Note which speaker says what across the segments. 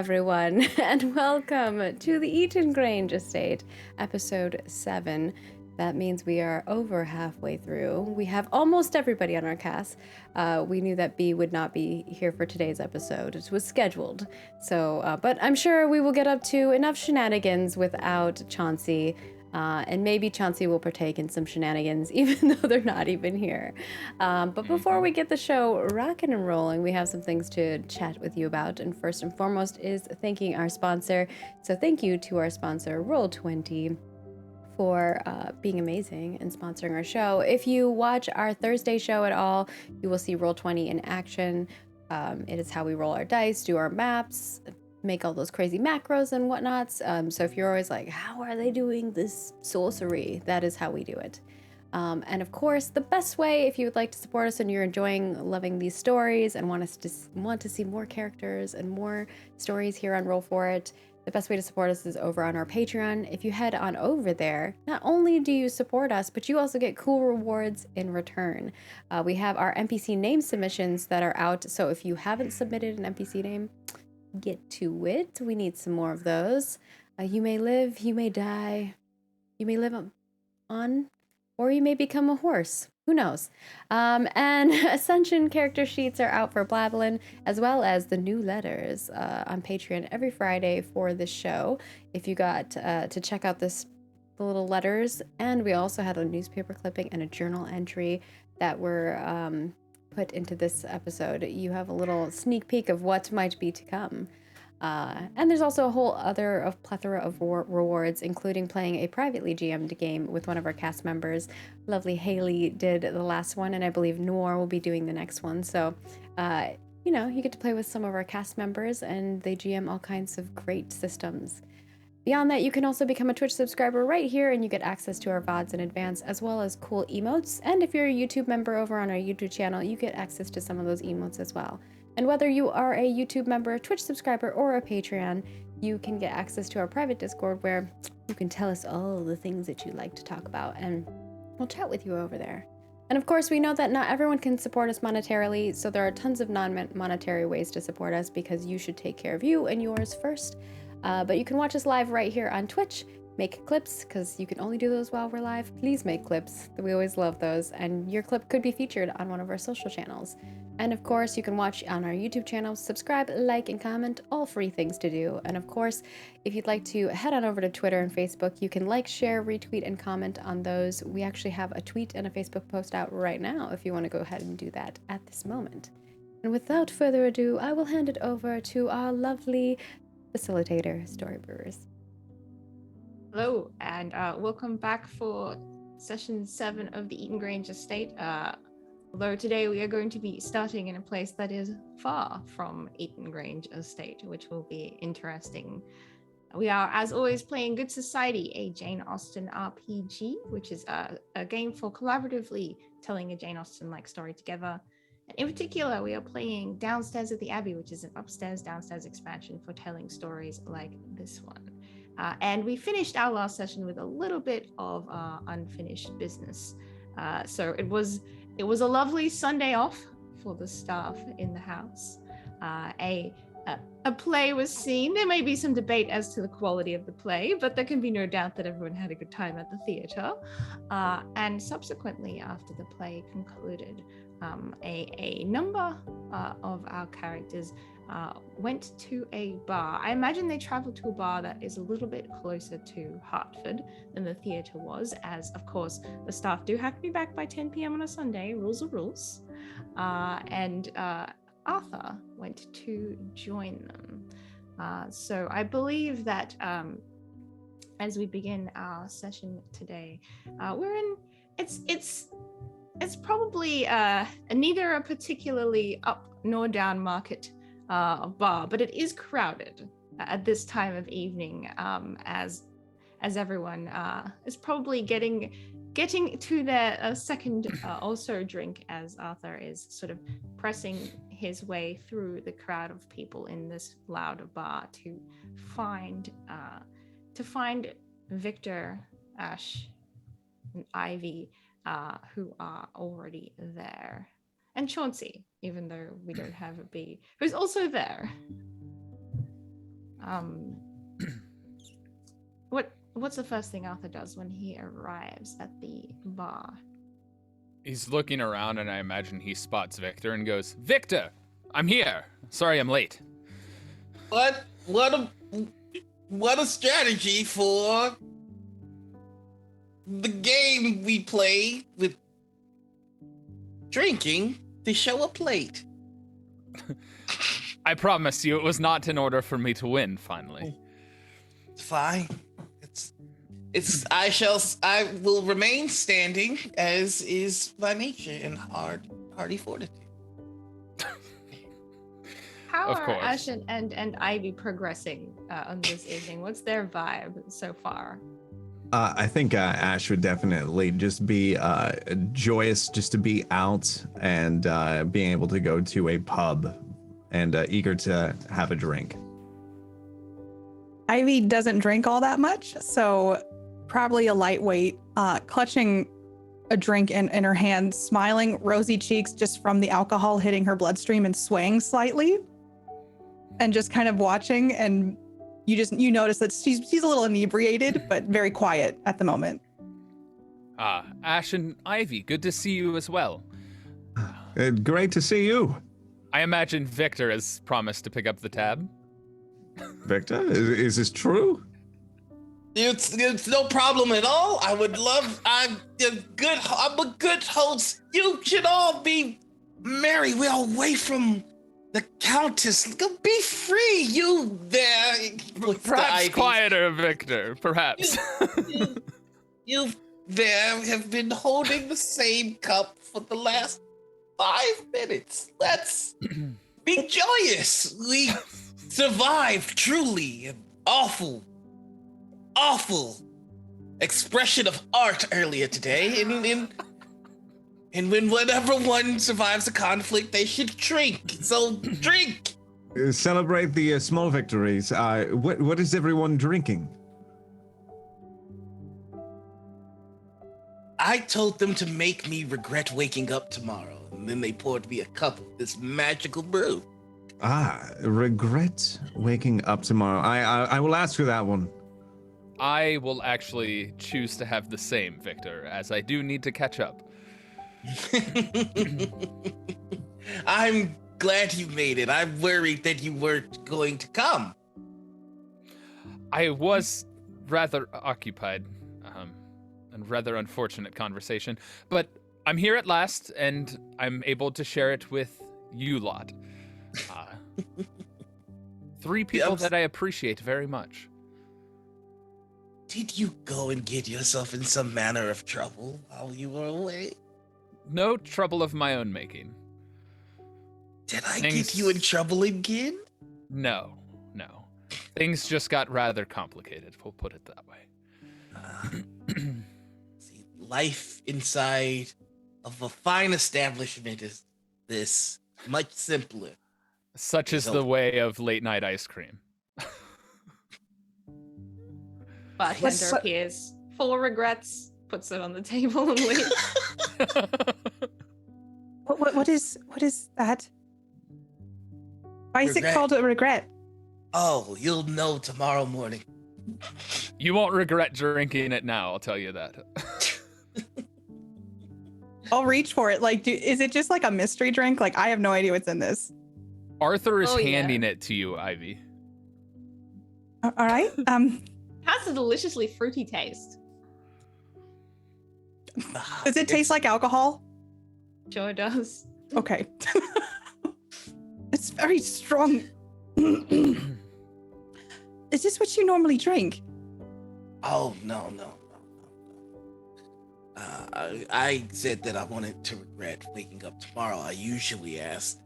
Speaker 1: everyone, and welcome to the Eaton Grange estate, episode 7. That means we are over halfway through. We have almost everybody on our cast. We knew that B would not be here for today's episode. It was scheduled. But I'm sure we will get up to enough shenanigans without Chauncey. And maybe Chauncey will partake in some shenanigans, even though they're not even here. But before we get the show rocking and rolling, we have some things to chat with you about. And first and foremost is thanking our sponsor. So thank you to our sponsor, Roll20, for being amazing and sponsoring our show. If you watch our Thursday show at all, you will see Roll20 in action. It is how we roll our dice, do our maps, make all those crazy macros and whatnots. So if you're always like, how are they doing this sorcery? That is how we do it. And of course, the best way, if you would like to support us and you're loving these stories and want to see more characters and more stories here on Roll For It, the best way to support us is over on our Patreon. If you head on over there, not only do you support us, but you also get cool rewards in return. We have our NPC name submissions that are out. So if you haven't submitted an NPC name, get to it. We need some more of those. You may live, you may die, you may live on, or you may become a horse. Who knows? And Ascension character sheets are out for Blablin, as well as the new letters on Patreon every Friday for this show. If you got to check out the little letters, and we also had a newspaper clipping and a journal entry that were put into this episode. You have a little sneak peek of what might be to come. And there's also a whole other plethora of rewards, including playing a privately GM'd game with one of our cast members. Lovely Haley did the last one, and I believe Noor will be doing the next one. So, you get to play with some of our cast members, and they GM all kinds of great systems. Beyond that, you can also become a Twitch subscriber right here, and you get access to our VODs in advance, as well as cool emotes. And if you're a YouTube member over on our YouTube channel, you get access to some of those emotes as well. And whether you are a YouTube member, Twitch subscriber, or a Patreon, you can get access to our private Discord where you can tell us all the things that you like to talk about, and we'll chat with you over there. And of course, we know that not everyone can support us monetarily, so there are tons of non-monetary ways to support us because you should take care of you and yours first. But you can watch us live right here on Twitch. Make clips, because you can only do those while we're live. Please make clips. We always love those. And your clip could be featured on one of our social channels. And of course, you can watch on our YouTube channel, subscribe, like, and comment, all free things to do. And of course, if you'd like to head on over to Twitter and Facebook, you can like, share, retweet, and comment on those. We actually have a tweet and a Facebook post out right now if you want to go ahead and do that at this moment. And without further ado, I will hand it over to our lovely Facilitator, Story Brewers.
Speaker 2: Hello, and welcome back for session 7 of the Eaton Grange estate. Although today we are going to be starting in a place that is far from Eaton Grange estate, which will be interesting. We are, as always, playing Good Society, a Jane Austen RPG, which is a game for collaboratively telling a Jane Austen-like story together. And in particular, we are playing Downstairs at the Abbey, which is an upstairs-downstairs expansion for telling stories like this one. And we finished our last session with a little bit of unfinished business. So it was a lovely Sunday off for the staff in the house. A play was seen. There may be some debate as to the quality of the play, but there can be no doubt that everyone had a good time at the theatre. And subsequently, after the play concluded, a number of our characters went to a bar. I imagine they traveled to a bar that is a little bit closer to Hertford than the theatre was, as of course the staff do have to be back by 10 p.m. on a Sunday. Rules are rules. And Arthur went to join them. So I believe that as we begin our session today, we're in. It's probably neither a particularly up nor down market bar, but it is crowded at this time of evening, as everyone is probably getting to their second also drink, as Arthur is sort of pressing his way through the crowd of people in this loud bar to find Victor, Ash, and Ivy, who are already there. And Chauncey, even though we don't have a B, who's also there. Um, what's the first thing Arthur does when he arrives at the bar?
Speaker 3: He's looking around, and I imagine he spots Victor and goes, "Victor, I'm here. Sorry I'm late."
Speaker 4: What a strategy for the game we play with drinking to show up late.
Speaker 3: I promise you it was not in order for me to win, finally.
Speaker 4: It's fine. I will remain standing as is my nature in hardy fortitude.
Speaker 2: How
Speaker 3: Of
Speaker 2: are
Speaker 3: course.
Speaker 2: Ash and Ivy progressing on this evening? What's their vibe so far?
Speaker 5: I think Ash would definitely just be joyous just to be out and being able to go to a pub and eager to have a drink.
Speaker 6: Ivy doesn't drink all that much, so probably a lightweight, clutching a drink in her hand, smiling, rosy cheeks just from the alcohol hitting her bloodstream and swaying slightly, and just kind of watching. And you notice that she's a little inebriated, but very quiet at the moment.
Speaker 3: Ash and Ivy, good to see you as well.
Speaker 5: Great to see you,
Speaker 3: I imagine Victor has promised to pick up the tab.
Speaker 5: Victor. Is this true?
Speaker 4: It's no problem at all. I'm a good host. You should all be merry. We're away from the Countess. Be free. You there.
Speaker 3: Perhaps quieter, Victor. Perhaps.
Speaker 4: You there have been holding the same cup for the last 5 minutes. Let's be joyous. We survived truly an awful expression of art earlier today. And when whenever one survives a conflict, they should drink. So drink.
Speaker 5: Celebrate the small victories. What is everyone drinking?
Speaker 4: I told them to make me regret waking up tomorrow, and then they poured me a cup of this magical brew.
Speaker 5: Regret waking up tomorrow. I will ask for that one.
Speaker 3: I will actually choose to have the same, Victor, as I do need to catch up.
Speaker 4: I'm glad you made it. I'm worried that you weren't going to come.
Speaker 3: I was rather occupied, and rather unfortunate conversation, but I'm here at last, and I'm able to share it with you lot. 3 people that I appreciate very much.
Speaker 4: Did you go and get yourself in some manner of trouble while you were away?
Speaker 3: No trouble of my own making.
Speaker 4: Did I get you in trouble again?
Speaker 3: No. Things just got rather complicated, we'll put it that way.
Speaker 4: See, life inside of a fine establishment is this much simpler.
Speaker 3: Such is the way of late night ice cream.
Speaker 2: Bartender appears, full of regrets, puts it on the table and leaves.
Speaker 6: What is that? Why is it
Speaker 4: Regret.
Speaker 6: called a regret?
Speaker 4: Oh, you'll know tomorrow morning.
Speaker 3: You won't regret drinking it now, I'll tell you that.
Speaker 6: I'll reach for it. Like, is it just like a mystery drink? Like, I have no idea what's in this.
Speaker 3: Arthur is handing it to you, Ivy.
Speaker 6: All right.
Speaker 2: Has a deliciously fruity taste.
Speaker 6: Does it taste like alcohol?
Speaker 2: Sure does.
Speaker 6: Okay. It's very strong. Is this what you normally drink?
Speaker 4: Oh, no. I said that I wanted to regret waking up tomorrow. I usually ask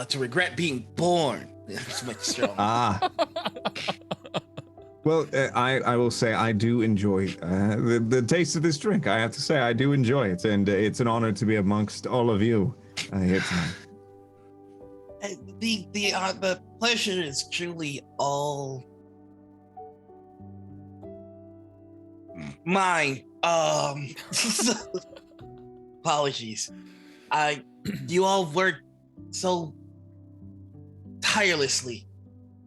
Speaker 4: to regret being born. It's much stronger.
Speaker 5: Well, I will say I do enjoy the taste of this drink. I have to say I do enjoy it, and it's an honor to be amongst all of you here tonight.
Speaker 4: The pleasure is truly all mine. Apologies. You all worked so tirelessly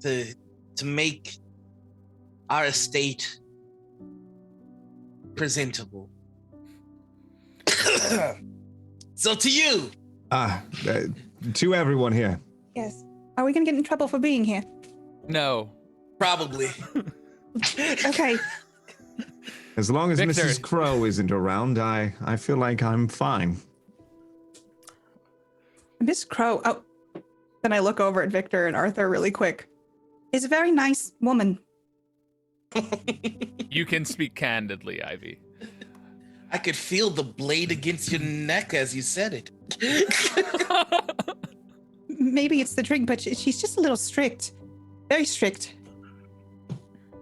Speaker 4: to to make our estate presentable. So to you.
Speaker 5: To everyone here.
Speaker 6: Yes. Are we gonna get in trouble for being here?
Speaker 3: No.
Speaker 4: Probably.
Speaker 6: Okay.
Speaker 5: As long as
Speaker 3: Victor.
Speaker 5: Mrs. Crow isn't around, I feel like I'm fine.
Speaker 6: Miss Crow. Oh. Then I look over at Victor and Arthur really quick. Is a very nice woman.
Speaker 3: You can speak candidly, Ivy.
Speaker 4: I could feel the blade against your neck as you said it.
Speaker 6: Maybe it's the drink, but she's just a little strict. Very strict.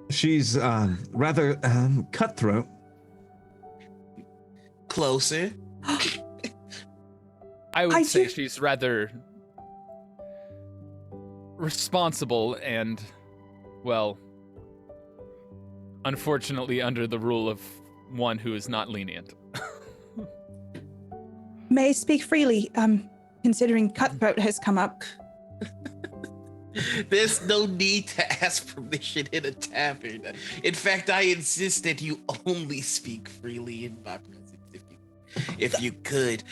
Speaker 5: She's rather cutthroat.
Speaker 4: Closer.
Speaker 3: I would
Speaker 6: I
Speaker 3: say
Speaker 6: do-
Speaker 3: she's rather responsible and, well, unfortunately under the rule of one who is not lenient.
Speaker 6: May I speak freely? Considering cutthroat has come up.
Speaker 4: There's no need to ask permission in a tavern. In fact, I insist that you only speak freely in my presence. If you could,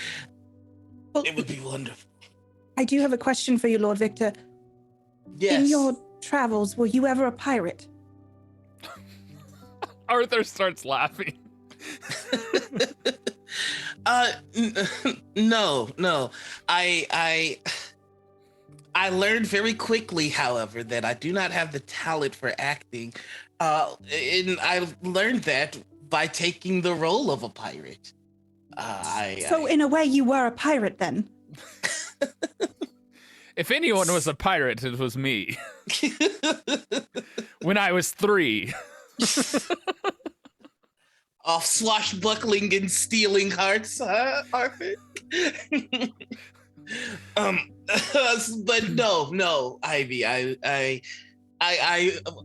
Speaker 6: Well,
Speaker 4: it would be wonderful.
Speaker 6: I do have a question for you, Lord Victor.
Speaker 4: Yes.
Speaker 6: In your travels, were you ever a pirate?
Speaker 3: Arthur starts laughing.
Speaker 4: No. I learned very quickly, however, that I do not have the talent for acting. And I learned that by taking the role of a pirate.
Speaker 6: So in a way, you were a pirate then?
Speaker 3: If anyone was a pirate, it was me. When I was 3.
Speaker 4: Off swashbuckling and stealing hearts, huh, Arthur? But no, Ivy. I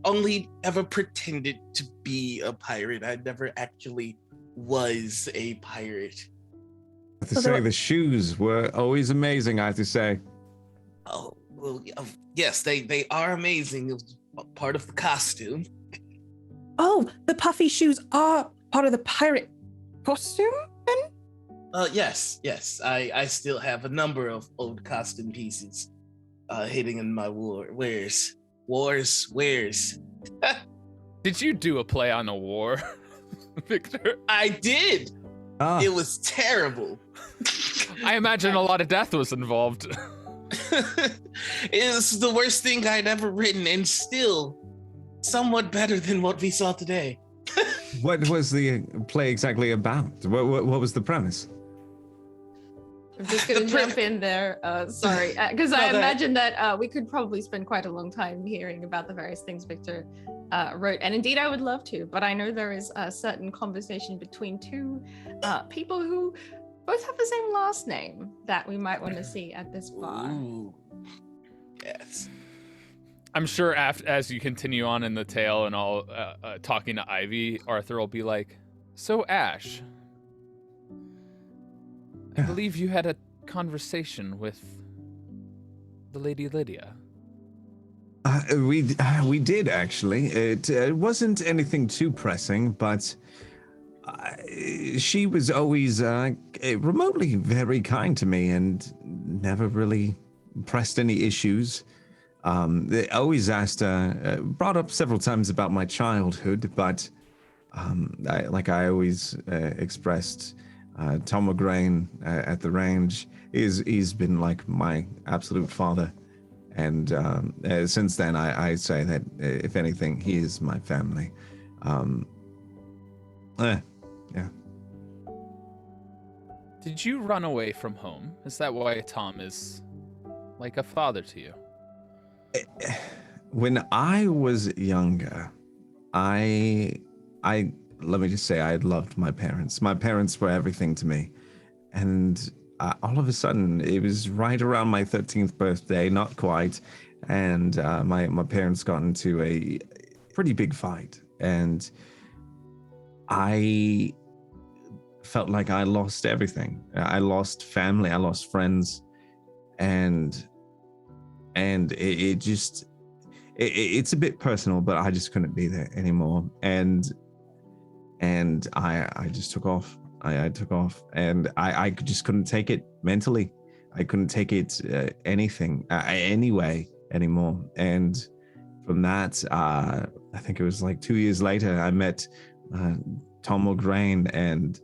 Speaker 4: only ever pretended to be a pirate. I never actually was a pirate.
Speaker 5: I have to say, the shoes were always amazing, I have to say.
Speaker 4: Oh, well, yes, they are amazing. It was part of the costume.
Speaker 6: Oh, the puffy shoes are part of the pirate costume then?
Speaker 4: Yes. I still have a number of old costume pieces hidden in my wares.
Speaker 3: Did you do a play on a war, Victor?
Speaker 4: I did. It was terrible.
Speaker 3: I imagine a lot of death was involved.
Speaker 4: It was the worst thing I'd ever written, and still somewhat better than what we saw today.
Speaker 5: What was the play exactly about? What was the premise?
Speaker 2: I'm just gonna jump in there. Sorry, because I imagine that we could probably spend quite a long time hearing about the various things Victor wrote, and indeed I would love to. But I know there is a certain conversation between two people who both have the same last name that we might want to see at this bar.
Speaker 4: Ooh. Yes.
Speaker 3: I'm sure as you continue on in the tale and all talking to Ivy, Arthur will be like, "So Ash, I believe you had a conversation with the Lady Lydia."
Speaker 5: We did actually. It wasn't anything too pressing, but she was always remotely very kind to me and never really pressed any issues. They always asked, brought up several times about my childhood, but I always expressed, Tom McGrain at the range, he's been like my absolute father. And since then, I say that, if anything, he is my family. Yeah.
Speaker 3: Did you run away from home? Is that why Tom is like a father to you?
Speaker 5: When I was younger, I let me just say, I loved my parents. My parents were everything to me. And all of a sudden, it was right around my 13th birthday, not quite, and my parents got into a pretty big fight. And I felt like I lost everything. I lost family, I lost friends, and it it's a bit personal, but I just couldn't be there anymore. And I just took off. I took off, and I just couldn't take it mentally. I couldn't take it anything anyway anymore. And from that, I think it was like 2 years later, I met Tom O'Grain, and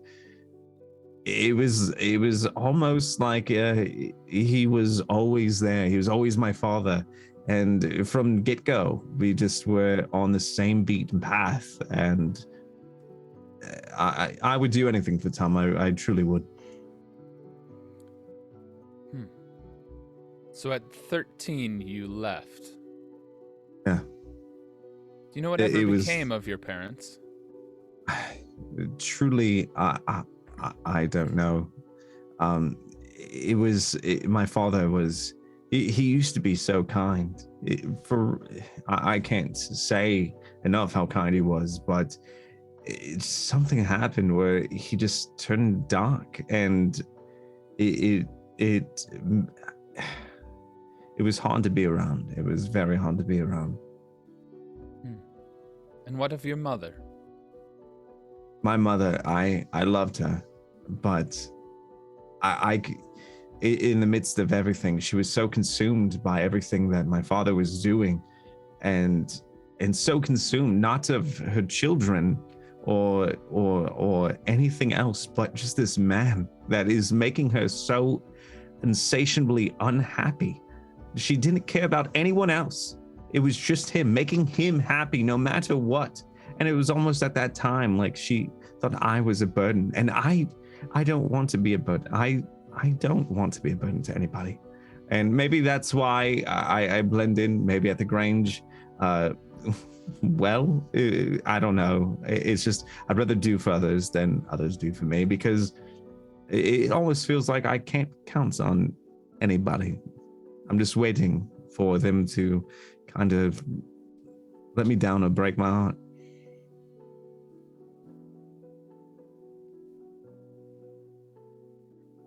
Speaker 5: it was almost like he was always there. He was always my father. And from get-go, we just were on the same beaten path. And I would do anything for Tom. I truly would.
Speaker 3: So at 13, you left.
Speaker 5: Yeah.
Speaker 3: Do you know what ever became of your parents?
Speaker 5: Truly, I don't know. My father was, he used to be so kind. I can't say enough how kind he was, but something happened where he just turned dark, and it was hard to be around. It was very hard to be around.
Speaker 3: And what of your mother?
Speaker 5: My mother, I loved her, but I in the midst of everything, she was so consumed by everything that my father was doing, and so consumed not of her children or anything else, but just this man that is making her so insatiably unhappy. She didn't care about anyone else. It was just him, making him happy no matter what. And it was almost at that time like she thought I was a burden, and I don't want to be a burden. I don't want to be a burden to anybody. And maybe that's why I blend in, maybe at the Grange. Well, I don't know. It's just, I'd rather do for others than others do for me, because it almost feels like I can't count on anybody. I'm just waiting for them to kind of let me down or break my heart.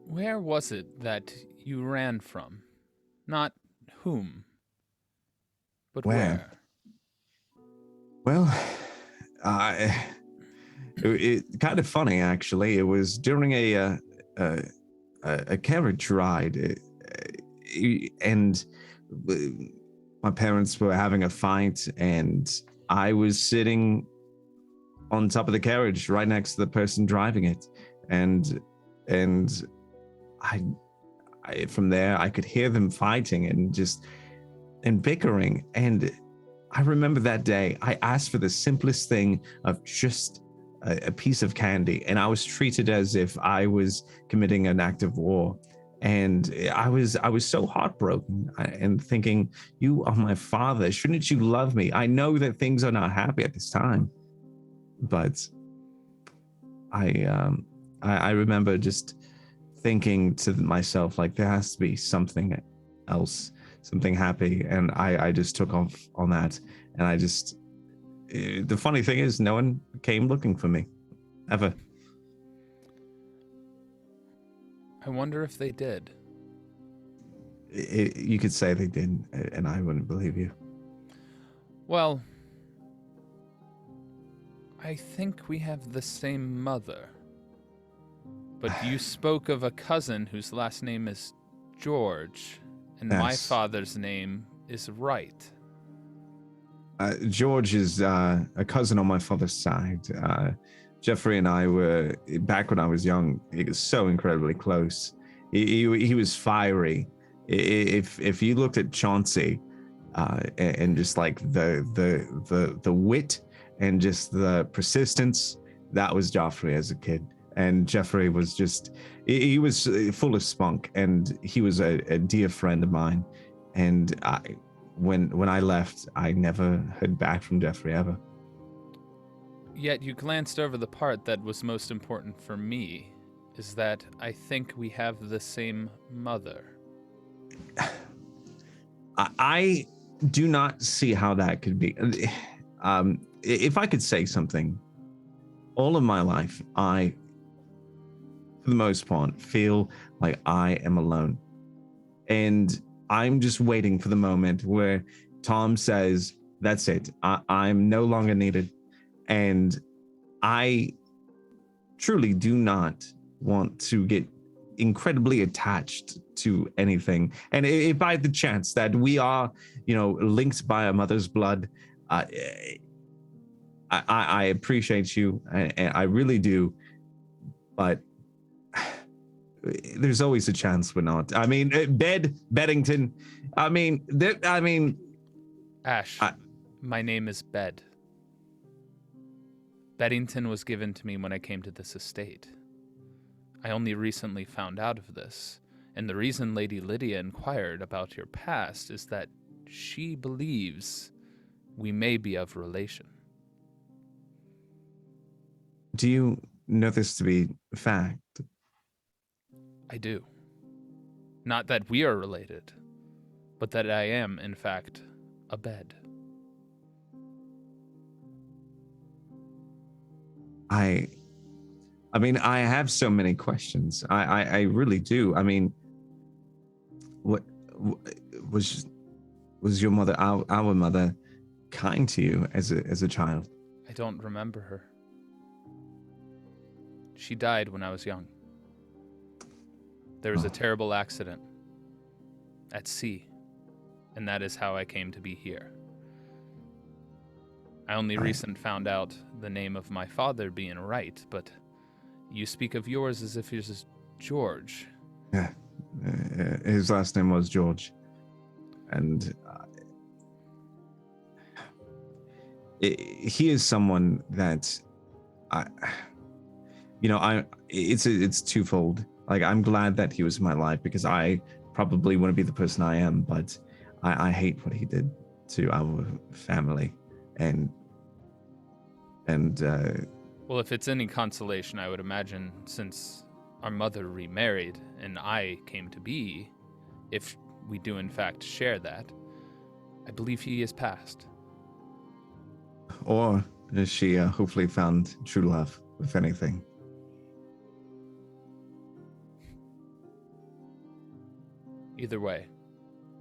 Speaker 3: Where was it that you ran from? Not whom, but where?
Speaker 5: Well, it kind of funny, actually. It was during a carriage ride, and my parents were having a fight, and I was sitting on top of the carriage right next to the person driving it, and I from there I could hear them fighting and bickering. And I remember that day I asked for the simplest thing of just a piece of candy, and I was treated as if I was committing an act of war. And I was so heartbroken and thinking, you are my father. Shouldn't you love me? I know that things are not happy at this time, but I remember just thinking to myself, like, there has to be something else, something happy. And I just took off on that. And the funny thing is, no one came looking for me, ever.
Speaker 3: I wonder if they did.
Speaker 5: You could say they did, and I wouldn't believe you.
Speaker 3: Well, I think we have the same mother. But you spoke of a cousin whose last name is George, and
Speaker 5: Yes.
Speaker 3: my father's name is Wright.
Speaker 5: George is a cousin on my father's side. Jeffrey and I were, back when I was young, he was so incredibly close. He was fiery. If you looked at Chauncey and just like the wit and just the persistence, that was Joffrey as a kid. And Jeffrey was just, he was full of spunk, and he was a dear friend of mine. And when I left, I never heard back from Jeffrey ever.
Speaker 3: Yet you glanced over the part that was most important for me, is that I think we have the same mother.
Speaker 5: I do not see how that could be. If I could say something, all of my life, I, for the most part, feel like I am alone. And I'm just waiting for the moment where Tom says, that's it. I'm no longer needed. And I truly do not want to get incredibly attached to anything. And if by the chance that we are, linked by a mother's blood, I appreciate you, and I really do. But there's always a chance we're not. I mean, Beddington. I mean.
Speaker 3: Ash, my name is Bed. Beddington was given to me when I came to this estate. I only recently found out of this, and the reason Lady Lydia inquired about your past is that she believes we may be of relation.
Speaker 5: Do you know this to be fact?
Speaker 3: I do. Not that we are related, but that I am, in fact, a Bed.
Speaker 5: I mean, I have so many questions. I really do. I mean, what was your mother, our mother, kind to you as a child?
Speaker 3: I don't remember her. She died when I was young. There was a terrible accident at sea, and that is how I came to be here. I only recently found out the name of my father being right, but you speak of yours as if yours is George.
Speaker 5: Yeah, his last name was George, and he is someone that it's twofold. Like, I'm glad that he was in my life because I probably wouldn't be the person I am, but I hate what he did to our family, and
Speaker 3: well, if it's any consolation, I would imagine since our mother remarried and I came to be, if we do in fact share that, I believe he is passed.
Speaker 5: Or she hopefully found true love, if anything.
Speaker 3: Either way,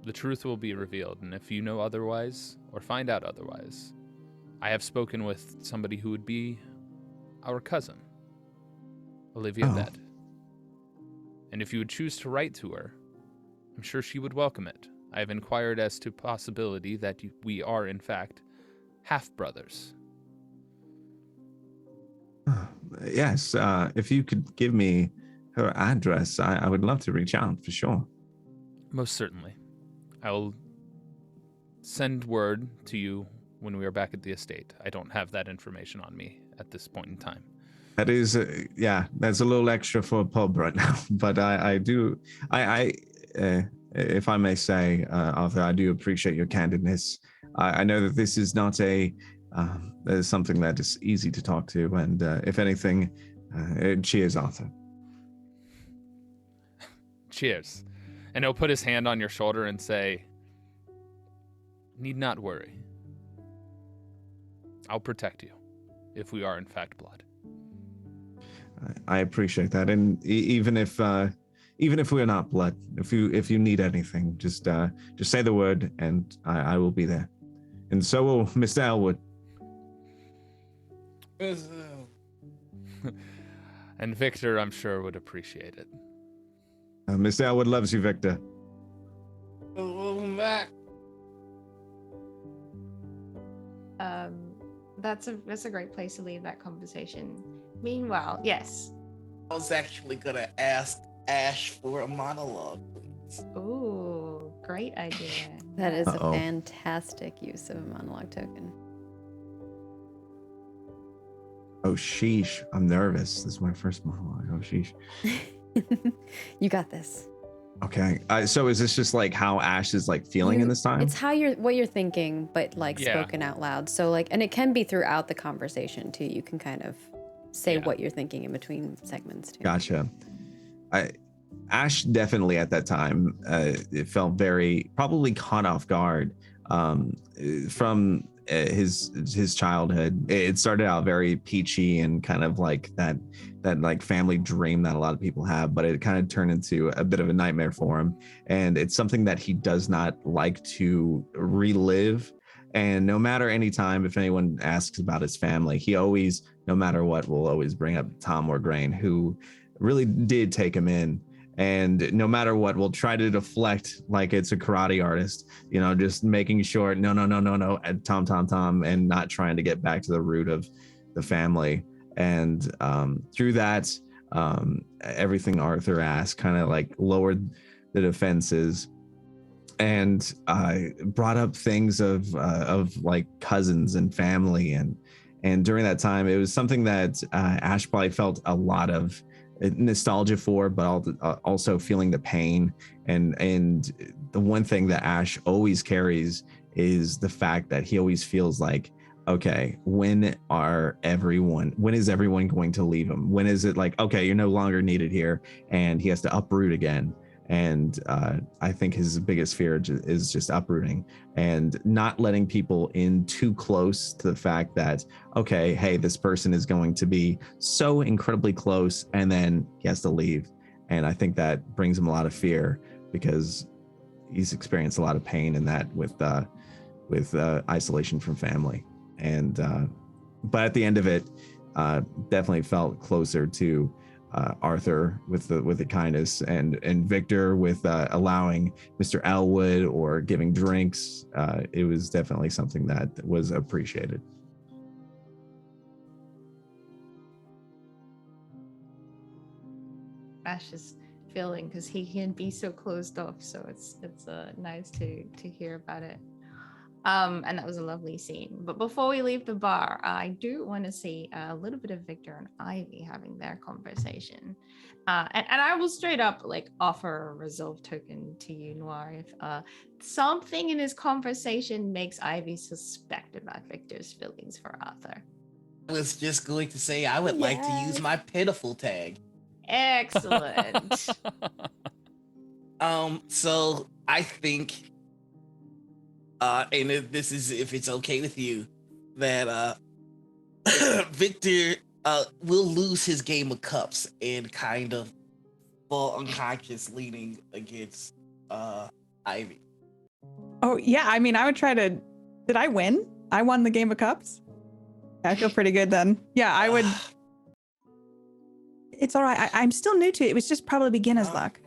Speaker 3: the truth will be revealed, and if you know otherwise, or find out otherwise, I have spoken with somebody who would be our cousin, Olivia Bed. And if you would choose to write to her, I'm sure she would welcome it. I have inquired as to possibility that we are, in fact, half-brothers.
Speaker 5: Yes, if you could give me her address, I would love to reach out for sure.
Speaker 3: Most certainly. I will send word to you when we are back at the estate. I don't have that information on me at this point in time.
Speaker 5: That is, that's a little extra for a pub right now. But I do, if I may say, Arthur, I do appreciate your candidness. I know that this is not something that is easy to talk to. And if anything, cheers, Arthur.
Speaker 3: Cheers. And he'll put his hand on your shoulder and say, need not worry. I'll protect you if we are in fact blood.
Speaker 5: I appreciate that. And even if we're not blood, if you need anything, just say the word and I will be there. And so will Mr. Elwood.
Speaker 3: And Victor, I'm sure, would appreciate it.
Speaker 5: Mr. Elwood loves you, Victor.
Speaker 4: Welcome back.
Speaker 2: That's a great place to leave that conversation. Meanwhile, yes.
Speaker 4: I was actually gonna ask Ash for a monologue, please.
Speaker 2: Ooh, great idea.
Speaker 1: That is a fantastic use of a monologue token.
Speaker 5: Oh, sheesh. I'm nervous. This is my first monologue. Oh, sheesh.
Speaker 1: You got this.
Speaker 5: Okay. So is this just like how Ash is like feeling in this time?
Speaker 1: It's what you're thinking, but like spoken out loud. So like, and it can be throughout the conversation too. You can kind of say what you're thinking in between segments too.
Speaker 5: Gotcha. Ash definitely at that time, it felt very probably caught off guard from his childhood. It started out very peachy and kind of like that like family dream that a lot of people have, but it kind of turned into a bit of a nightmare for him. And it's something that he does not like to relive. And no matter any time, if anyone asks about his family, he always, no matter what, will always bring up Tom Morgraine, who really did take him in. And no matter what, we'll try to deflect like it's a karate artist, just making sure, no, Tom, and not trying to get back to the root of the family. And through that, everything Arthur asked kind of like lowered the defenses and brought up things of like cousins and family. And during that time, it was something that Ash probably felt a lot of nostalgia for, but also feeling the pain. And the one thing that Ash always carries is the fact that he always feels like, okay, when is everyone going to leave him? When is it like, okay, you're no longer needed here, and he has to uproot again? And I think his biggest fear is just uprooting and not letting people in too close to the fact that, okay, hey, this person is going to be so incredibly close and then he has to leave. And I think that brings him a lot of fear because he's experienced a lot of pain in that with isolation from family. And but at the end of it, definitely felt closer to Arthur with the kindness, and Victor with allowing Mr. Elwood or giving drinks. It was definitely something that was appreciated.
Speaker 2: Ash is feeling because he can be so closed off, so it's nice to hear about it. And that was a lovely scene. But before we leave the bar, I do want to see a little bit of Victor and Ivy having their conversation. And I will straight up like offer a resolve token to you, Noir, if something in his conversation makes Ivy suspect about Victor's feelings for Arthur.
Speaker 4: I was just going to say I would like to use my pitiful tag.
Speaker 2: Excellent.
Speaker 4: So I think and this is if it's okay with you, that Victor will lose his game of cups and kind of fall unconscious leaning against Ivy.
Speaker 6: Oh, yeah. I mean, I would try to... Did I win? I won the game of cups? I feel pretty good then. Yeah, I would... It's all right. I'm still new to it. It was just probably beginner's luck.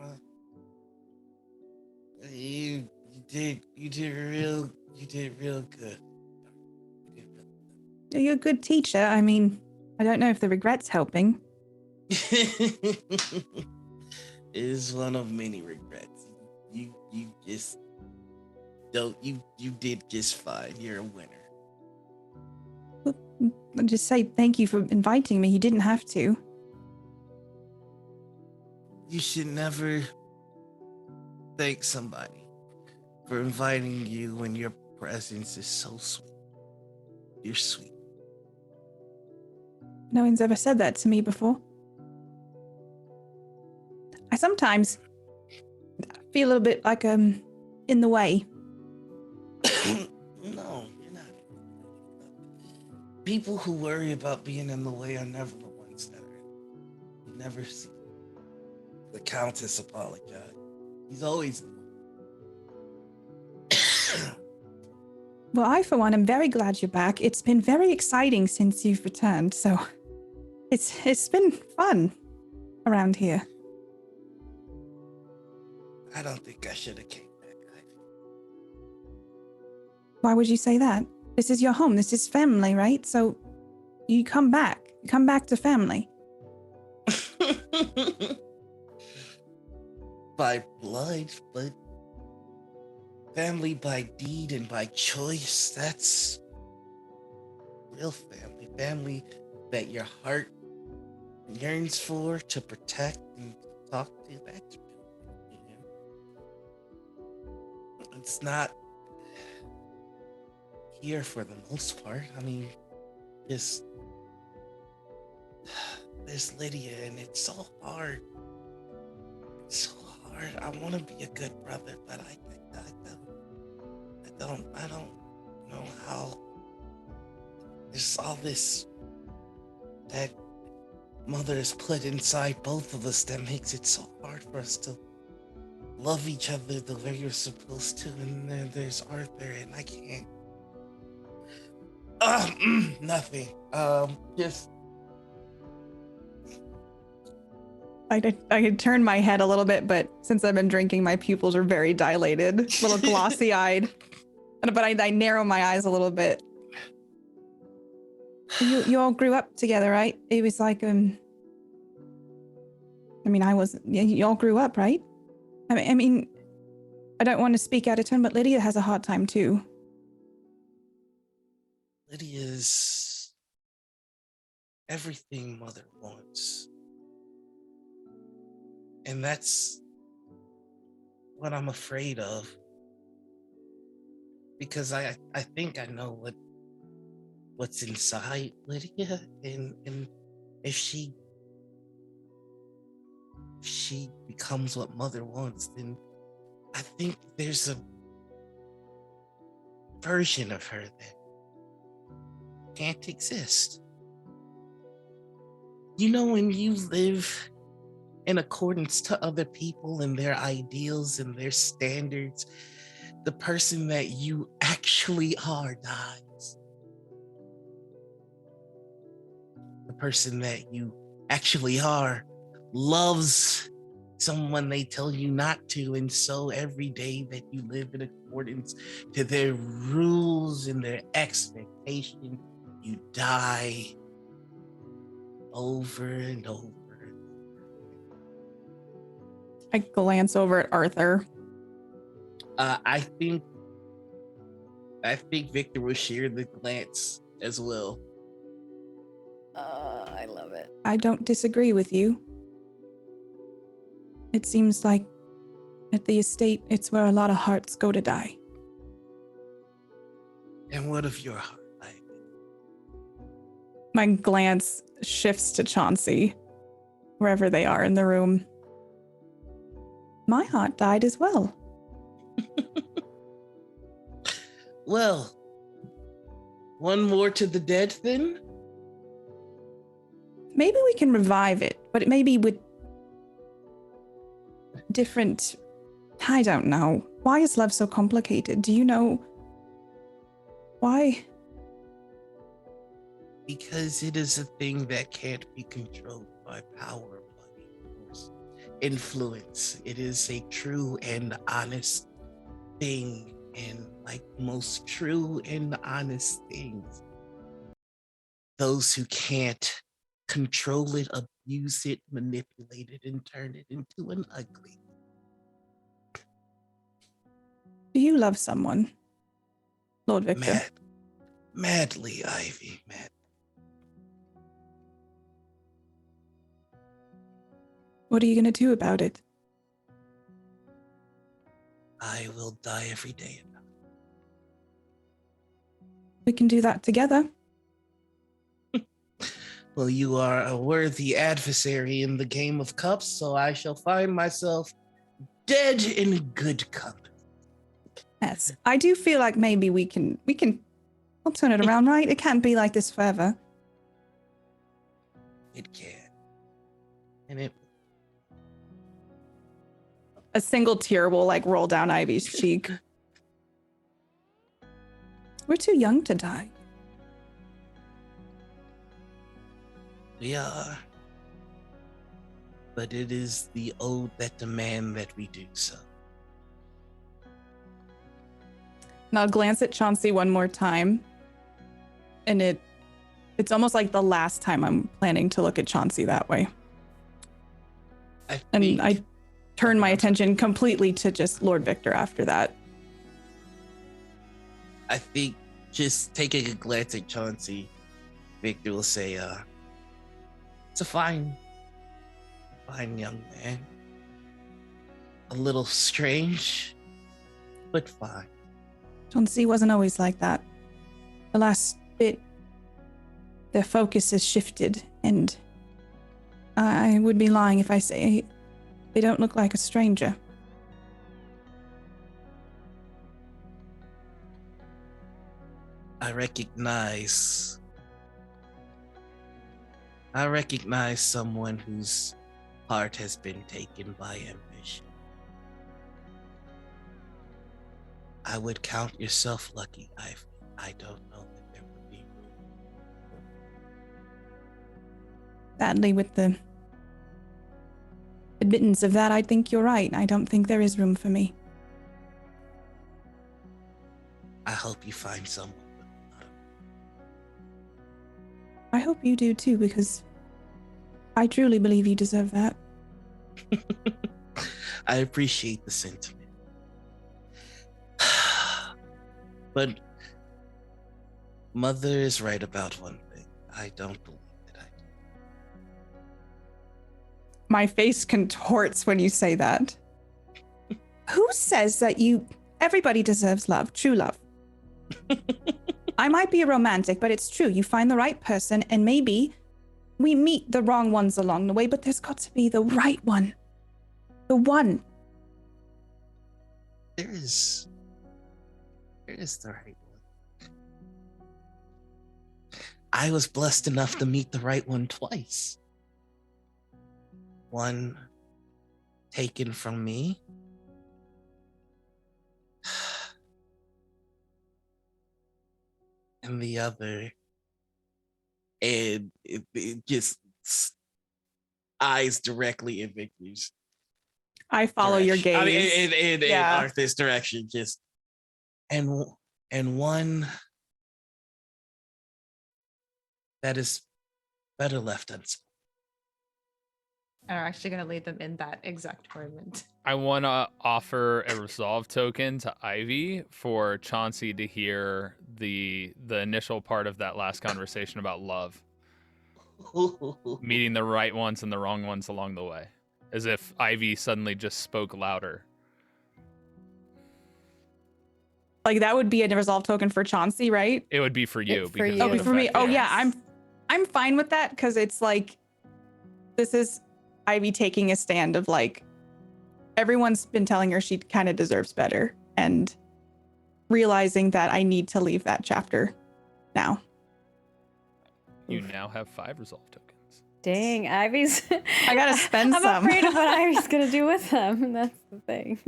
Speaker 4: You did real good.
Speaker 6: You're a good teacher. I mean, I don't know if the regret's helping.
Speaker 4: It is one of many regrets. You just don't. You did just fine. You're a winner.
Speaker 6: I'll just say thank you for inviting me. You didn't have to.
Speaker 4: You should never thank somebody for inviting you when your presence is so sweet. You're sweet.
Speaker 6: No one's ever said that to me before. I sometimes feel a little bit like in the way.
Speaker 4: No, you're not. People who worry about being in the way are never the ones that are. You never see the Countess apologize. He's always.
Speaker 6: Well, I, for one, am very glad you're back. It's been very exciting since you've returned, so it's been fun around here.
Speaker 4: I don't think I should have came back.
Speaker 6: Why would you say that? This is your home. This is family, right? So you come back. You come back to family.
Speaker 4: By blood, but family by deed and by choice, that's real family. Family that your heart yearns for, to protect and talk to. That's real. It's not here for the most part. I mean, there's Lydia, and it's so hard. It's so hard. I want to be a good brother, but I don't know how there's all this that Mother has put inside both of us that makes it so hard for us to love each other the way you're supposed to. And then there's Arthur, and I can't. Nothing. Just
Speaker 6: I could turn my head a little bit, but since I've been drinking, my pupils are very dilated, a little glossy-eyed. But I narrow my eyes a little bit. You all grew up together, right? It was like you all grew up, right? I mean, I don't want to speak out of turn, but Lydia has a hard time too.
Speaker 4: Lydia's everything Mother wants. And that's what I'm afraid of. Because I think I know what's inside Lydia, and if she becomes what Mother wants, then I think there's a version of her that can't exist. You know, when you live in accordance to other people and their ideals and their standards, the person that you actually are dies. The person that you actually are loves someone they tell you not to, and so every day that you live in accordance to their rules and their expectation, you die over and over.
Speaker 6: I glance over at Arthur.
Speaker 4: I think Victor will share the glance as well.
Speaker 1: I love it.
Speaker 6: I don't disagree with you. It seems like at the estate, it's where a lot of hearts go to die.
Speaker 4: And what of your heart, Ivy?
Speaker 6: My glance shifts to Chauncey, wherever they are in the room. My heart died as well.
Speaker 4: Well, one more to the dead then?
Speaker 6: Maybe we can revive it, but it may be with different... I don't know. Why is love so complicated? Do you know why?
Speaker 4: Because it is a thing that can't be controlled by power, money, force, influence. It is a true and honest thing, and like most true and honest things, those who can't control it, abuse it, manipulate it, and turn it into an ugly.
Speaker 6: Do you love someone, Lord Victor?
Speaker 4: Madly, Ivy, mad.
Speaker 6: What are you going to do about it?
Speaker 4: I will die every day.
Speaker 6: We can do that together.
Speaker 4: Well, you are a worthy adversary in the game of cups, so I shall find myself dead in good company.
Speaker 6: Yes, I do feel like maybe we'll turn it around, right? It can't be like this forever.
Speaker 4: It can. And it...
Speaker 6: A single tear will like roll down Ivy's cheek. We're too young to die.
Speaker 4: We are. But it is the oath that demand that we do so.
Speaker 6: And I'll glance at Chauncey one more time. And it's almost like the last time I'm planning to look at Chauncey that way. And I turn my attention completely to just Lord Victor after that.
Speaker 4: I think just taking a glance at Chauncey, Victor will say, it's a fine young man. A little strange, but fine.
Speaker 6: Chauncey wasn't always like that. The last bit, their focus has shifted, and I would be lying if I say they don't look like a stranger.
Speaker 4: I recognize I recognize someone whose heart has been taken by ambition. I would count yourself lucky, Ivy. I don't know that there would be room.
Speaker 6: Sadly, with the admittance of that, I think you're right. I don't think there is room for me.
Speaker 4: I hope you find someone.
Speaker 6: I hope you do too, because I truly believe you deserve that.
Speaker 4: I appreciate the sentiment. But Mother is right about one thing. I don't believe that I do.
Speaker 6: My face contorts when you say that. Who says that everybody deserves love, true love? I might be a romantic, but it's true. You find the right person, and maybe we meet the wrong ones along the way, but there's got to be the right one. The one.
Speaker 4: There is the right one. I was blessed enough to meet the right one twice. One taken from me. And the other, and it just eyes directly in Victor's.
Speaker 6: I follow your
Speaker 4: direction.
Speaker 6: gaze.
Speaker 4: I mean, in
Speaker 6: Yeah.
Speaker 4: Arthur's direction, just and one that is better left unspoken.
Speaker 2: And are actually going to lead them in that exact moment.
Speaker 3: I want to offer a resolve token to Ivy for Chauncey to hear the initial part of that last conversation about love, meeting the right ones and the wrong ones along the way, as if Ivy suddenly just spoke louder.
Speaker 6: Like that would be a resolve token for Chauncey, right?
Speaker 3: It would be for you.
Speaker 1: For
Speaker 3: because
Speaker 1: you.
Speaker 3: of
Speaker 6: Oh,
Speaker 3: the
Speaker 6: for me.
Speaker 3: fact
Speaker 6: Oh
Speaker 3: that-
Speaker 6: yeah, I'm fine with that because it's like this is Ivy taking a stand of like everyone's been telling her she kind of deserves better and realizing that I need to leave that chapter now.
Speaker 3: You now have 5 resolve tokens.
Speaker 1: Dang, Ivy's.
Speaker 6: I gotta spend
Speaker 1: I'm
Speaker 6: some.
Speaker 1: afraid of what Ivy's gonna do with them. That's the thing.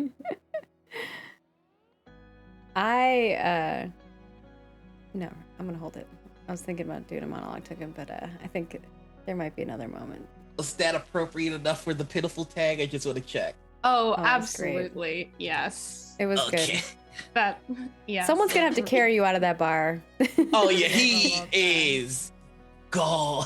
Speaker 1: No, I'm gonna hold it. I was thinking about doing a monologue token, but I think there might be another moment.
Speaker 4: Was that appropriate enough for the pitiful tag? I just want to check.
Speaker 2: Oh,
Speaker 1: that's great.
Speaker 2: absolutely. Yes.
Speaker 1: It was
Speaker 4: Okay.
Speaker 1: good.
Speaker 2: That, yeah.
Speaker 1: Someone's gonna have to carry you out of that bar.
Speaker 4: Oh yeah, he
Speaker 2: I love that.
Speaker 4: is gone.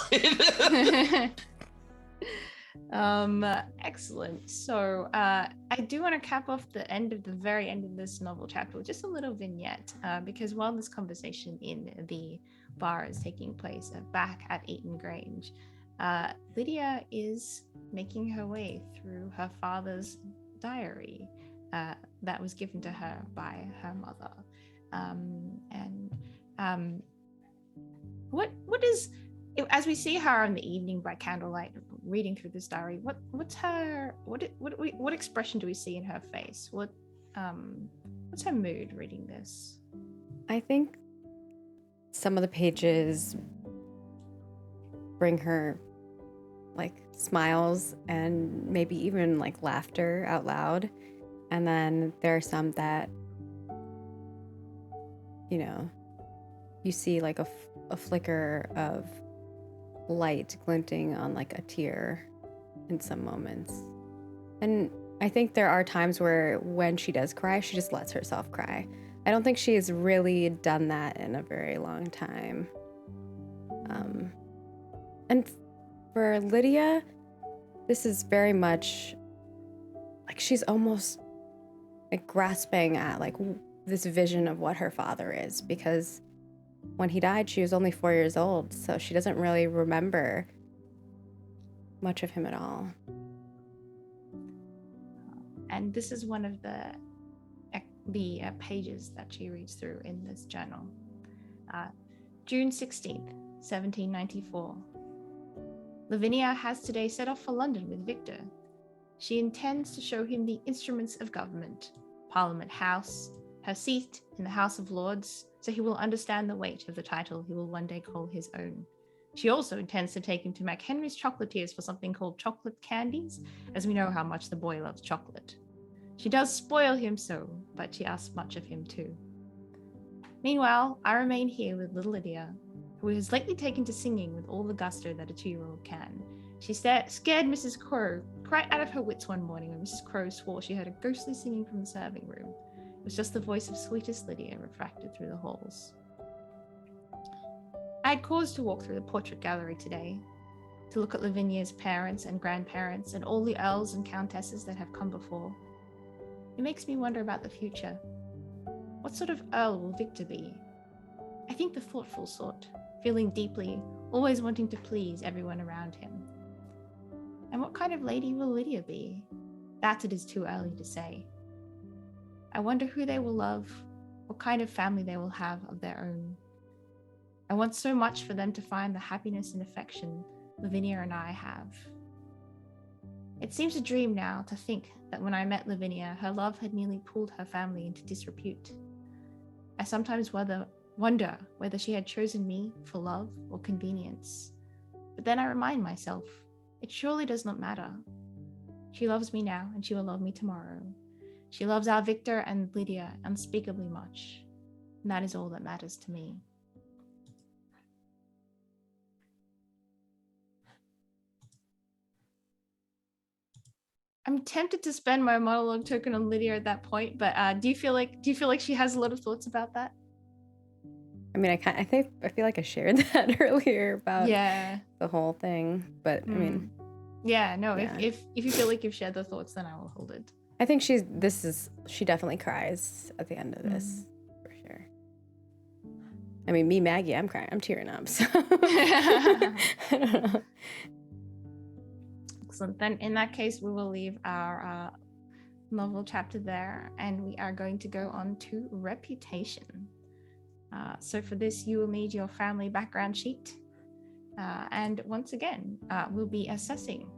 Speaker 2: Excellent. So I do want to cap off the very end of this novel chapter with just a little vignette, because while this conversation in the bar is taking place back at Eaton Grange, Lydia is making her way through her father's diary that was given to her by her mother. What is, as we see her in the evening by candlelight reading through this diary, what expression do we see in her face? What's her mood reading this?
Speaker 1: I think some of the pages bring her like smiles and maybe even like laughter out loud. And then there are some that, you know, you see like a flicker of light glinting on like a tear in some moments. And I think there are times where when she does cry, she just lets herself cry. I don't think she's really done that in a very long time. And for Lydia, this is very much like she's almost like grasping at like this vision of what her father is, because when he died, she was only 4 years old, so she doesn't really remember much of him at all.
Speaker 2: And this is one of the pages that she reads through in this journal. June 16th, 1794. Lavinia has today set off for London with Victor. She intends to show him the instruments of government, Parliament House, her seat in the House of Lords, so he will understand the weight of the title he will one day call his own. She also intends to take him to McHenry's chocolatiers for something called chocolate candies, as we know how much the boy loves chocolate. She does spoil him so, but she asks much of him too. Meanwhile, I remain here with little Lydia, who has lately taken to singing with all the gusto that a 2-year-old can. She scared Mrs. Crow quite out of her wits one morning when Mrs. Crow swore she heard a ghostly singing from the serving room. It was just the voice of sweetest Lydia refracted through the halls. I had cause to walk through the portrait gallery today, to look at Lavinia's parents and grandparents and all the earls and countesses that have come before. It makes me wonder about the future. What sort of earl will Victor be? I think the thoughtful sort, feeling deeply, always wanting to please everyone around him. And what kind of lady will Lydia be? That it is too early to say. I wonder who they will love, what kind of family they will have of their own. I want so much for them to find the happiness and affection Lavinia and I have. It seems a dream now to think that when I met Lavinia, her love had nearly pulled her family into disrepute. I sometimes wonder whether she had chosen me for love or convenience. But then I remind myself, it surely does not matter. She loves me now, and she will love me tomorrow. She loves our Victor and Lydia unspeakably much, and that is all that matters to me. I'm tempted to spend my monologue token on Lydia at that point, but do you feel like she has a lot of thoughts about that?
Speaker 1: I mean, I feel like I shared that earlier about the whole thing, but I mean,
Speaker 2: yeah, no. Yeah. If you feel like you've shared the thoughts, then I will hold it.
Speaker 1: I think she definitely cries at the end of this for sure. I mean, me, Maggie, I'm crying, I'm tearing up. So I don't know.
Speaker 2: Excellent. Then in that case, we will leave our novel chapter there, and we are going to go on to reputation. So for this, you will need your family background sheet. And once again, we'll be assessing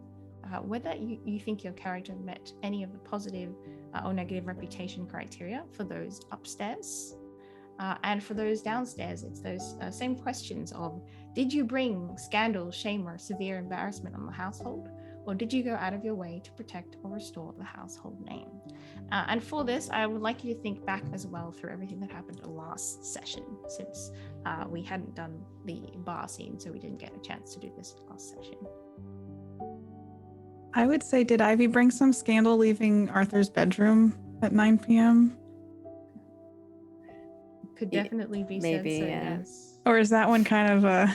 Speaker 2: whether you think your character met any of the positive or negative reputation criteria for those upstairs. And for those downstairs, it's those same questions of, did you bring scandal, shame, or severe embarrassment on the household? Or did you go out of your way to protect or restore the household name? And for this, I would like you to think back as well through everything that happened last session, since we hadn't done the bar scene, so we didn't get a chance to do this last session.
Speaker 6: I would say, did Ivy bring some scandal leaving Arthur's bedroom at 9 p.m.?
Speaker 2: Could definitely be
Speaker 1: maybe,
Speaker 2: said, so
Speaker 1: yeah.
Speaker 2: yes.
Speaker 6: Or is that one kind of a...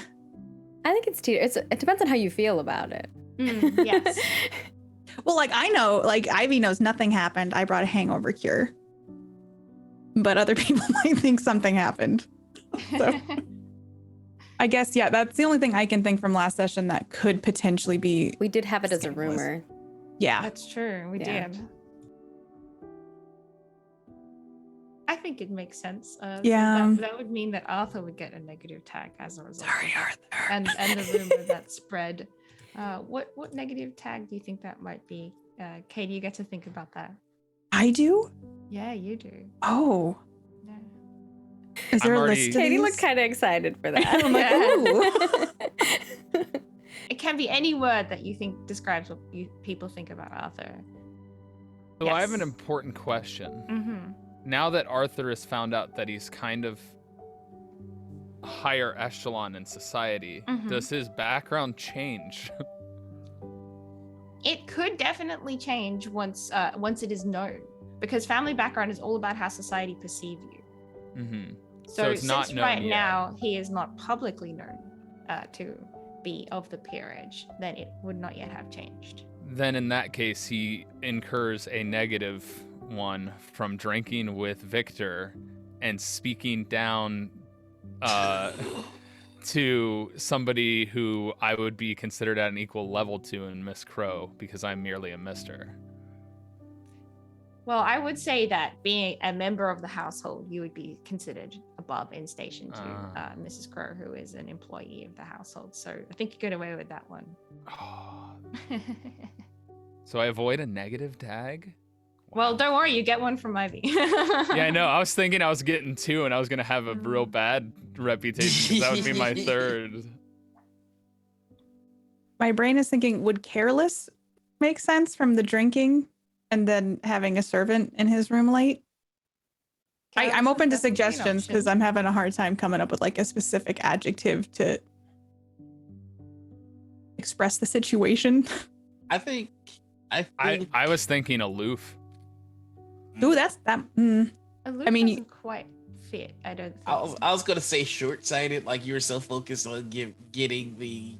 Speaker 1: I think it depends on how you feel about it.
Speaker 2: Yes.
Speaker 6: Well, like, I know, like, Ivy knows nothing happened. I brought a hangover cure. But other people might think something happened. So I guess, yeah, that's the only thing I can think from last session that could potentially be...
Speaker 1: We did have it as a rumor.
Speaker 6: Yeah.
Speaker 2: That's true. We did. I think it makes sense. That would mean that Arthur would get a negative tag as a result.
Speaker 6: Sorry, Arthur.
Speaker 2: And the rumor that spread. What negative tag do you think that might be? Katie, you get to think about that.
Speaker 6: I do?
Speaker 2: Yeah, you do.
Speaker 6: Oh.
Speaker 2: Yeah.
Speaker 6: Is there a list of
Speaker 1: Katie
Speaker 6: these?
Speaker 1: looked kind of excited for that.
Speaker 6: I'm like, ooh.
Speaker 2: It can be any word that you think describes what people think about Arthur.
Speaker 3: So I have an important question.
Speaker 2: Mm-hmm.
Speaker 3: Now that Arthur has found out that he's kind of a higher echelon in society, does his background change?
Speaker 2: It could definitely change once it is known, because family background is all about how society perceive you.
Speaker 3: Mm-hmm.
Speaker 2: So
Speaker 3: it's not
Speaker 2: since
Speaker 3: known
Speaker 2: right
Speaker 3: yet.
Speaker 2: now he is not publicly known to be of the peerage, then it would not yet have changed.
Speaker 3: Then in that case, he incurs a negative one from drinking with Victor and speaking down to somebody who I would be considered at an equal level to in Miss Crow, because I'm merely a mister.
Speaker 2: Well, I would say that being a member of the household, you would be considered above in station to Mrs. Crow, who is an employee of the household. So I think you get away with that one.
Speaker 3: So I avoid a negative tag?
Speaker 2: Well, don't worry, you get one from Ivy.
Speaker 3: Yeah, I know. I was thinking I was getting two and I was going to have a real bad reputation because that would be my third.
Speaker 6: my brain is thinking, would careless make sense from the drinking and then having a servant in his room late? I'm open to suggestions because I'm having a hard time coming up with like a specific adjective to express the situation.
Speaker 4: I think.
Speaker 3: I was thinking aloof.
Speaker 6: Ooh, that's that.
Speaker 2: Aloof
Speaker 6: I mean,
Speaker 2: doesn't quite fit. I don't think.
Speaker 4: I was gonna say short-sighted, like you were so focused on getting the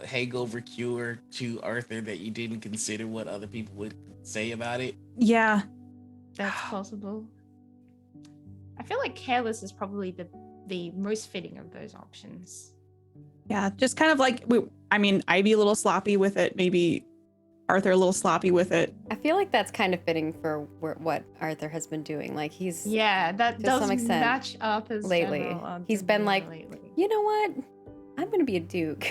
Speaker 4: hangover cure to Arthur that you didn't consider what other people would say about it.
Speaker 6: Yeah.
Speaker 2: That's possible. I feel like careless is probably the most fitting of those options.
Speaker 6: Yeah, just kind of like Ivy a little sloppy with it, maybe Arthur a little sloppy with it.
Speaker 1: I feel like that's kind of fitting for what Arthur has been doing. Like he's
Speaker 2: that
Speaker 1: to
Speaker 2: does
Speaker 1: some extent,
Speaker 2: match up as
Speaker 1: lately.
Speaker 2: general
Speaker 1: He's been like,
Speaker 2: lately.
Speaker 1: you know what? I'm gonna be a duke.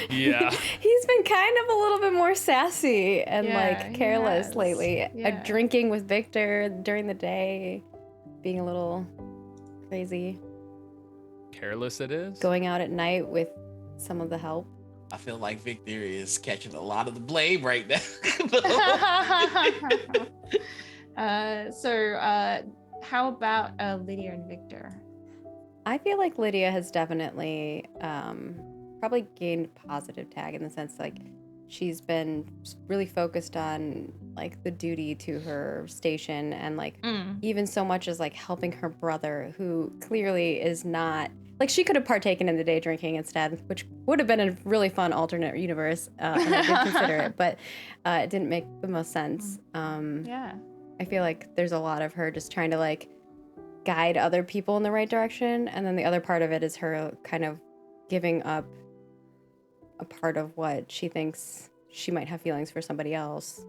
Speaker 3: Yeah.
Speaker 1: He's been kind of a little bit more sassy and
Speaker 2: Yeah,
Speaker 1: like
Speaker 2: he
Speaker 1: careless
Speaker 2: has.
Speaker 1: lately.
Speaker 2: Yeah.
Speaker 1: Drinking with Victor during the day, being a little crazy.
Speaker 3: Careless it is.
Speaker 1: Going out at night with some of the help.
Speaker 4: I feel like Victor is catching a lot of the blame right now.
Speaker 2: How about Lydia and Victor?
Speaker 1: I feel like Lydia has definitely probably gained positive tag in the sense like she's been really focused on like the duty to her station and like even so much as like helping her brother who clearly is not like she could have partaken in the day drinking instead, which would have been a really fun alternate universe and I did consider it, but it didn't make the most sense.
Speaker 2: Yeah.
Speaker 1: I feel like there's a lot of her just trying to like guide other people in the right direction, and then the other part of it is her kind of giving up a part of what she thinks she might have feelings for somebody else.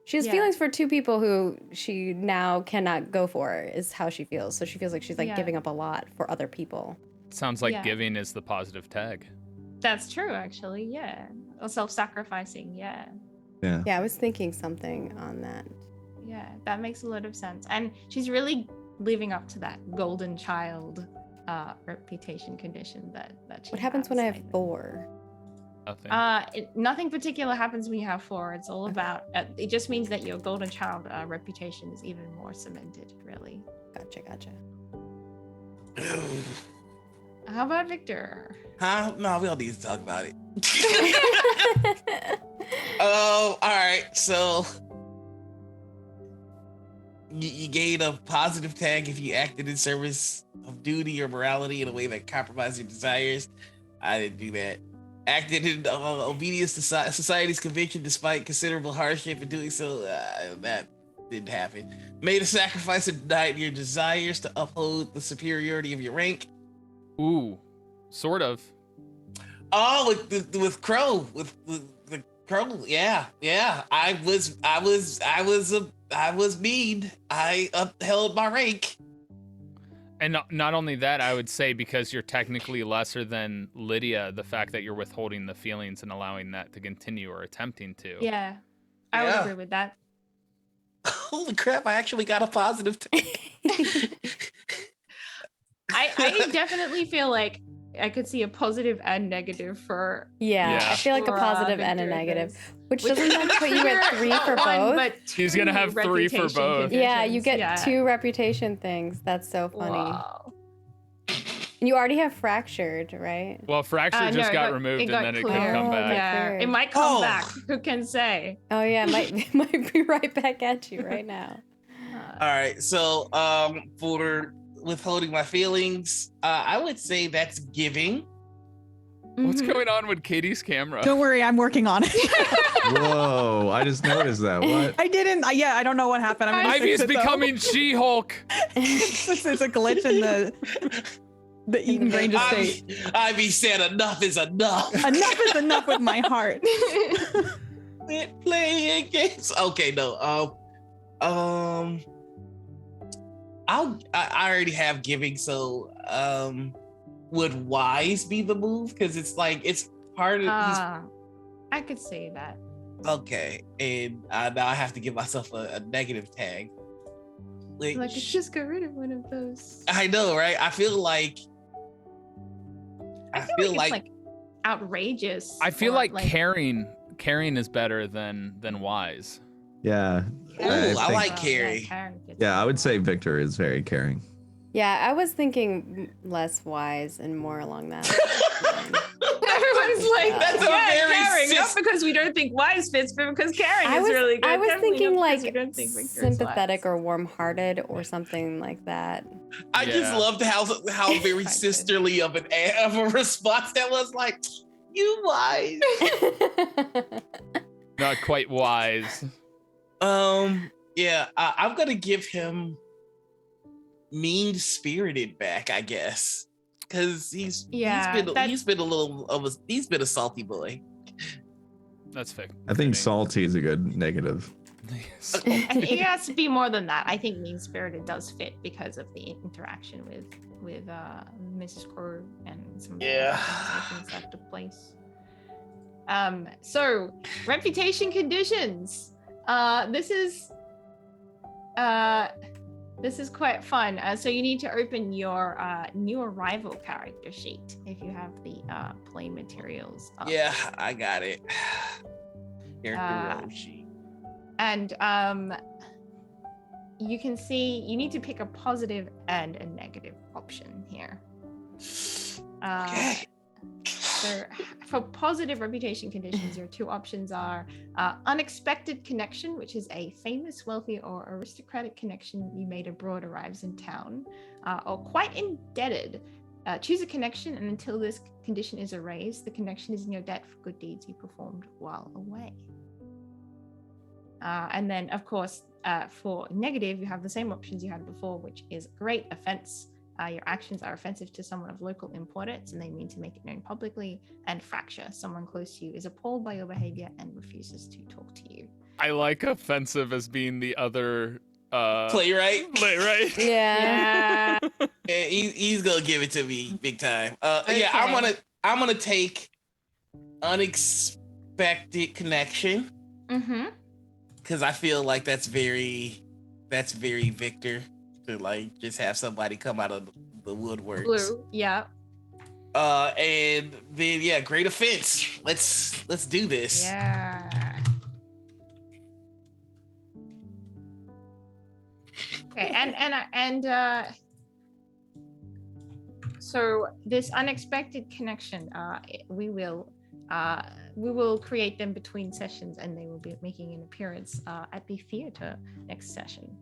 Speaker 1: She has feelings for two people who she now cannot go for, is how she feels. So she feels like she's like giving up a lot for other people.
Speaker 3: Sounds like giving is the positive tag.
Speaker 2: That's true, actually. Yeah. Or self-sacrificing. Yeah.
Speaker 5: Yeah.
Speaker 1: Yeah, I was thinking something on that.
Speaker 2: Yeah, that makes a lot of sense. And she's really living up to that golden child reputation condition that she
Speaker 1: What happens when I have
Speaker 2: think.
Speaker 1: 4?
Speaker 3: Nothing.
Speaker 2: Nothing particular happens when you have 4. It's all about it just means that your golden child reputation is even more cemented, really.
Speaker 1: Gotcha.
Speaker 2: How about Victor?
Speaker 4: Huh? No, we don't need to talk about it. Oh, all right. So you gain a positive tag if you acted in service of duty or morality in a way that compromised your desires. I didn't do that. Acted in obedience to society's conviction despite considerable hardship in doing so. That didn't happen. Made a sacrifice and denied your desires to uphold the superiority of your rank.
Speaker 3: Ooh, sort of.
Speaker 4: Oh, with Crow, with the Crow, yeah. I was mean. I upheld my rank.
Speaker 3: And not only that, I would say because you're technically lesser than Lydia, the fact that you're withholding the feelings and allowing that to continue or attempting to.
Speaker 2: Yeah, I would agree with that.
Speaker 4: Holy crap! I actually got a positive tag.
Speaker 2: I definitely feel like I could see a positive and negative for.
Speaker 1: Yeah. I feel like a positive and a negative, which doesn't that put you at 3 for both?
Speaker 2: But
Speaker 3: He's gonna have 3 for both.
Speaker 1: Yeah, you get 2 reputation things. That's so funny.
Speaker 2: Wow.
Speaker 1: And you already have fractured, right?
Speaker 3: Well, fracture just got removed and then it could come back.
Speaker 2: Yeah, it might come back. Who can say?
Speaker 1: Oh yeah, it might be right back at you right now.
Speaker 4: All right, so for withholding my feelings, I would say that's giving.
Speaker 3: What's going on with Katie's camera?
Speaker 6: Don't worry, I'm working on it.
Speaker 5: Whoa, I just noticed that. What?
Speaker 6: I didn't. I don't know what happened. I'm gonna
Speaker 3: Ivy's
Speaker 6: fix it, though.
Speaker 3: becoming She-Hulk.
Speaker 6: it's a glitch in the Eaton Grange estate.
Speaker 4: Ivy said enough is enough.
Speaker 6: Enough is enough with my heart.
Speaker 4: Quit playing games. Okay, no. I already have giving, so would wise be the move? Because it's like it's part of.
Speaker 2: I could say that.
Speaker 4: Okay, and now I have to give myself a negative tag.
Speaker 2: Like I just got rid of one of those.
Speaker 4: I know, right? I feel like.
Speaker 2: I feel like outrageous.
Speaker 3: I feel
Speaker 2: or,
Speaker 3: like caring is better than wise.
Speaker 5: Yeah.
Speaker 4: Ooh, I
Speaker 5: think-
Speaker 4: like Carrie.
Speaker 2: caring fits
Speaker 5: Yeah, I would say
Speaker 2: well.
Speaker 5: Victor is very caring.
Speaker 1: Yeah, I was thinking less wise and more along that line.
Speaker 2: Everyone's like,
Speaker 4: That's a very
Speaker 2: caring, not
Speaker 4: sis-
Speaker 2: because we don't think wise fits, but because caring
Speaker 1: I
Speaker 2: is
Speaker 1: was,
Speaker 2: really good.
Speaker 1: I was
Speaker 2: Definitely
Speaker 1: thinking
Speaker 2: not because
Speaker 1: like
Speaker 2: we don't think Victor is
Speaker 1: sympathetic
Speaker 2: wise.
Speaker 1: or warm-hearted or something like that.
Speaker 4: I just
Speaker 3: Yeah.
Speaker 4: loved how very
Speaker 2: I could.
Speaker 4: sisterly of a response that was. Like, you wise.
Speaker 3: Not quite wise.
Speaker 4: Yeah, I'm gonna give him mean-spirited back, I guess, because he's been a salty boy.
Speaker 3: That's fair.
Speaker 5: I think salty is a good negative.
Speaker 2: I think it has to be more than that. I think mean-spirited does fit because of the interaction with Mrs. Crow and some of the conversations that took place. So reputation conditions. This is quite fun. So you need to open your new arrival character sheet if you have the play materials up.
Speaker 4: Yeah, I got it. Character sheet.
Speaker 2: And you can see you need to pick a positive and a negative option here.
Speaker 4: Okay.
Speaker 2: So for positive reputation conditions, your two options are unexpected connection, which is a famous, wealthy, or aristocratic connection you made abroad arrives in town, or quite indebted. Choose a connection, and until this condition is erased, the connection is in your debt for good deeds you performed while away. And then, of course, for negative, you have the same options you had before, which is great offense. Your actions are offensive to someone of local importance and they mean to make it known publicly. And fracture, someone close to you is appalled by your behavior and refuses to talk to you.
Speaker 3: I like offensive as being the other
Speaker 4: Playwright.
Speaker 1: Yeah.
Speaker 2: Yeah.
Speaker 4: Yeah, he's gonna give it to me big time.
Speaker 2: Okay.
Speaker 4: Yeah, I'm gonna take unexpected connection
Speaker 2: Mm-hmm.
Speaker 4: because I feel like that's very Victor to like just have somebody come out of the woodworks.
Speaker 2: Blue. Yeah.
Speaker 4: And then great offense. Let's do this.
Speaker 2: Yeah. Okay, and so this unexpected connection, we will create them between sessions, and they will be making an appearance at the theater next session.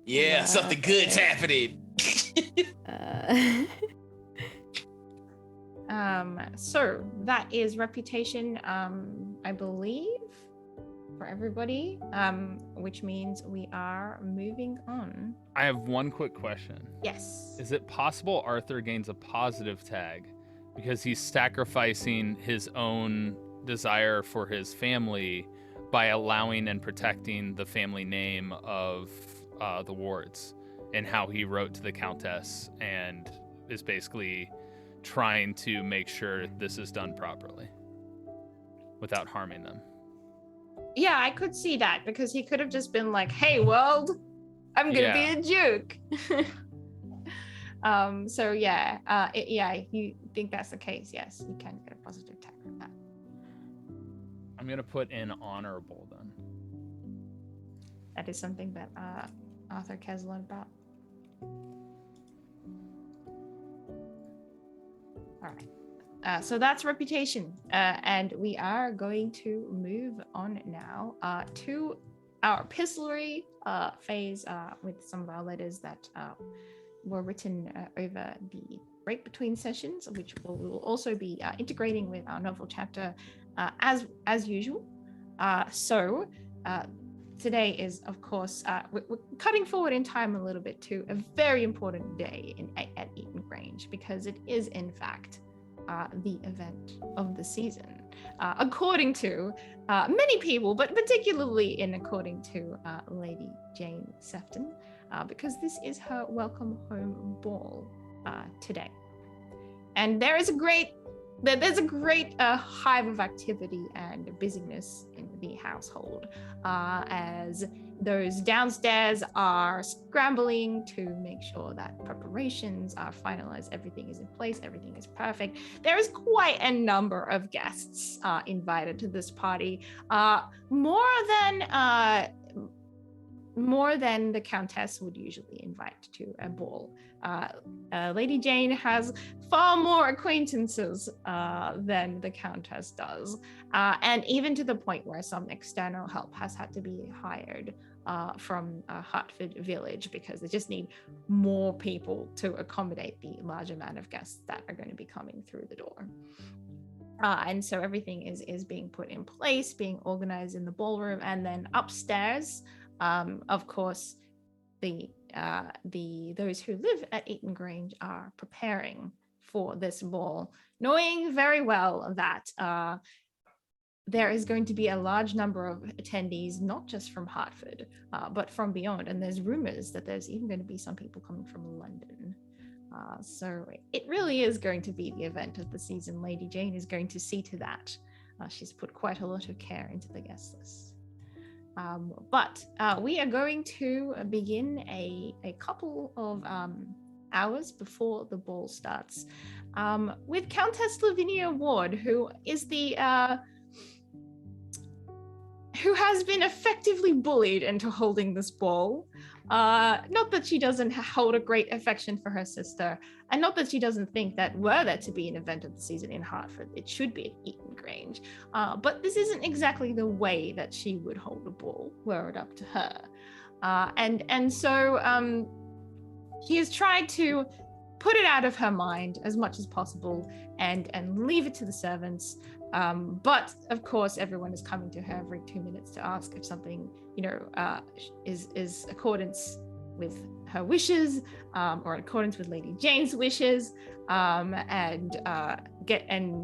Speaker 4: Yeah, something good's happening.
Speaker 2: So that is reputation, I believe, for everybody, which means we are moving on.
Speaker 3: I have one quick question.
Speaker 2: Yes.
Speaker 3: Is it possible Arthur gains a positive tag because he's sacrificing his own desire for his family by allowing and protecting the family name of the Wards, and how he wrote to the Countess and is basically trying to make sure this is done properly without harming them?
Speaker 2: Yeah, I could see that, because he could have just been like, "Hey, world, I'm gonna be a joke." So yeah, if you think that's the case, yes, you can get a positive tag from that.
Speaker 3: I'm gonna put in honorable then.
Speaker 2: That is something that Arthur cares a lot about. All right. So that's reputation, and we are going to move on now to our epistolary phase with some of our letters that were written over the break between sessions, which we will also be integrating with our novel chapter as usual. So today is, of course, we're cutting forward in time a little bit to a very important day at Eaton Grange, because it is, in fact, the event of the season, according to many people, but particularly according to Lady Jane Sefton, because this is her welcome home ball today. And there is a great there's a great hive of activity and busyness in the household, as those downstairs are scrambling to make sure that preparations are finalized, everything is in place, everything is perfect. There is quite a number of guests invited to this party, more than the Countess would usually invite to a ball. Lady Jane has far more acquaintances than the Countess does, and even to the point where some external help has had to be hired from Hartford Village, because they just need more people to accommodate the large amount of guests that are going to be coming through the door. And so everything is being put in place, being organized in the ballroom, and then upstairs, of course, those who live at Eaton Grange are preparing for this ball, knowing very well that there is going to be a large number of attendees, not just from Hartford, but from beyond. And there's rumors that there's even going to be some people coming from London. So it really is going to be the event of the season. Lady Jane is going to see to that. She's put quite a lot of care into the guest list. But we are going to begin a couple of hours before the ball starts with Countess Lavinia Ward, who is who has been effectively bullied into holding this ball. Not that she doesn't hold a great affection for her sister, and not that she doesn't think that were there to be an event of the season in Hartford, it should be at Eaton Grange. But this isn't exactly the way that she would hold a ball were it up to her. And so she has tried to put it out of her mind as much as possible and leave it to the servants. But of course, everyone is coming to her every 2 minutes to ask if something, is accordance with her wishes, or in accordance with Lady Jane's wishes, and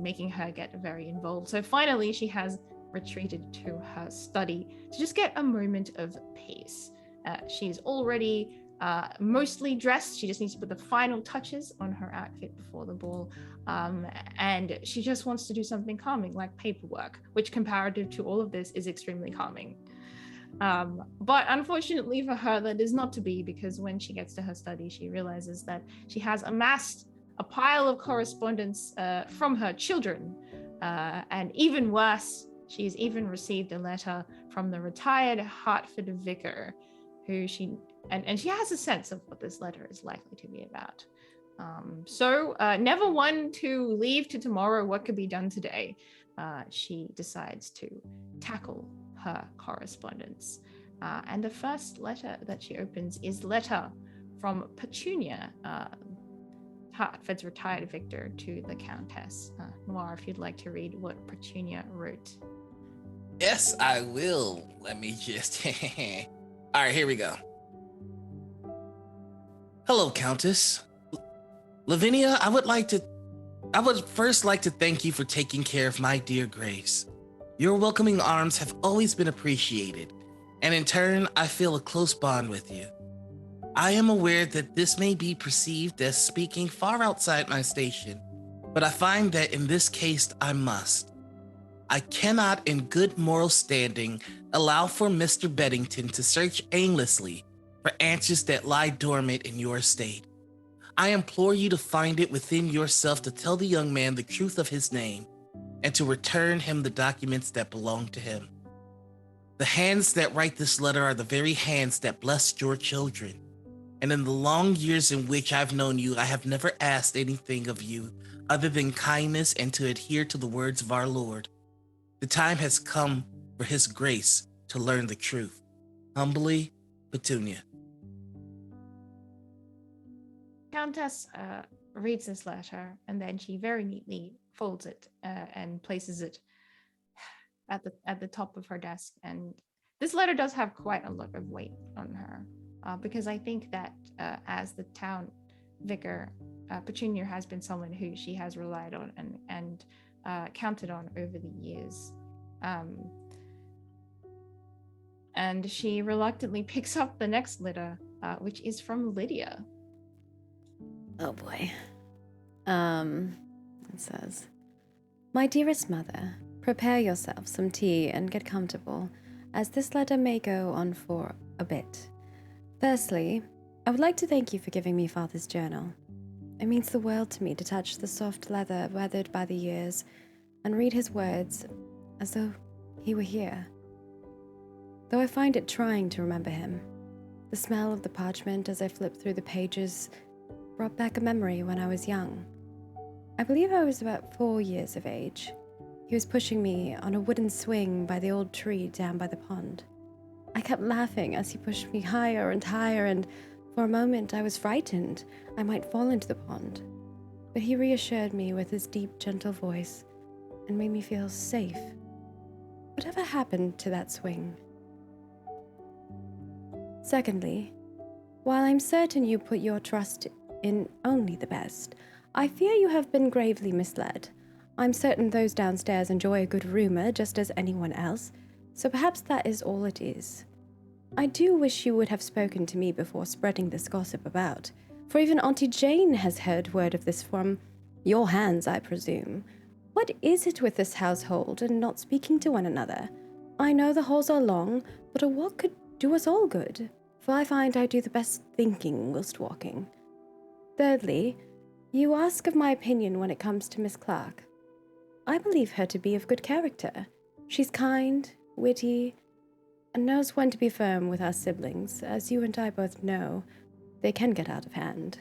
Speaker 2: making her get very involved. So finally, she has retreated to her study to just get a moment of peace. She's already mostly dressed. She just needs to put the final touches on her outfit before the ball. And she just wants to do something calming, like paperwork, which comparative to all of this is extremely calming. But unfortunately for her, that is not to be, because when she gets to her study, she realizes that she has amassed a pile of correspondence from her children. And even worse, she's even received a letter from the retired Hartford vicar, who she has a sense of what this letter is likely to be about. So never one to leave to tomorrow what could be done today, she decides to tackle her correspondence. And the first letter that she opens is letter from Petunia, Hartford's retired victor, to the Countess. Noir, if you'd like to read what Petunia wrote.
Speaker 4: Yes, I will. Let me just... All right, here we go. Hello, Countess. Lavinia, I would first like to thank you for taking care of my dear Grace. Your welcoming arms have always been appreciated, and in turn, I feel a close bond with you. I am aware that this may be perceived as speaking far outside my station, but I find that in this case, I must. I cannot, in good moral standing, allow for Mr. Beddington to search aimlessly for answers that lie dormant in your estate. I implore you to find it within yourself to tell the young man the truth of his name and to return him the documents that belong to him. The hands that write this letter are the very hands that blessed your children. And in the long years in which I've known you, I have never asked anything of you other than kindness and to adhere to the words of our Lord. The time has come for his grace to learn the truth. Humbly, Petunia.
Speaker 2: Countess reads this letter, and then she very neatly folds it and places it at the top of her desk. And this letter does have quite a lot of weight on her, because I think that as the town vicar, Petunia has been someone who she has relied on and counted on over the years. And she reluctantly picks up the next letter, which is from Lydia.
Speaker 1: Oh boy. It says, My dearest mother, prepare yourself some tea and get comfortable, as this letter may go on for a bit. Firstly, I would like to thank you for giving me Father's journal. It means the world to me to touch the soft leather weathered by the years and read his words as though he were here. Though I find it trying to remember him, the smell of the parchment as I flipped through the pages brought back a memory when I was young. I believe I was about 4 years of age. He was pushing me on a wooden swing by the old tree down by the pond. I kept laughing as he pushed me higher and higher, and for a moment I was frightened I might fall into the pond. But he reassured me with his deep, gentle voice and made me feel safe. Whatever happened to that swing? Secondly, while I'm certain you put your trust in only the best, I fear you have been gravely misled. I'm certain those downstairs enjoy a good rumor just as anyone else, so perhaps that is all it is. I do wish you would have spoken to me before spreading this gossip about, for even Auntie Jane has heard word of this from your hands, I presume. What is it with this household and not speaking to one another? I know the halls are long, but a walk could do us all good, for I find I do the best thinking whilst walking. Thirdly, you ask of my opinion when it comes to Miss Clark. I believe her to be of good character. She's kind, witty, and knows when to be firm with our siblings. As you and I both know, they can get out of hand.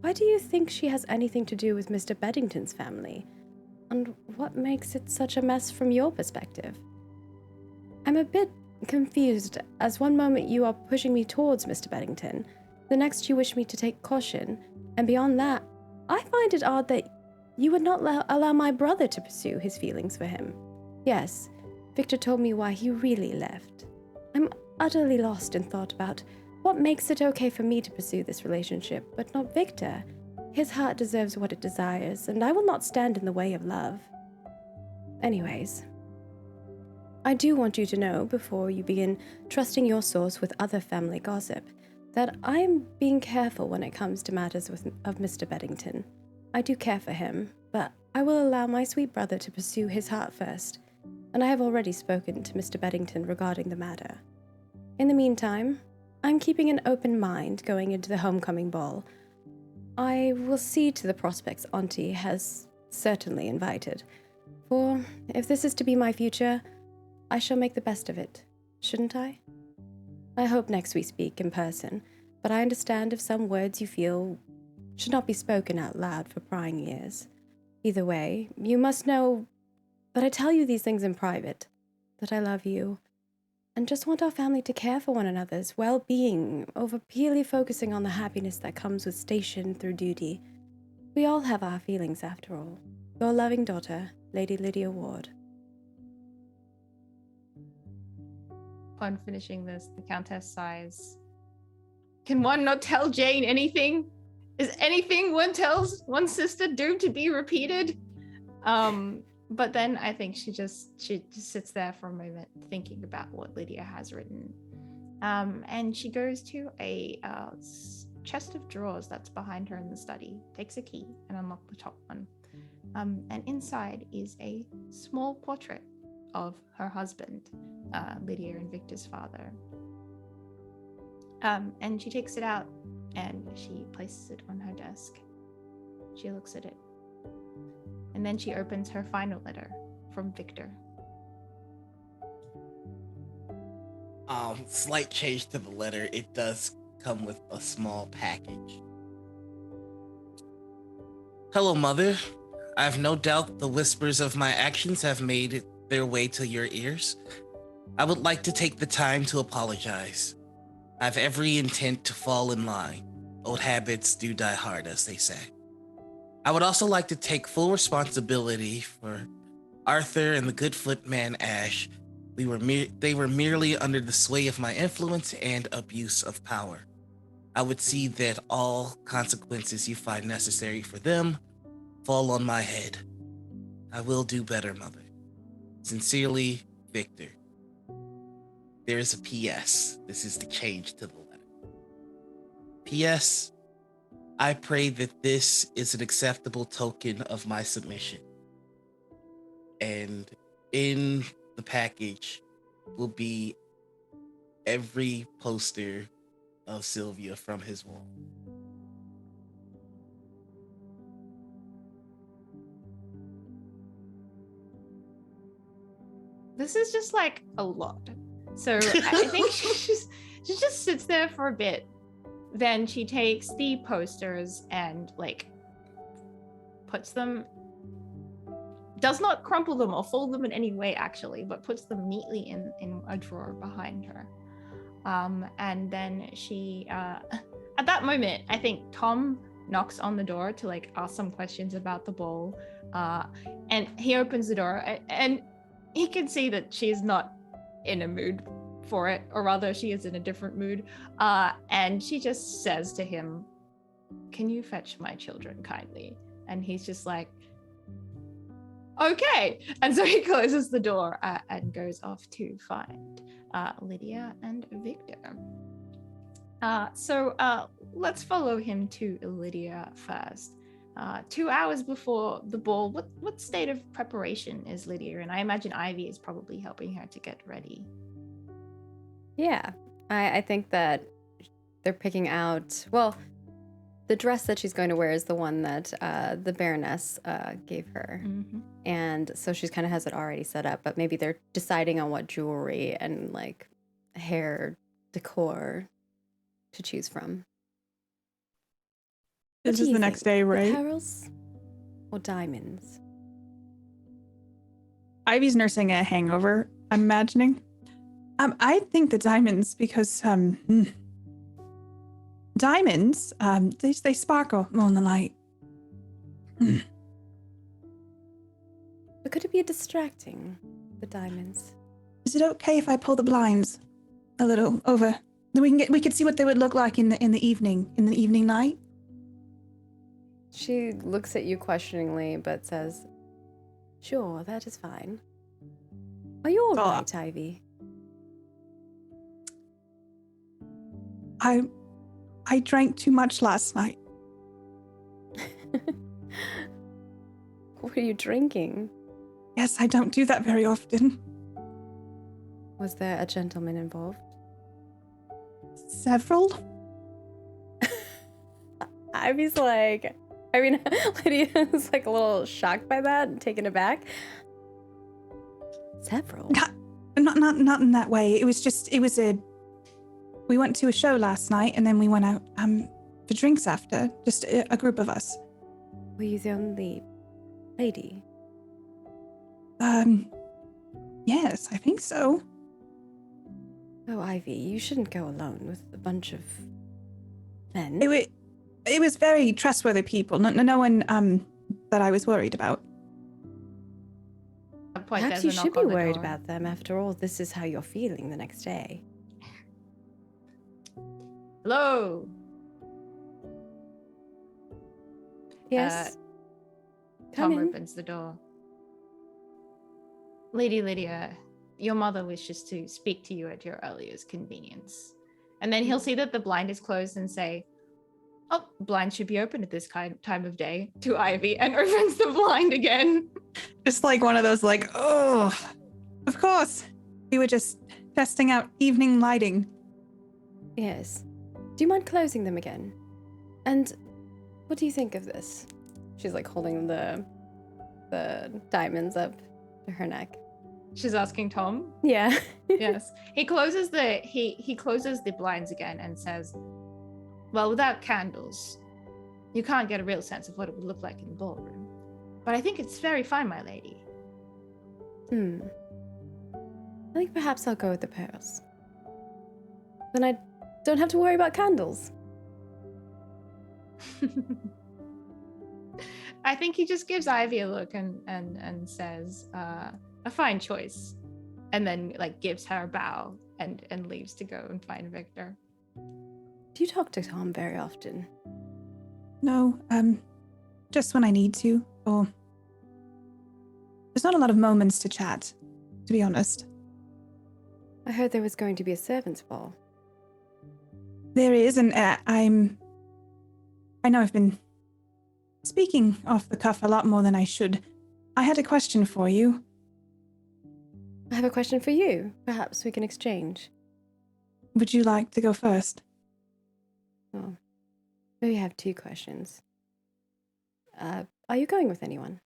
Speaker 1: Why do you think she has anything to do with Mr. Beddington's family? And what makes it such a mess from your perspective? I'm a bit confused, as one moment you are pushing me towards Mr. Beddington, the next you wish me to take caution, and beyond that, I find it odd that you would not allow my brother to pursue his feelings for him. Yes, Victor told me why he really left. I'm utterly lost in thought about what makes it okay for me to pursue this relationship, but not Victor. His heart deserves what it desires, and I will not stand in the way of love. Anyways, I do want you to know, before you begin trusting your source with other family gossip, that I am being careful when it comes to matters of Mr. Beddington. I do care for him, but I will allow my sweet brother to pursue his heart first, and I have already spoken to Mr. Beddington regarding the matter. In the meantime, I'm keeping an open mind going into the homecoming ball. I will see to the prospects Auntie has certainly invited, for if this is to be my future, I shall make the best of it, shouldn't I? I hope next we speak in person, but I understand if some words you feel should not be spoken out loud for prying ears. Either way, you must know that I tell you these things in private, that I love you, and just want our family to care for one another's well-being over purely focusing on the happiness that comes with station through duty. We all have our feelings after all. Your loving daughter, Lady Lydia Ward.
Speaker 2: Upon finishing this, the Countess sighs. Can one not tell Jane anything? Is anything one tells one sister doomed to be repeated? But then I think she just sits there for a moment thinking about what Lydia has written. And she goes to a chest of drawers that's behind her in the study, takes a key and unlocks the top one. And inside is a small portrait of her husband, Lydia and Victor's father. And she takes it out and she places it on her desk. She looks at it. And then she opens her final letter from Victor.
Speaker 4: Slight change to the letter. It does come with a small package. Hello, Mother. I have no doubt the whispers of my actions have made their way to your ears. I would like to take the time to apologize. I have every intent to fall in line. Old habits do die hard, as they say. I would also like to take full responsibility for Arthur and the good footman Ash. They were merely under the sway of my influence and abuse of power. I would see that all consequences you find necessary for them fall on my head. I will do better, Mother. Sincerely, Victor. There is a P.S. This is the change to the letter. P.S. I pray that this is an acceptable token of my submission. and in the package will be every poster of Sylvia from his wall.
Speaker 2: This is just like a lot. So I think she just sits there for a bit. Then she takes the posters and like puts them, does not crumple them or fold them in any way actually, but puts them neatly in a drawer behind her. And then she, at that moment, I think Tom knocks on the door to like ask some questions about the ball. And he opens the door and he can see that she's not in a mood for it, or rather she is in a different mood. And she just says to him, "Can you fetch my children kindly?" And he's just like, "Okay." And so he closes the door and goes off to find Lydia and Victor. So let's follow him to Lydia first. 2 hours before the ball, what state of preparation is Lydia in? I imagine Ivy is probably helping her to get ready.
Speaker 1: Yeah, I think that they're picking out, well, the dress that she's going to wear is the one that the Baroness gave her.
Speaker 2: Mm-hmm.
Speaker 1: And so she kind of has it already set up, but maybe they're deciding on what jewelry and like hair decor to choose from. What
Speaker 6: This
Speaker 1: do
Speaker 6: is
Speaker 1: you
Speaker 6: the next
Speaker 1: think?
Speaker 6: day, right?
Speaker 1: Pearls or diamonds?
Speaker 6: Ivy's nursing a hangover, I'm imagining. I think the diamonds because diamonds, they sparkle more in the light.
Speaker 1: But could it be distracting, the diamonds?
Speaker 6: Is it okay if I pull the blinds a little over? Then we could see what they would look like in the evening light.
Speaker 1: She looks at you questioningly, but says, "Sure, that is fine. Are you all right, Ivy?"
Speaker 6: I drank too much last night.
Speaker 1: What are you drinking?
Speaker 6: Yes, I don't do that very often.
Speaker 1: Was there a gentleman involved?
Speaker 6: Several?
Speaker 1: Ivy's like, Lydia's like a little shocked by that and taken aback. Several?
Speaker 6: Not in that way. We went to a show last night and then we went out for drinks after, just a group of us.
Speaker 1: Were you the only lady?
Speaker 6: Yes, I think so.
Speaker 1: Oh, Ivy, you shouldn't go alone with a bunch of men.
Speaker 6: It was very trustworthy people. No one that I was worried about.
Speaker 1: Perhaps you should be worried about them. After all, this is how you're feeling the next day.
Speaker 2: Hello.
Speaker 1: Yes.
Speaker 2: Tom
Speaker 1: Come in.
Speaker 2: opens the door. Lady Lydia, your mother wishes to speak to you at your earliest convenience. And then he'll see that the blind is closed and say, "Oh, blind should be open at this time of day," to Ivy, and opens the blind again.
Speaker 6: Just like one of those like, oh, of course. We were just testing out evening lighting.
Speaker 1: Yes. Do you mind closing them again? And what do you think of this? She's like holding the diamonds up to her neck.
Speaker 2: She's asking Tom.
Speaker 1: Yeah.
Speaker 2: Yes. He closes the blinds again and says, "Well, without candles, you can't get a real sense of what it would look like in the ballroom. But I think it's very fine, my lady."
Speaker 1: I think perhaps I'll go with the pearls. Then I don't have to worry about candles.
Speaker 2: I think he just gives Ivy a look and says, "A fine choice," and then like gives her a bow and leaves to go and find Victor.
Speaker 1: Do you talk to Tom very often?
Speaker 6: No, just when I need to, or there's not a lot of moments to chat, to be honest.
Speaker 1: I heard there was going to be a servants' ball.
Speaker 6: There is, and I know I've been speaking off the cuff a lot more than I should. I had a question for you.
Speaker 1: I have a question for you. Perhaps we can exchange.
Speaker 6: Would you like to go first?
Speaker 1: Oh, maybe I have 2 questions. Are you going with anyone?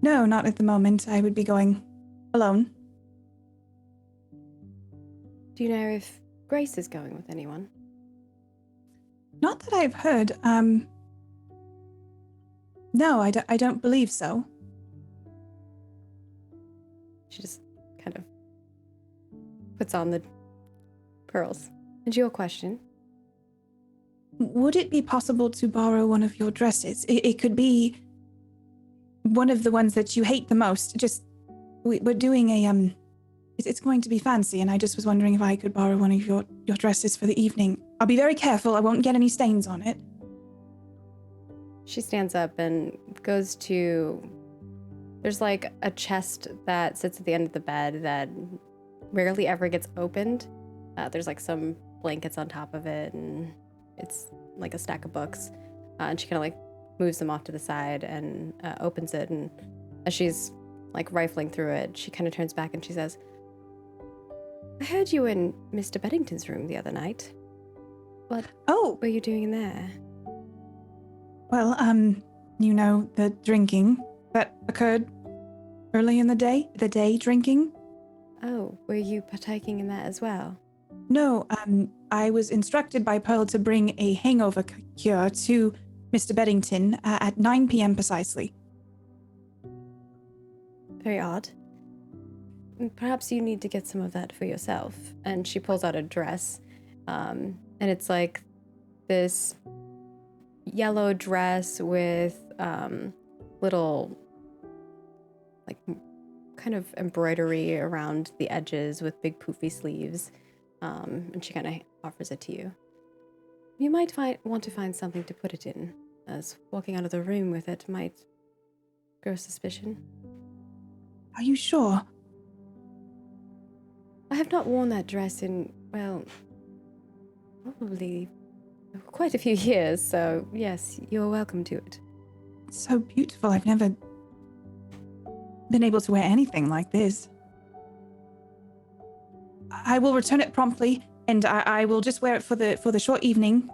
Speaker 6: No, not at the moment. I would be going alone.
Speaker 1: Do you know if Grace is going with anyone?
Speaker 6: Not that I've heard. No, I don't believe so.
Speaker 1: She just kind of puts on the pearls. And your question?
Speaker 6: Would it be possible to borrow one of your dresses? It could be one of the ones that you hate the most. Just, we're doing a, it's going to be fancy, and I just was wondering if I could borrow one of your dresses for the evening. I'll be very careful. I won't get any stains on it.
Speaker 1: She stands up and goes to... There's like a chest that sits at the end of the bed that rarely ever gets opened. There's like some blankets on top of it, and it's like a stack of books. And she kind of like moves them off to the side and opens it. And as she's like rifling through it, she kind of turns back and she says, I heard you in Mr. Beddington's room the other night. What were you doing in there?
Speaker 6: Well, you know, the drinking that occurred early in the day drinking.
Speaker 1: Oh, were you partaking in that as well?
Speaker 6: No, I was instructed by Pearl to bring a hangover cure to Mr. Beddington at 9 p.m. precisely.
Speaker 1: Very odd. Perhaps you need to get some of that for yourself. And she pulls out a dress, and it's like this yellow dress with little, like, kind of embroidery around the edges with big poofy sleeves. And she kind of offers it to you. You might want to find something to put it in, as walking out of the room with it might grow suspicion.
Speaker 6: Are you sure?
Speaker 1: I have not worn that dress in, well, probably quite a few years, so yes, you're welcome to it.
Speaker 6: It's so beautiful. I've never been able to wear anything like this. I will return it promptly, and I will just wear it for the short evening.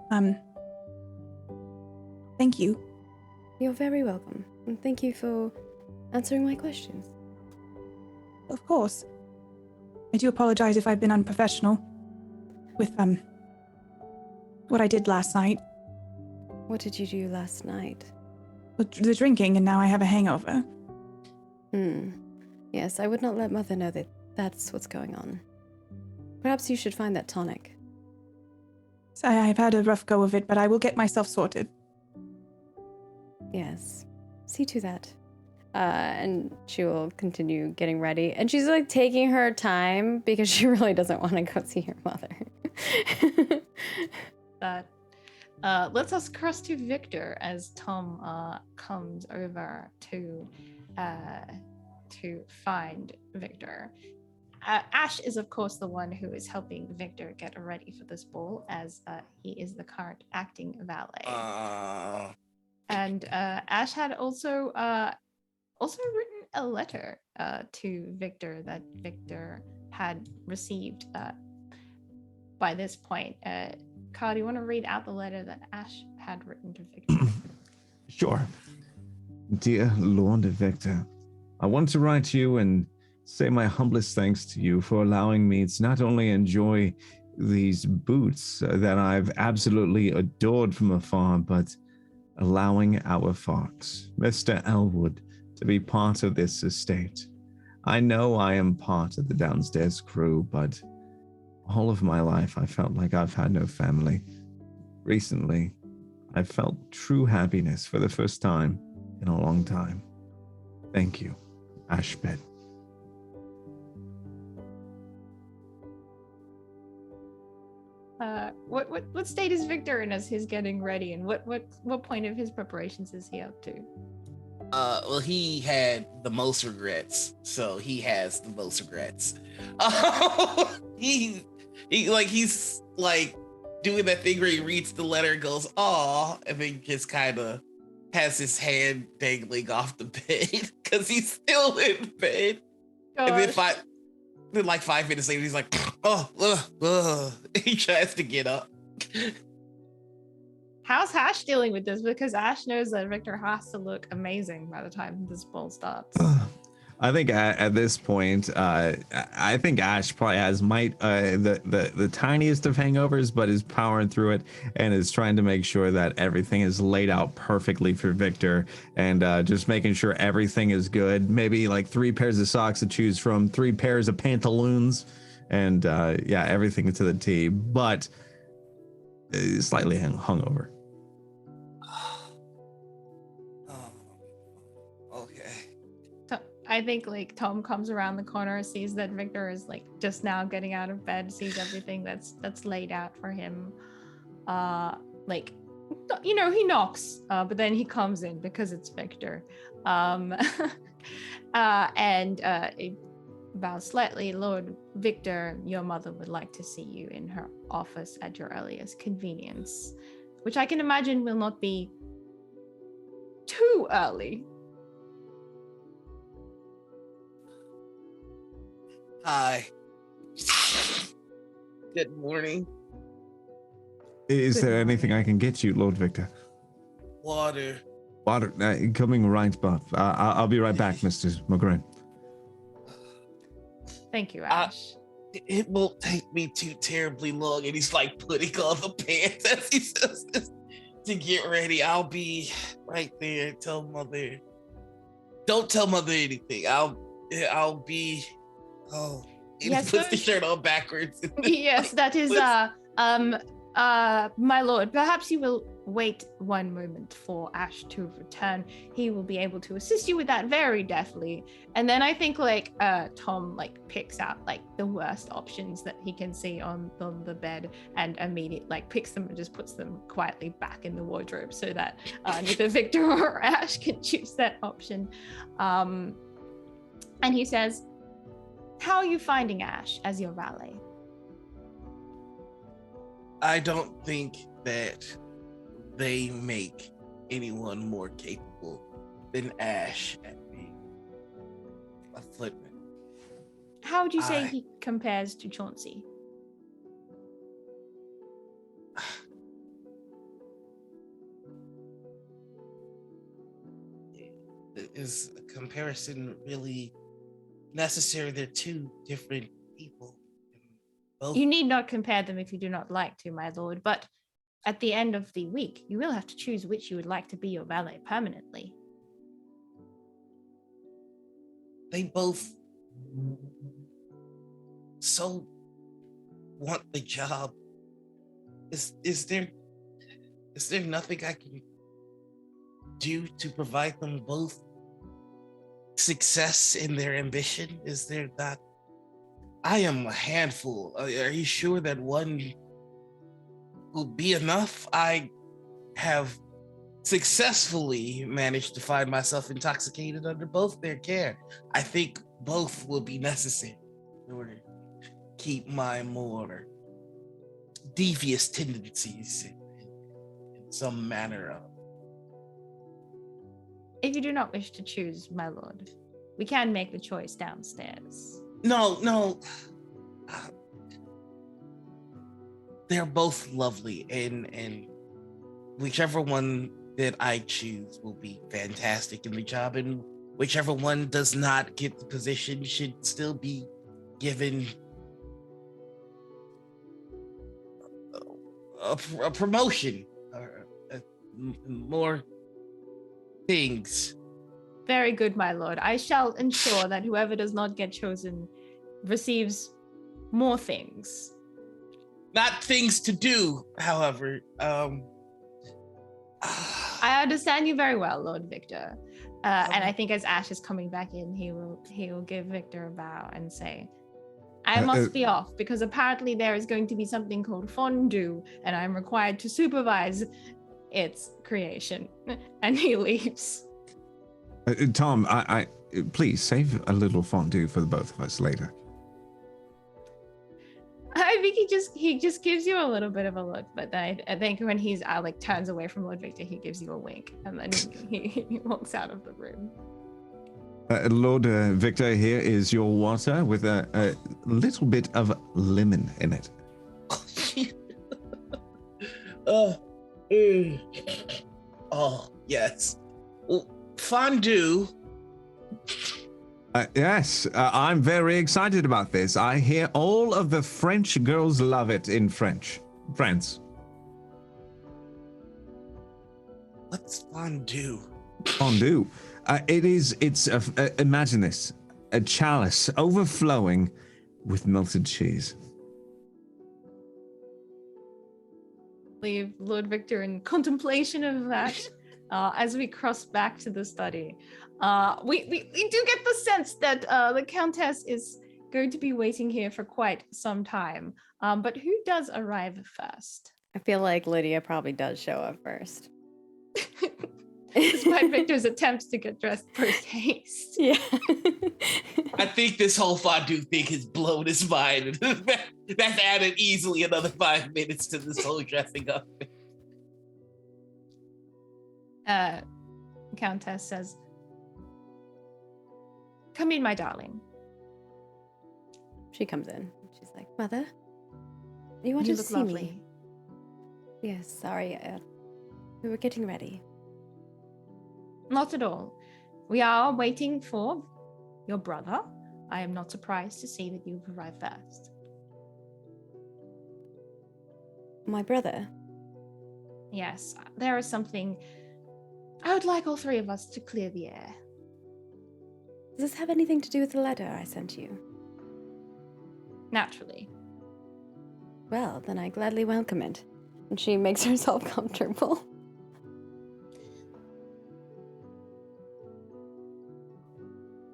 Speaker 6: Thank you.
Speaker 1: You're very welcome, and thank you for answering my questions.
Speaker 6: Of course. I do apologize if I've been unprofessional with what I did last night.
Speaker 1: What did you do last night?
Speaker 6: The drinking, and now I have a hangover.
Speaker 1: Yes, I would not let Mother know that that's what's going on. Perhaps you should find that tonic.
Speaker 6: I've had a rough go of it, but I will get myself sorted.
Speaker 1: Yes, see to that. And she will continue getting ready. And she's like taking her time because she really doesn't want to go see her mother.
Speaker 2: Let's us cross to Victor as Tom comes over to find Victor. Ash is, of course, the one who is helping Victor get ready for this ball, as he is the current acting valet. And Ash had also written a letter to Victor that Victor had received by this point. Carl, do you want to read out the letter that Ash had written to Victor?
Speaker 5: Sure. Dear Lord Victor, I want to write to you and say my humblest thanks to you for allowing me to not only enjoy these boots that I've absolutely adored from afar, but allowing our fox, Mr. Elwood, to be part of this estate. I know I am part of the downstairs crew, but all of my life I felt like I've had no family. Recently, I felt true happiness for the first time in a long time. Thank you, Ashbet.
Speaker 2: What state is Victor in as he's getting ready, and what point of his preparations is he up to?
Speaker 4: Well, he had the most regrets, so he has the most regrets. He's like doing that thing where he reads the letter and goes, "Aw," and then just kind of has his hand dangling off the bed because he's still in bed. And
Speaker 2: Gosh.
Speaker 4: then like 5 minutes later, he's like, he tries to get up.
Speaker 2: How's Ash dealing with this? Because Ash knows that Victor has to look amazing by the time this ball starts.
Speaker 5: I think at this point, I think Ash probably has the tiniest of hangovers, but is powering through it and is trying to make sure that everything is laid out perfectly for Victor, and just making sure everything is good. Maybe like 3 pairs of socks to choose from, 3 pairs of pantaloons, and yeah, everything to the T. But slightly hungover.
Speaker 2: I think like Tom comes around the corner, sees that Victor is like just now getting out of bed, sees everything that's laid out for him. Like, you know, he knocks, but then he comes in because it's Victor. And bows slightly. Lord Victor, your mother would like to see you in her office at your earliest convenience, which I can imagine will not be too early.
Speaker 4: Hi. Good morning.
Speaker 5: Is
Speaker 2: Good
Speaker 5: there anything
Speaker 2: morning.
Speaker 5: I can get you, Lord Victor?
Speaker 4: Water.
Speaker 5: Water, coming right up. I'll be right back, Mr. McGrain.
Speaker 2: Thank you, Ash.
Speaker 4: It won't take me too terribly long. And he's like putting on the pants as he says this to get ready. I'll be right there. Tell mother. Don't tell mother anything. I'll be. Oh, he
Speaker 2: Yes,
Speaker 4: puts the
Speaker 2: sir.
Speaker 4: shirt on backwards.
Speaker 2: Yes, that is my lord, perhaps you will wait one moment for Ash to return. He will be able to assist you with that very deftly. And then I think like Tom like picks out like the worst options that he can see on the bed and immediately like picks them and just puts them quietly back in the wardrobe so that neither Victor or Ash can choose that option. And he says, "How are you finding Ash as your valet?"
Speaker 4: I don't think that they make anyone more capable than Ash at being a footman.
Speaker 2: How would you say he compares to Chauncey?
Speaker 4: Is a comparison really necessary? They're 2 different people. Both.
Speaker 2: You need not compare them if you do not like to, my lord, but at the end of the week, you will have to choose which you would like to be your valet permanently.
Speaker 4: They both so want the job. Is there nothing I can do to provide them both success in their ambition? Is there not? I am a handful. Are you sure that one will be enough? I have successfully managed to find myself intoxicated under both their care. I think both will be necessary in order to keep my more devious tendencies in some manner of.
Speaker 2: If you do not wish to choose, my lord, we can make the choice downstairs.
Speaker 4: No. They're both lovely, and whichever one that I choose will be fantastic in the job, and whichever one does not get the position should still be given a promotion or more things.
Speaker 2: Very good, my lord. I shall ensure that whoever does not get chosen receives more things.
Speaker 4: Not things to do, however.
Speaker 2: I understand you very well, Lord Victor. And I think as Ash is coming back in, he will give Victor a bow and say, "I must be off because apparently there is going to be something called fondue, and I'm required to supervise its creation." And he leaves.
Speaker 5: Tom, I please save a little fondue for the both of us later.
Speaker 2: I think he just gives you a little bit of a look, but then I think when he's like turns away from Lord Victor, he gives you a wink, and then he walks out of the room.
Speaker 5: Lord Victor, here is your water with a little bit of lemon in it.
Speaker 4: Oh, yes. Well, fondue.
Speaker 5: Yes, I'm very excited about this. I hear all of the French girls love it in France.
Speaker 4: What's fondue?
Speaker 5: Fondue. Imagine this, a chalice overflowing with melted cheese.
Speaker 2: Leave Lord Victor in contemplation of that as we cross back to the study. We do get the sense that the Countess is going to be waiting here for quite some time. But who does arrive first?
Speaker 1: I feel like Lydia probably does show up first.
Speaker 2: Despite Victor's attempts to get dressed post haste.
Speaker 1: Yeah.
Speaker 4: I think this whole fondue thing has blown his mind. That's added easily another 5 minutes to this whole dressing up.
Speaker 2: Countess says, "Come in, my darling."
Speaker 1: She comes in. She's like, "Mother, you wanted
Speaker 2: You
Speaker 1: to
Speaker 2: look
Speaker 1: see
Speaker 2: lovely.
Speaker 1: me?" Yes, sorry. We were getting ready.
Speaker 2: Not at all. We are waiting for your brother. I am not surprised to see that you've arrived first.
Speaker 1: My brother?
Speaker 2: Yes, there is something I would like all three of us to clear the air.
Speaker 1: Does this have anything to do with the letter I sent you?
Speaker 2: Naturally.
Speaker 1: Well, then I gladly welcome it. And she makes herself comfortable.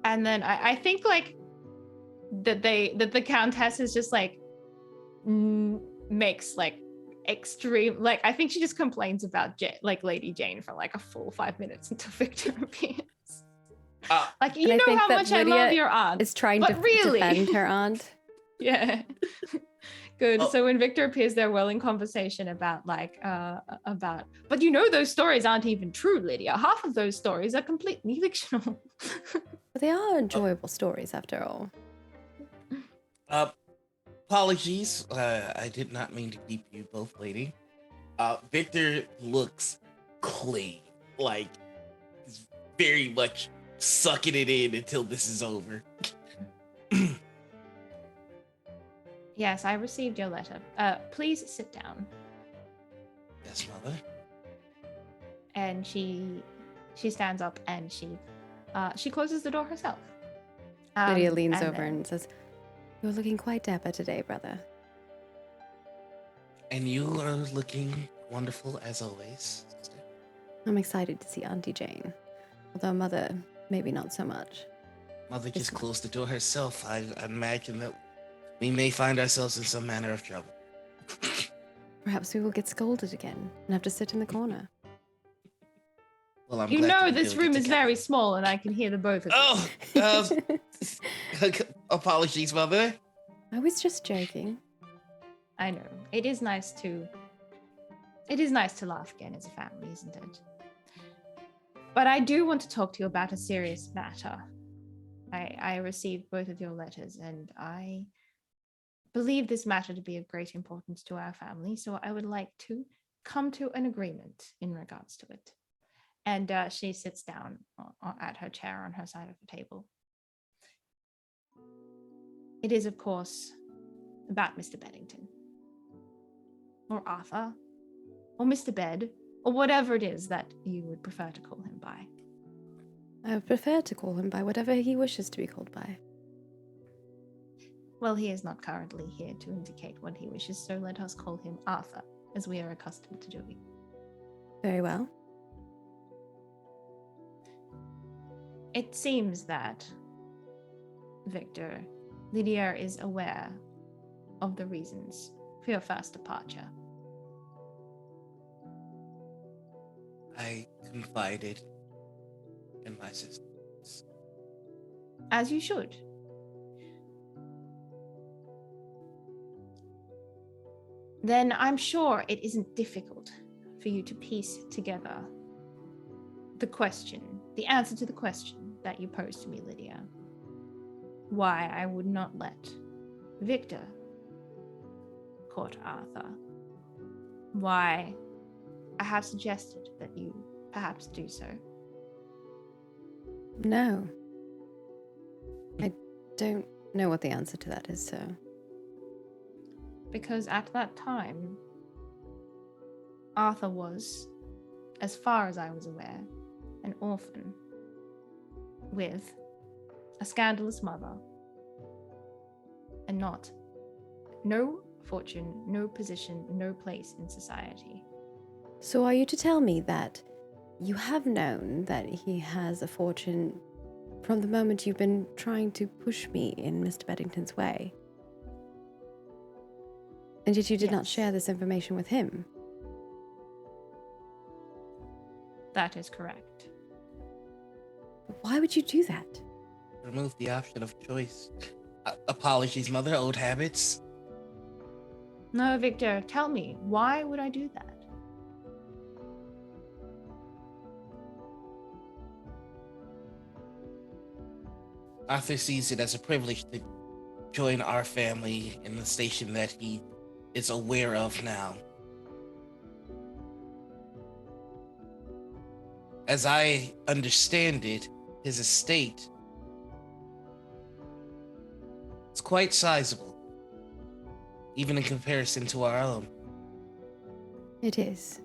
Speaker 2: And then I think like that the Countess is just like makes like extreme, like I think she just complains about like Lady Jane for like a full 5 minutes until Victor appears. Like, you know how much I love your aunt.
Speaker 1: Is trying
Speaker 2: but
Speaker 1: to
Speaker 2: really
Speaker 1: defend her aunt.
Speaker 2: Yeah. Good.
Speaker 4: Oh.
Speaker 2: So when Victor appears, they're well in conversation about but you know those stories aren't even true, Lydia. Half of those stories are completely fictional.
Speaker 1: But they are enjoyable stories after all.
Speaker 4: Apologies. I did not mean to keep you both waiting. Victor looks clean. Like, he's very much sucking it in until this is over.
Speaker 2: Yes, I received your letter. Please sit down.
Speaker 4: Yes, mother.
Speaker 2: And she stands up and she closes the door herself.
Speaker 1: Lydia leans
Speaker 2: and
Speaker 1: over
Speaker 2: then-
Speaker 1: and says, "You're looking quite dapper today, brother."
Speaker 4: And you are looking wonderful as always.
Speaker 1: I'm excited to see Auntie Jane. Although Mother, maybe not so much.
Speaker 4: Mother just closed the door herself. I imagine that we may find ourselves in some manner of trouble.
Speaker 1: Perhaps we will get scolded again and have to sit in the corner.
Speaker 4: Well, I'm
Speaker 2: You
Speaker 4: glad
Speaker 2: know
Speaker 4: that we
Speaker 2: this
Speaker 4: did
Speaker 2: room
Speaker 4: get
Speaker 2: is
Speaker 4: together.
Speaker 2: very small and I can hear the both of you.
Speaker 4: Apologies, mother.
Speaker 1: I was just joking.
Speaker 2: I know. It is nice to laugh again as a family, isn't it? But I do want to talk to you about a serious matter. I received both of your letters and I believe this matter to be of great importance to our family, so I would like to come to an agreement in regards to it. And she sits down at her chair on her side of the table. It is, of course, about Mr. Beddington. Or Arthur. Or Mr. Bed. Or whatever it is that you would prefer to call him by.
Speaker 1: I would prefer to call him by whatever he wishes to be called by.
Speaker 2: Well, he is not currently here to indicate what he wishes, so let us call him Arthur, as we are accustomed to doing.
Speaker 1: Very well.
Speaker 2: It seems that, Victor, Lydia is aware of the reasons for your first departure.
Speaker 4: I confided in my sisters.
Speaker 2: As you should. Then I'm sure it isn't difficult for you to piece together the answer to the question that you posed to me, Lydia. Why I would not let Victor court Arthur. Why I have suggested that you perhaps do so.
Speaker 1: No. I don't know what the answer to that is, so.
Speaker 2: Because at that time, Arthur was, as far as I was aware, an orphan with a scandalous mother and no fortune, no position, no place in society.
Speaker 1: So are you to tell me that you have known that he has a fortune from the moment you've been trying to push me in Mr. Beddington's way? And yet you did not
Speaker 2: Yes.
Speaker 1: share this information with him?
Speaker 2: That is correct.
Speaker 1: Why would you do that?
Speaker 4: Remove the option of choice. Apologies, mother. Old habits.
Speaker 2: No, Victor, tell me, why would I do that?
Speaker 4: Arthur sees it as a privilege to join our family in the station that he is aware of now. As I understand it, his estate is quite sizable, even in comparison to our own.
Speaker 1: It is.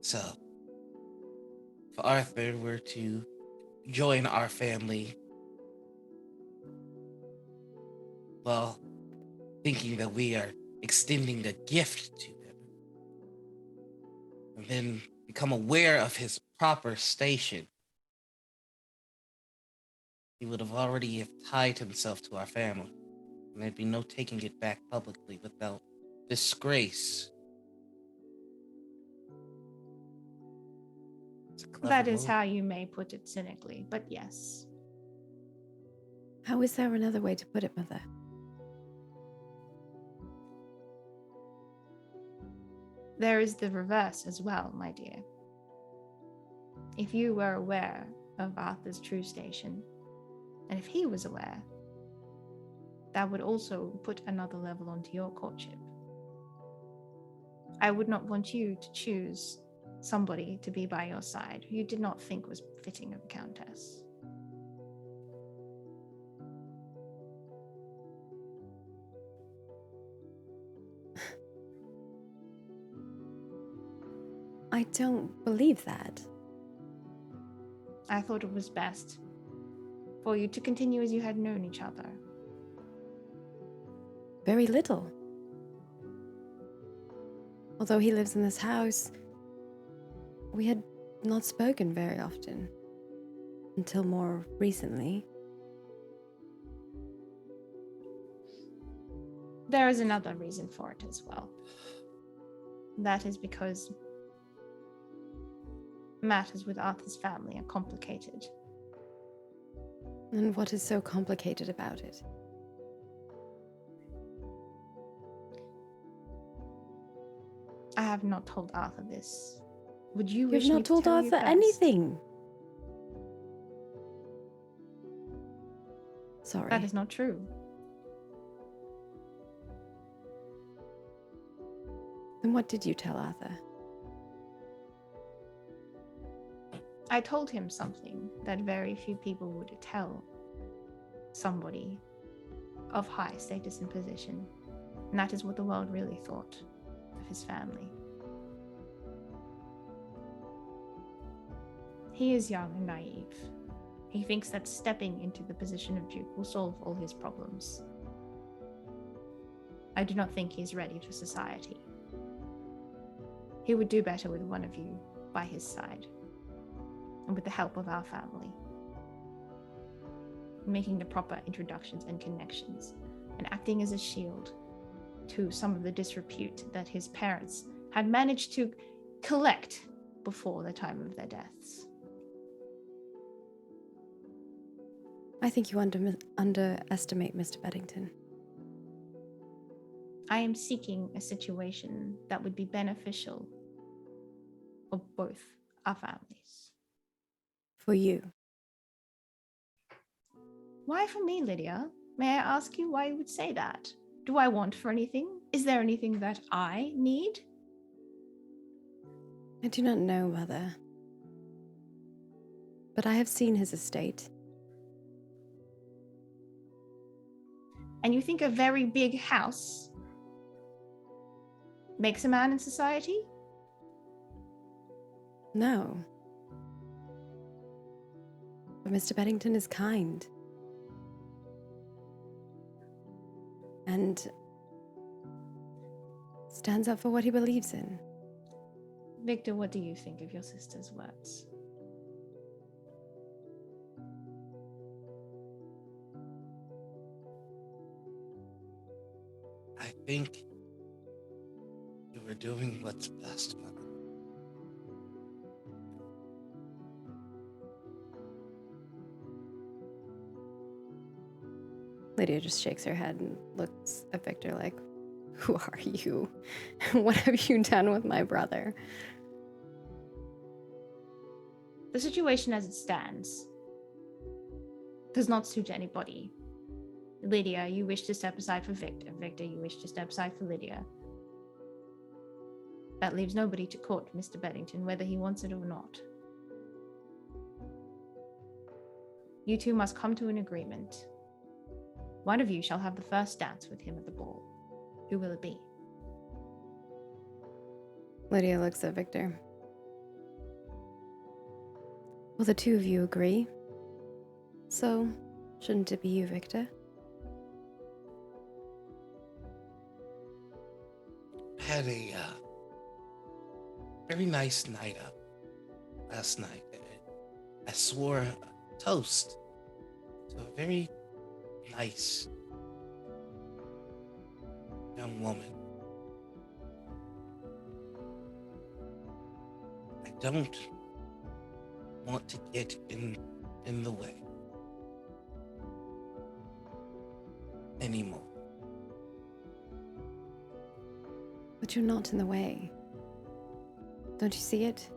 Speaker 4: So, if Arthur were to join our family, well, thinking that we are extending a gift to him, and then become aware of his proper station, he would have already have tied himself to our family, and there'd be no taking it back publicly without disgrace. It's a clever
Speaker 2: That is
Speaker 4: move.
Speaker 2: how you may put it cynically, but yes.
Speaker 1: How is there another way to put it, Mother?
Speaker 2: There is the reverse as well, my dear. If you were aware of Arthur's true station, and if he was aware, that would also put another level onto your courtship. I would not want you to choose somebody to be by your side who you did not think was fitting of a countess.
Speaker 1: I don't believe that.
Speaker 2: I thought it was best for you to continue as you had known each other.
Speaker 1: Very little. Although he lives in this house, we had not spoken very often. Until more recently.
Speaker 2: There is another reason for it as well. That is because matters with Arthur's family are complicated.
Speaker 1: And what is so complicated about it?
Speaker 2: I have not told Arthur this. Would you
Speaker 1: You've
Speaker 2: wish me
Speaker 1: not
Speaker 2: to
Speaker 1: told
Speaker 2: tell you
Speaker 1: Arthur
Speaker 2: first?
Speaker 1: anything. Sorry.
Speaker 2: That is not true.
Speaker 1: Then what did you tell Arthur?
Speaker 2: I told him something that very few people would tell somebody of high status and position, and that is what the world really thought of his family. He is young and naive. He thinks that stepping into the position of Duke will solve all his problems. I do not think he is ready for society. He would do better with one of you by his side, and with the help of our family, making the proper introductions and connections, and acting as a shield to some of the disrepute that his parents had managed to collect before the time of their deaths.
Speaker 1: I think you underestimate Mr. Beddington.
Speaker 2: I am seeking a situation that would be beneficial for both our families.
Speaker 1: For you.
Speaker 2: Why for me, Lydia? May I ask you why you would say that? Do I want for anything? Is there anything that I need?
Speaker 1: I do not know, Mother. But I have seen his estate.
Speaker 2: And you think a very big house makes a man in society?
Speaker 1: No. But Mr. Beddington is kind. And stands up for what he believes in.
Speaker 2: Victor, what do you think of your sister's words?
Speaker 4: I think you were doing what's best, Mother.
Speaker 1: Lydia just shakes her head and looks at Victor like, who are you? What have you done with my brother?
Speaker 2: The situation as it stands does not suit anybody. Lydia, you wish to step aside for Victor. Victor, you wish to step aside for Lydia. That leaves nobody to court Mr. Beddington, whether he wants it or not. You two must come to an agreement. One of you shall have the first dance with him at the ball. Who will it be?
Speaker 1: Lydia looks at Victor. Well, the two of you agree. So, shouldn't it be you, Victor?
Speaker 4: Had a very nice night up last night. I swore a toast to a very nice young woman. I don't want to get in the way anymore.
Speaker 1: But you're not in the way. Don't you see it?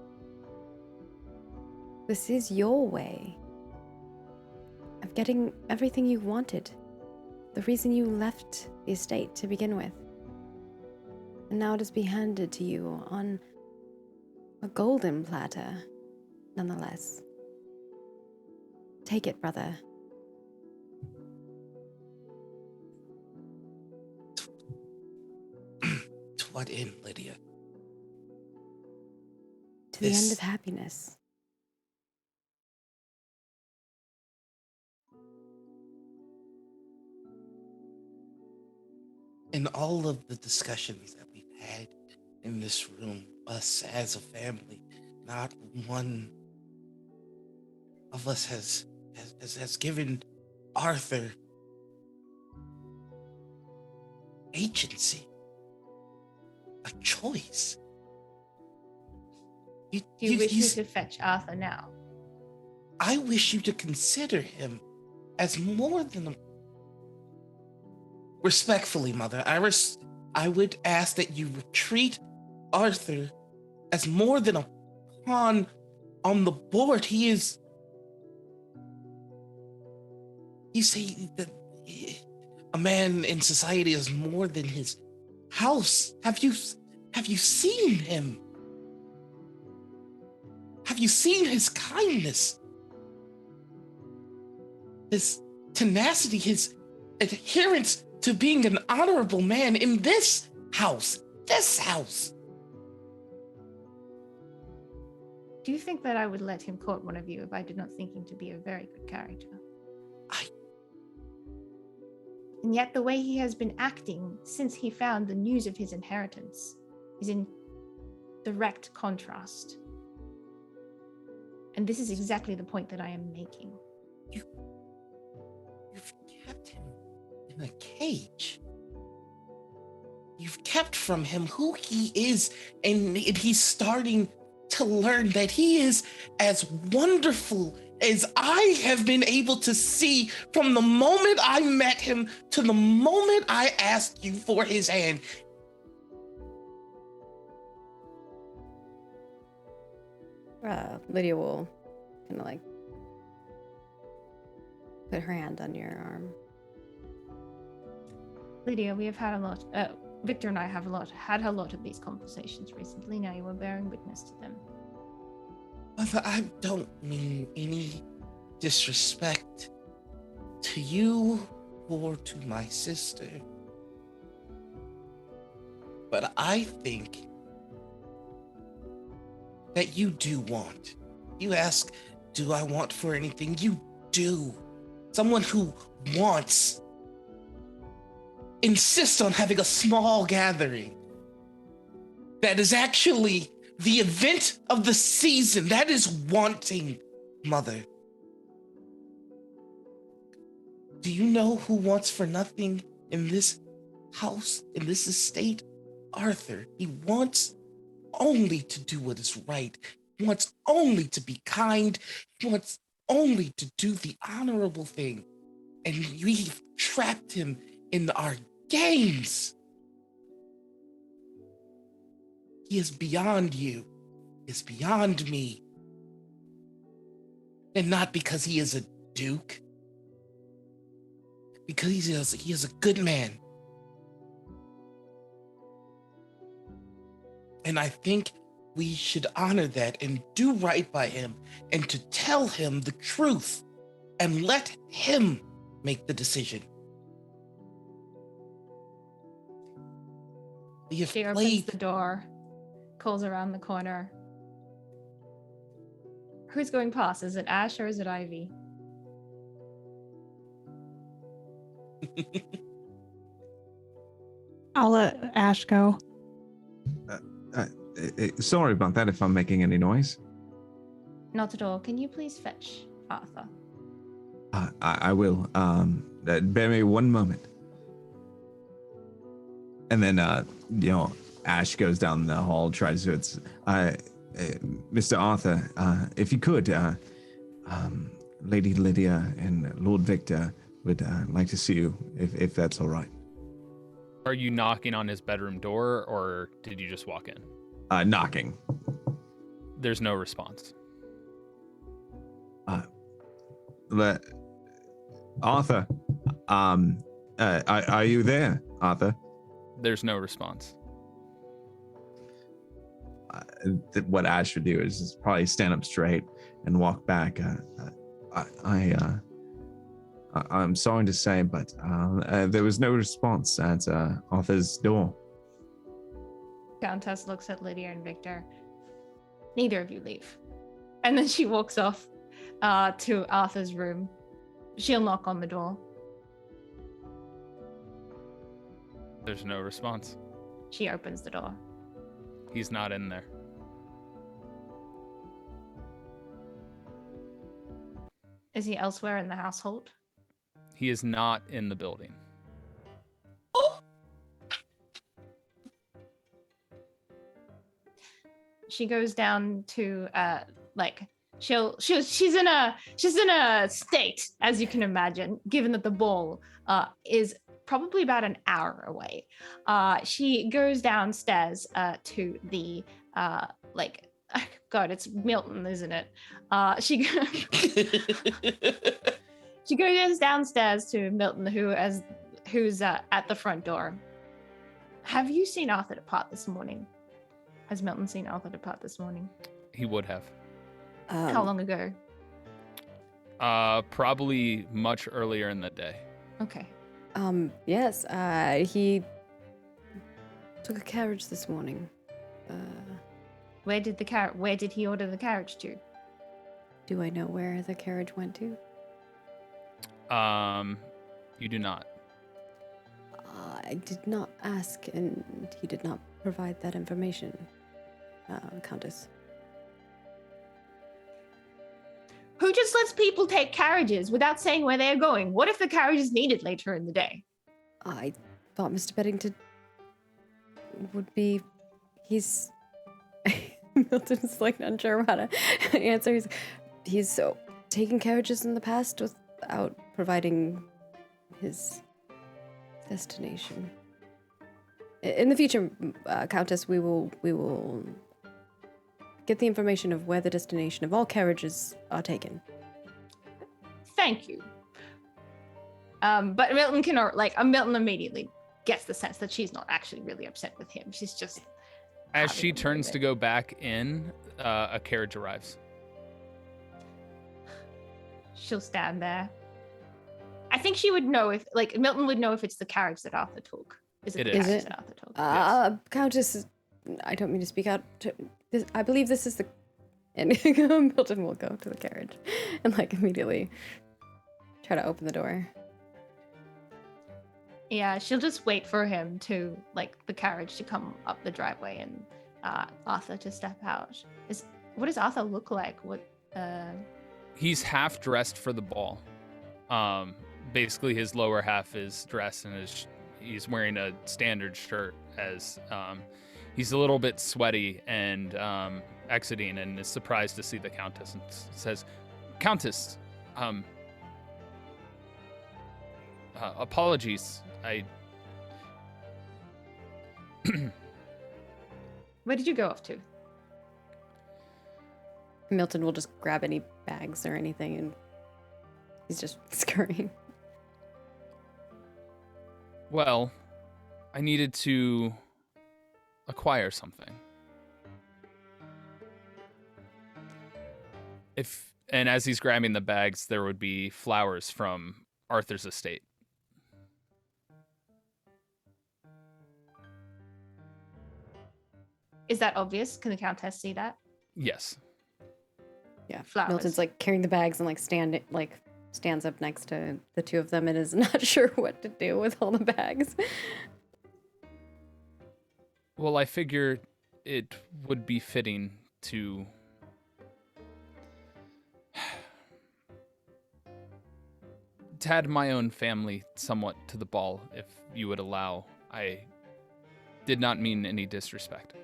Speaker 1: This is your way of getting everything you wanted. The reason you left the estate to begin with. And now it is being handed to you on a golden platter, nonetheless. Take it, brother.
Speaker 4: To what end, Lydia?
Speaker 1: To the end of happiness.
Speaker 4: In all of the discussions that we've had in this room, us as a family, not one of us has given Arthur agency, a choice.
Speaker 2: Do you wish me to fetch Arthur now?
Speaker 4: I wish you to consider him as more than a... Respectfully, Mother, I would ask that you treat Arthur as more than a pawn on the board. He is... You say that a man in society is more than his house. Have you seen him? Have you seen his kindness? His tenacity, his adherence to being an honorable man in this house. This house.
Speaker 2: Do you think that I would let him court one of you if I did not think him to be a very good character? And yet the way he has been acting since he found the news of his inheritance is in direct contrast. And this is exactly the point that I am making.
Speaker 4: You've kept him in a cage. You've kept from him who he is, and he's starting to learn that he is as wonderful as I have been able to see from the moment I met him to the moment I asked you for his hand.
Speaker 1: Lydia will kind of like put her hand on your arm.
Speaker 2: Lydia, we have had a lot. Victor and I have had a lot of these conversations recently. Now you are bearing witness to them.
Speaker 4: Mother, I don't mean any disrespect to you or to my sister. But I think that you do want. You ask, do I want for anything? You do. Someone who wants insists on having a small gathering that is actually the event of the season. That is wanting, Mother. Do you know who wants for nothing in this house, in this estate? Arthur. He wants only to do what is right. He wants only to be kind. He wants only to do the honorable thing. And we've trapped him in our games. He is beyond you. He is beyond me. And not because he is a duke. Because he is a good man. And I think we should honor that and do right by him and to tell him the truth and let him make the decision. We have
Speaker 2: She opens the door, calls around the corner. Who's going past? Is it Ash or is it Ivy?
Speaker 6: I'll let Ash go.
Speaker 5: Sorry about that if I'm making any noise.
Speaker 2: Not at all. Can you please fetch Arthur?
Speaker 5: I will. Bear me one moment. And then, Ash goes down the hall, tries to. Mr. Arthur, if you could, Lady Lydia and Lord Victor would like to see you, if that's all right.
Speaker 3: Are you knocking on his bedroom door, or did you just walk in?
Speaker 5: Knocking.
Speaker 3: There's no response.
Speaker 5: Arthur, are you there, Arthur?
Speaker 3: There's no response.
Speaker 5: What Ash would do is just probably stand up straight and walk back. I'm sorry to say, but there was no response at Arthur's door.
Speaker 2: Countess looks at Lydia and Victor. Neither of you leave. And then she walks off to Arthur's room. She'll knock on the door.
Speaker 3: There's no response.
Speaker 2: She opens the door.
Speaker 3: He's not in there.
Speaker 2: Is he elsewhere in the household?
Speaker 3: He is not in the building.
Speaker 2: She goes down to she's in a state, as you can imagine, given that the ball is probably about an hour away. She goes downstairs to the God, it's Milton, isn't it? She goes downstairs to Milton, who's at the front door. Have you seen Arthur depart this morning? Has Milton seen Arthur depart this morning?
Speaker 3: He would have.
Speaker 2: How long ago?
Speaker 3: Probably much earlier in the day.
Speaker 2: Okay.
Speaker 1: Yes, he took a carriage this morning.
Speaker 2: Where did he order the carriage to?
Speaker 1: Do I know where the carriage went to?
Speaker 3: You do not.
Speaker 1: I did not ask, and he did not provide that information, Countess.
Speaker 2: Who just lets people take carriages without saying where they're going? What if the carriage is needed later in the day?
Speaker 1: I thought Mr. Beddington would be... He's... Milton's like not sure how to answer. He's so taken carriages in the past without providing his destination. In the future, Countess, we will get the information of where the destination of all carriages are taken.
Speaker 2: Thank you. But Milton immediately gets the sense that she's not actually really upset with him. She's just
Speaker 3: As
Speaker 2: having
Speaker 3: she
Speaker 2: a
Speaker 3: turns to
Speaker 2: moment.
Speaker 3: go back in, a carriage arrives.
Speaker 2: She'll stand there. I think she would know if, like, Milton would know if it's the carriage that Arthur took. Is
Speaker 3: It
Speaker 2: it the
Speaker 3: is.
Speaker 2: carriage
Speaker 1: Is it?
Speaker 2: that Arthur took?
Speaker 1: Countess, I don't mean to speak out. I believe this is the. And Milton will go to the carriage and like immediately try to open the door.
Speaker 2: Yeah, she'll just wait for him to, like, the carriage to come up the driveway and Arthur to step out. What does Arthur look like?
Speaker 3: He's half dressed for the ball. Basically, his lower half is dressed, and he's wearing a standard shirt. As he's a little bit sweaty and exiting, and is surprised to see the Countess, and says, "Countess, apologies.
Speaker 2: Where did you go off to?
Speaker 1: Milton will just grab any bags or anything, and he's just scurrying.
Speaker 3: Well, I needed to acquire something. And as he's grabbing the bags, there would be flowers from Arthur's estate.
Speaker 2: Is that obvious? Can the Countess see that?
Speaker 3: Yes.
Speaker 1: Yeah,
Speaker 2: Flowers.
Speaker 1: Milton's like carrying the bags and like stands up next to the two of them and is not sure what to do with all the bags.
Speaker 3: Well, I figure it would be fitting to add my own family somewhat to the ball, if you would allow. I did not mean any disrespect.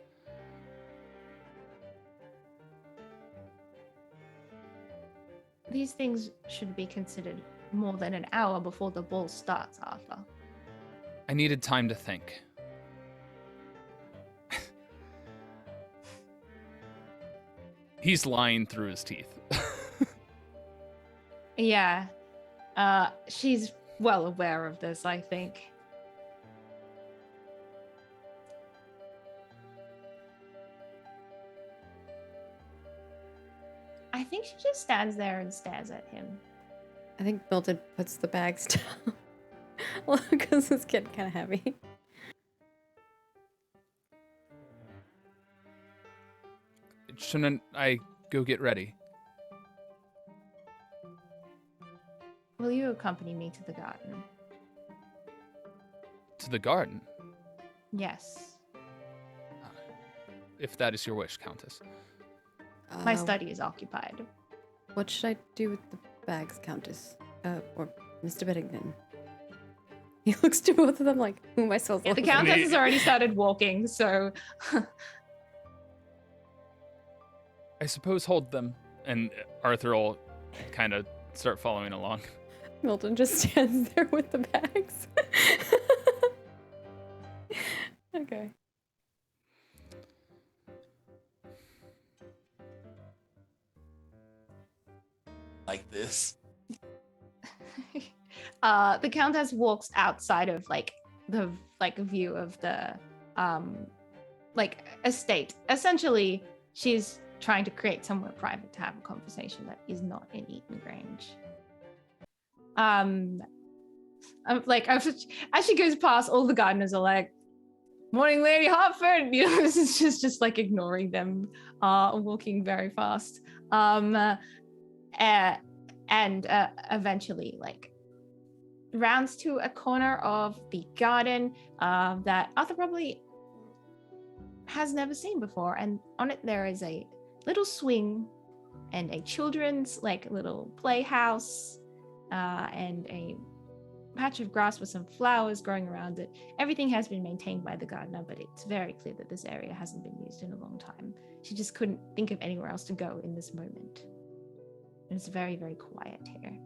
Speaker 2: These things should be considered more than an hour before the ball starts, Arthur.
Speaker 3: I needed time to think. He's lying through his teeth.
Speaker 2: Yeah. She's well aware of this, I think. I think she just stands there and stares at him.
Speaker 1: I think Milton puts the bags down. Well, because it's getting kind of heavy.
Speaker 3: Shouldn't I go get ready?
Speaker 2: Will you accompany me to the garden?
Speaker 3: To the garden,
Speaker 2: Yes.
Speaker 3: if that is your wish, Countess.
Speaker 2: My study is occupied.
Speaker 1: What should I do with the bags, Countess? Or Mr. Beddington? He looks to both of them like, who am I supposed to
Speaker 2: Yeah, the
Speaker 1: look at?
Speaker 2: Countess has already started walking, so
Speaker 3: I suppose hold them. And Arthur will kind of start following along.
Speaker 1: Milton just stands there with the bags. Okay.
Speaker 4: Like this.
Speaker 2: the Countess walks outside of the view of the estate. Essentially, she's trying to create somewhere private to have a conversation that is not in Eaton Grange. As she goes past, all the gardeners are like, "Morning, Lady Hartford." You know, this is just like ignoring them, walking very fast. And eventually, rounds to a corner of the garden that Arthur probably has never seen before, and on it there is a little swing and a children's little playhouse and a patch of grass with some flowers growing around it. Everything has been maintained by the gardener, but it's very clear that this area hasn't been used in a long time. She just couldn't think of anywhere else to go in this moment. And it's very, very quiet here.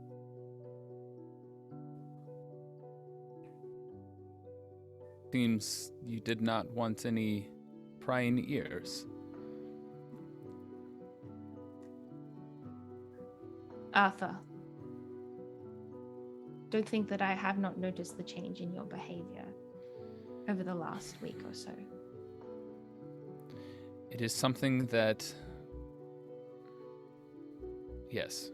Speaker 3: Seems you did not want any prying ears.
Speaker 2: Arthur, don't think that I have not noticed the change in your behavior over the last week or so.
Speaker 3: It is something that... Yes.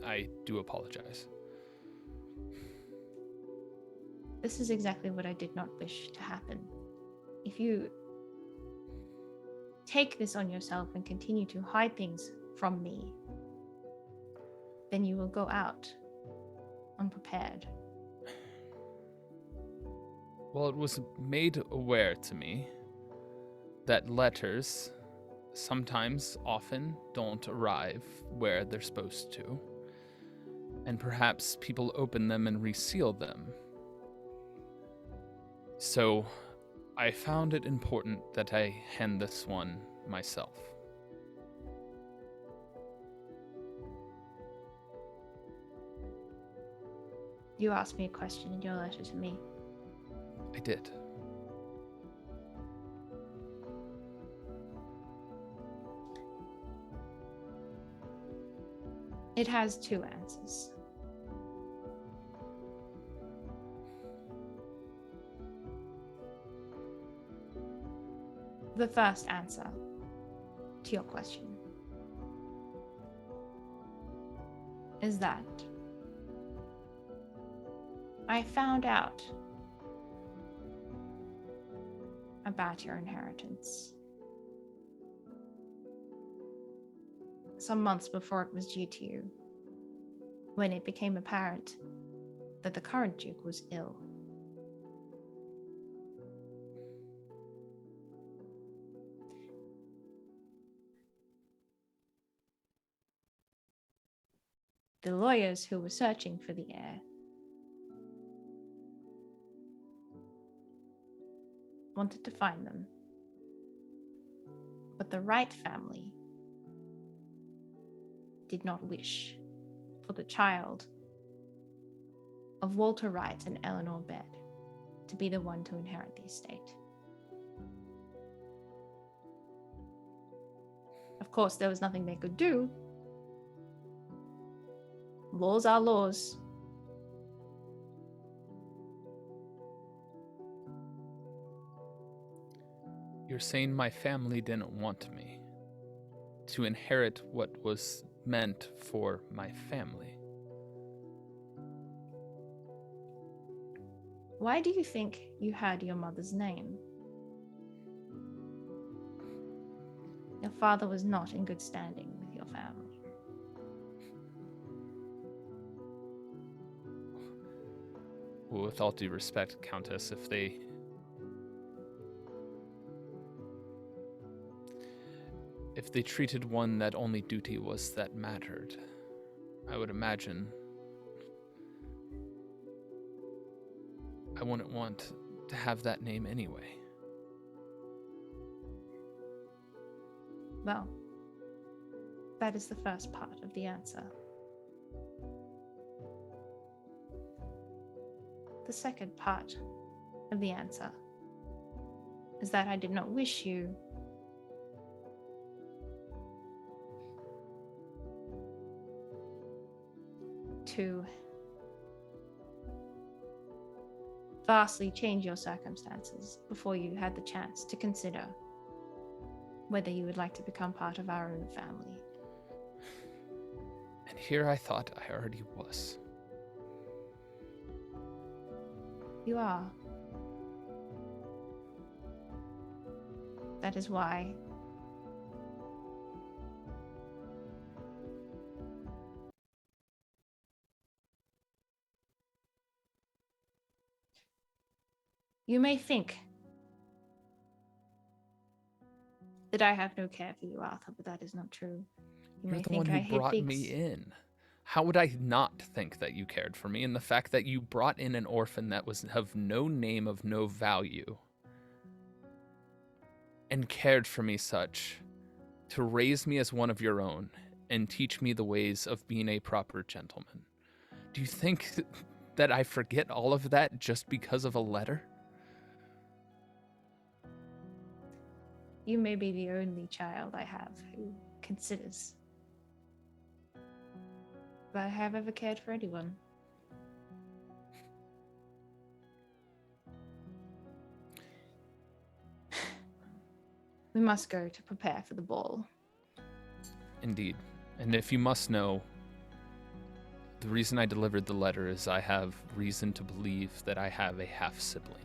Speaker 3: I do apologize.
Speaker 2: This is exactly what I did not wish to happen. If you take this on yourself and continue to hide things from me, then you will go out unprepared.
Speaker 3: Well, it was made aware to me that letters sometimes, often, don't arrive where they're supposed to. And perhaps people open them and reseal them. So, I found it important that I hand this one myself.
Speaker 2: You asked me a question in your letter to me.
Speaker 3: I did.
Speaker 2: It has two answers. The first answer to your question is that I found out about your inheritance some months before it was due to you, when it became apparent that the current Duke was ill. The lawyers who were searching for the heir wanted to find them, but the Wright family did not wish for the child of Walter Wright and Eleanor Bed to be the one to inherit the estate. Of course, there was nothing they could do. Laws are laws.
Speaker 3: You're saying my family didn't want me to inherit what was meant for my family.
Speaker 2: Why do you think you had your mother's name? Your father was not in good standing with your family.
Speaker 3: Well, with all due respect, Countess, if they treated one that only duty was that mattered, I would imagine I wouldn't want to have that name anyway.
Speaker 2: Well, that is the first part of the answer. The second part of the answer is that I did not wish you to vastly change your circumstances before you had the chance to consider whether you would like to become part of our own family.
Speaker 3: And here I thought I already was.
Speaker 2: You are. That is why you may think that I have no care for you, Arthur, but that is not true. You
Speaker 3: You're
Speaker 2: may
Speaker 3: the
Speaker 2: think
Speaker 3: one who
Speaker 2: I hid
Speaker 3: brought
Speaker 2: things.
Speaker 3: me in. How would I not think that you cared for me? And the fact that you brought in an orphan that was of no name, of no value, and cared for me such, to raise me as one of your own, and teach me the ways of being a proper gentleman. Do you think that I forget all of that just because of a letter?
Speaker 2: You may be the only child I have who considers that I have ever cared for anyone. We must go to prepare for the ball.
Speaker 3: Indeed. And if you must know, the reason I delivered the letter is I have reason to believe that I have a half-sibling.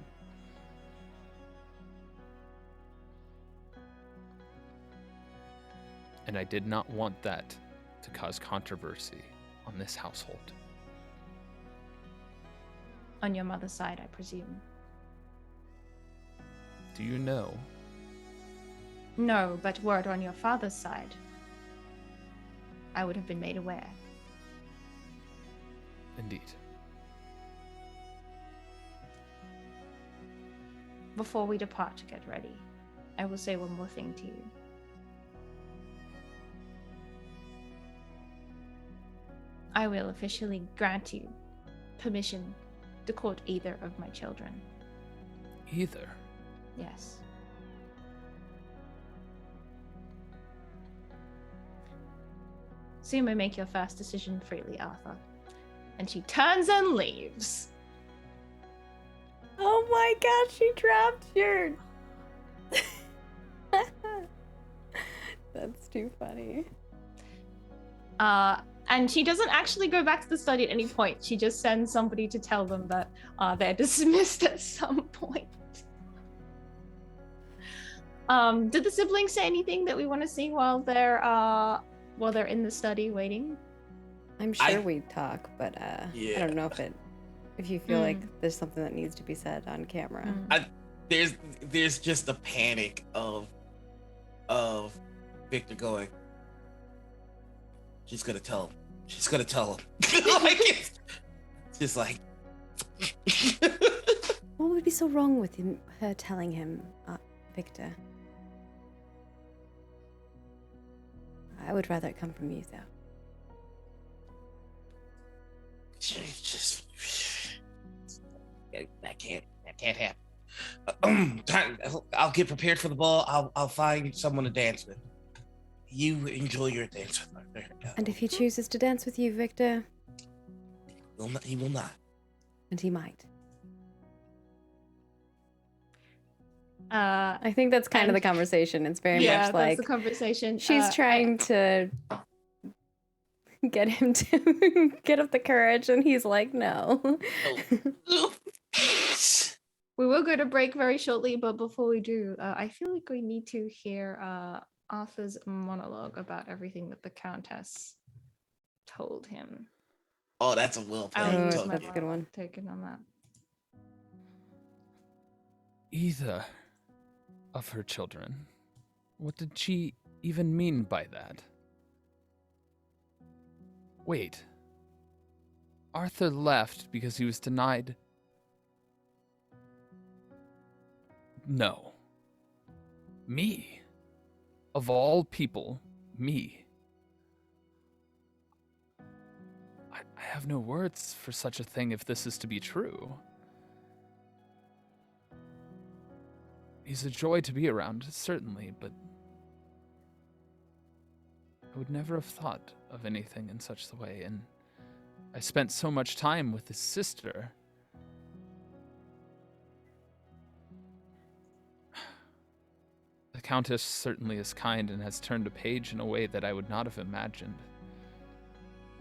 Speaker 3: And I did not want that to cause controversy on this household.
Speaker 2: On your mother's side, I presume.
Speaker 3: Do you know?
Speaker 2: No, but word on your father's side, I would have been made aware.
Speaker 3: Indeed.
Speaker 2: Before we depart to get ready, I will say one more thing to you. I will officially grant you permission to court either of my children.
Speaker 3: Either?
Speaker 2: Yes. So you may make your first decision freely, Arthur. And she turns and leaves.
Speaker 1: Oh my god, she dropped your... That's too funny.
Speaker 2: And she doesn't actually go back to the study at any point. She just sends somebody to tell them that they're dismissed at some point. Did the siblings say anything that we want to see while they're in the study waiting?
Speaker 1: I'm sure we talk, but
Speaker 4: Yeah.
Speaker 1: I don't know if you feel like there's something that needs to be said on camera.
Speaker 4: There's just a panic of Victor going, she's gonna tell him. She's gonna tell him. Like, it's just like
Speaker 1: What would be so wrong with her telling him, Victor? I would rather it come from you, though.
Speaker 4: just that can't happen. I'll get prepared for the ball. I'll find someone to dance with. You enjoy your dance with her.
Speaker 1: And if he chooses to dance with you, Victor?
Speaker 4: He will not.
Speaker 1: And he might.
Speaker 2: I
Speaker 1: I think that's kind of the conversation. It's very much like
Speaker 2: that's the conversation.
Speaker 1: she's trying to get him to get up the courage, and he's like, no.
Speaker 2: We will go to break very shortly, but before we do, I feel like we need to hear Arthur's monologue about everything that the Countess told him.
Speaker 4: Oh, that's a well
Speaker 2: I'll
Speaker 4: played.
Speaker 2: use
Speaker 1: Oh,
Speaker 2: my
Speaker 1: that's a good one.
Speaker 2: Taken on that.
Speaker 3: Either of her children. What did she even mean by that? Wait. Arthur left because he was denied. No. Me. Of all people, me. I have no words for such a thing if this is to be true. He's a joy to be around, certainly, but I would never have thought of anything in such a way, and I spent so much time with his sister. The Countess certainly is kind and has turned a page in a way that I would not have imagined,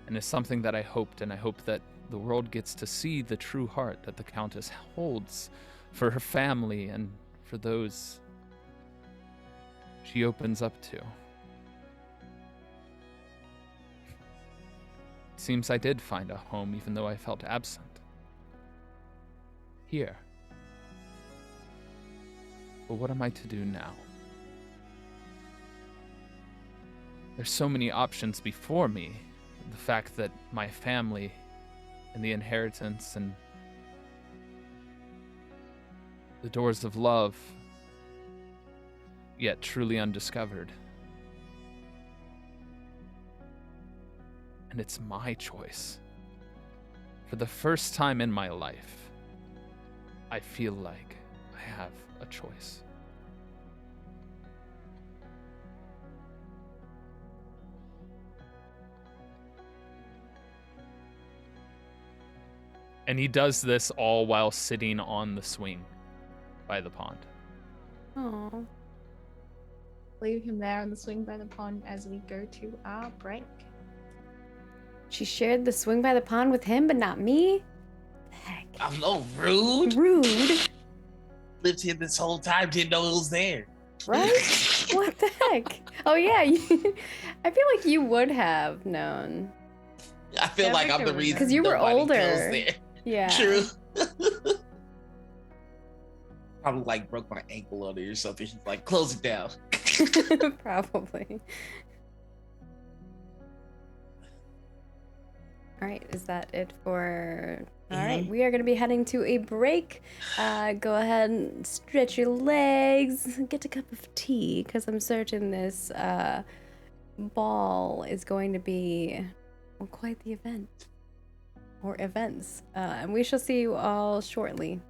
Speaker 3: and is something that I hoped, and I hope that the world gets to see the true heart that the Countess holds for her family and for those she opens up to. It seems I did find a home even though I felt absent. Here. But what am I to do now? There's so many options before me. The fact that my family and the inheritance and the doors of love, yet truly undiscovered. And it's my choice. For the first time in my life, I feel like I have a choice. And he does this all while sitting on the swing by the pond.
Speaker 1: Oh.
Speaker 2: leave him there on the swing by the pond as we go to our break.
Speaker 1: She shared the swing by the pond with him, but not me? The heck?
Speaker 4: I'm no rude.
Speaker 1: Rude,
Speaker 4: Lived here this whole time, didn't know it was there.
Speaker 1: right? What the heck? Oh, yeah. I feel like you would have known.
Speaker 4: I feel
Speaker 2: Yeah,
Speaker 4: like I'm the
Speaker 2: Victor would
Speaker 4: reason
Speaker 2: know.
Speaker 1: 'Cause you were
Speaker 4: nobody
Speaker 1: older.
Speaker 4: goes there.
Speaker 1: Yeah.
Speaker 4: True. Probably like broke my ankle on it or something. She's like, close it down.
Speaker 1: Probably. All right, is that it for... All right, we are going to be heading to a break. Go ahead and stretch your legs, get a cup of tea, because I'm certain this ball is going to be, well, quite the event. Or events. And we shall see you all shortly.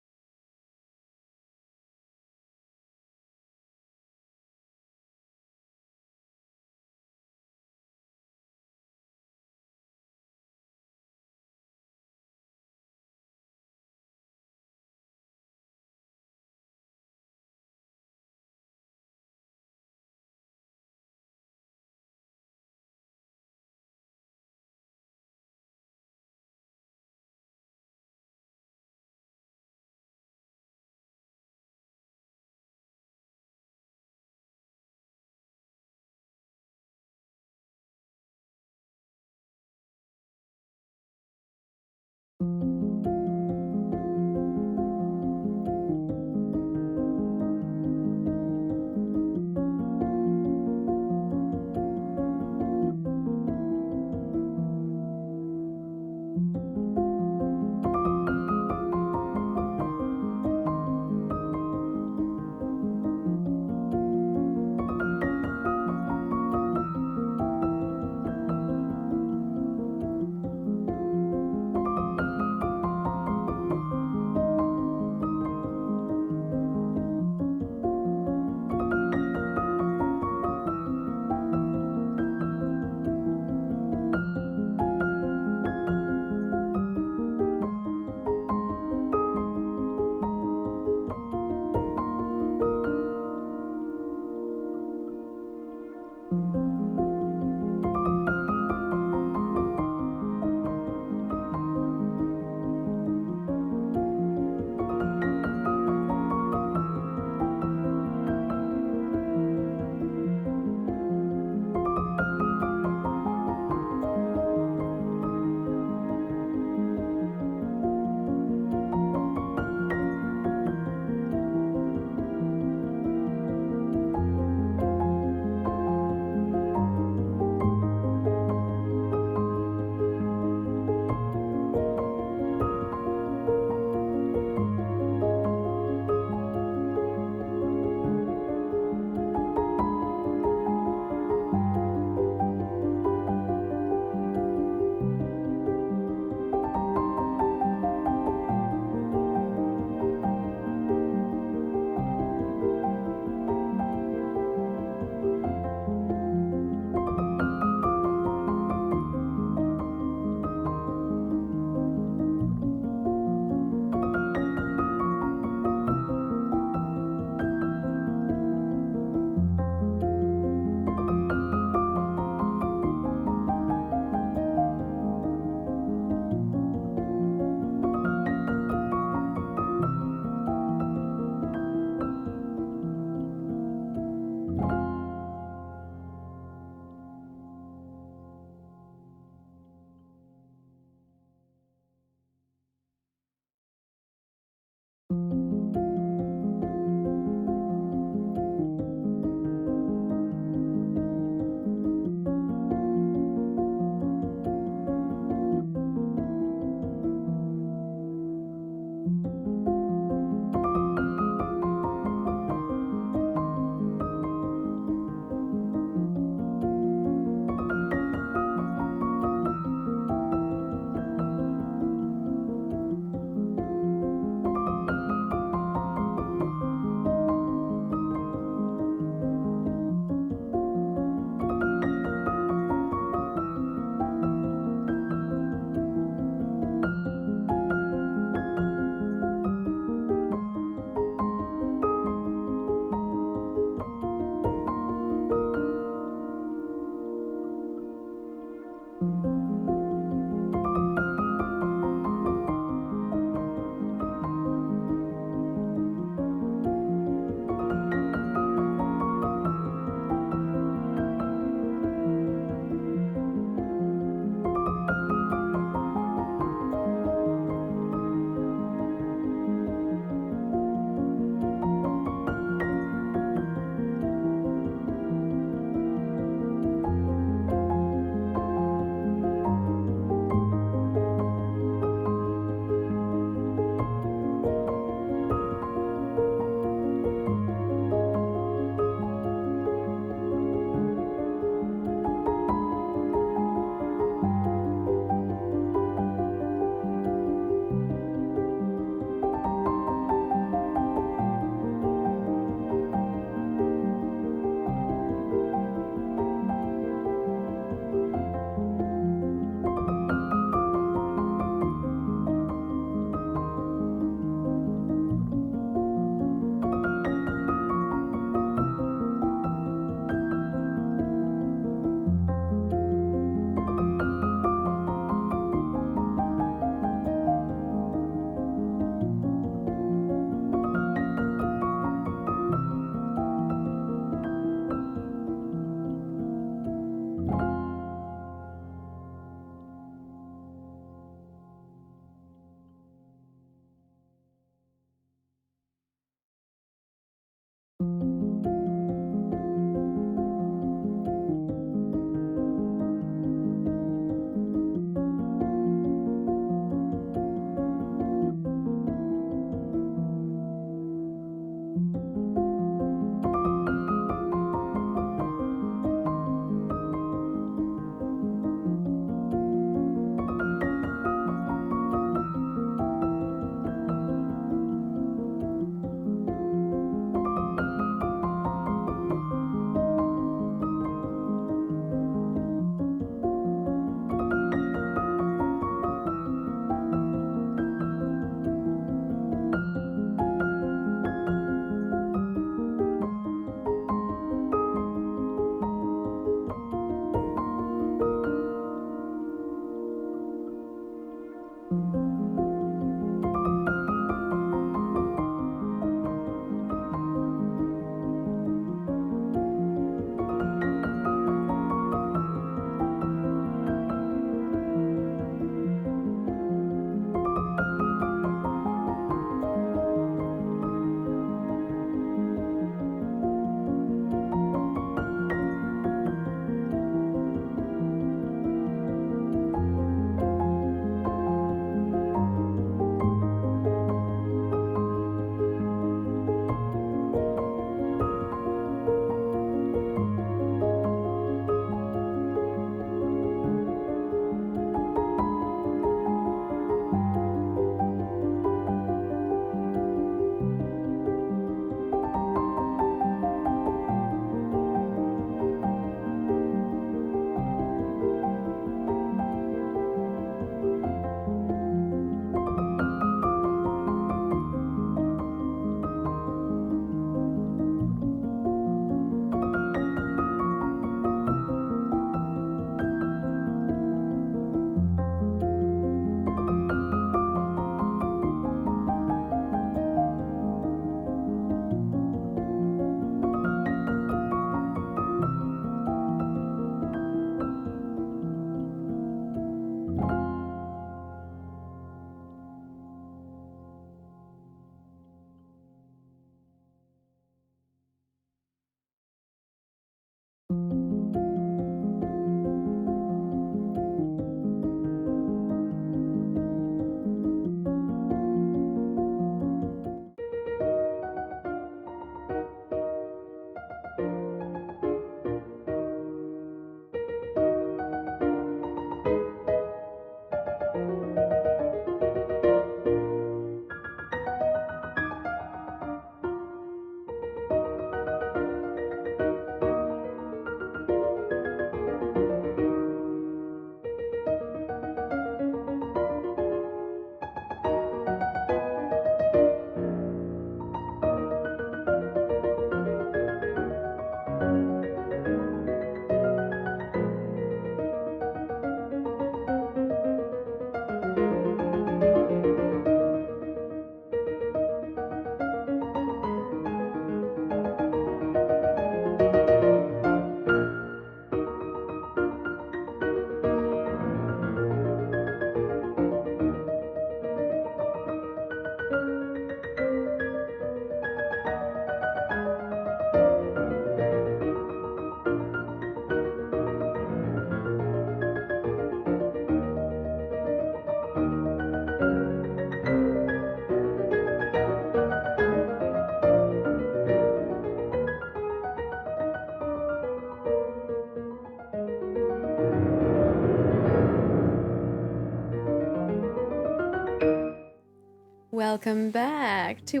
Speaker 1: Welcome back to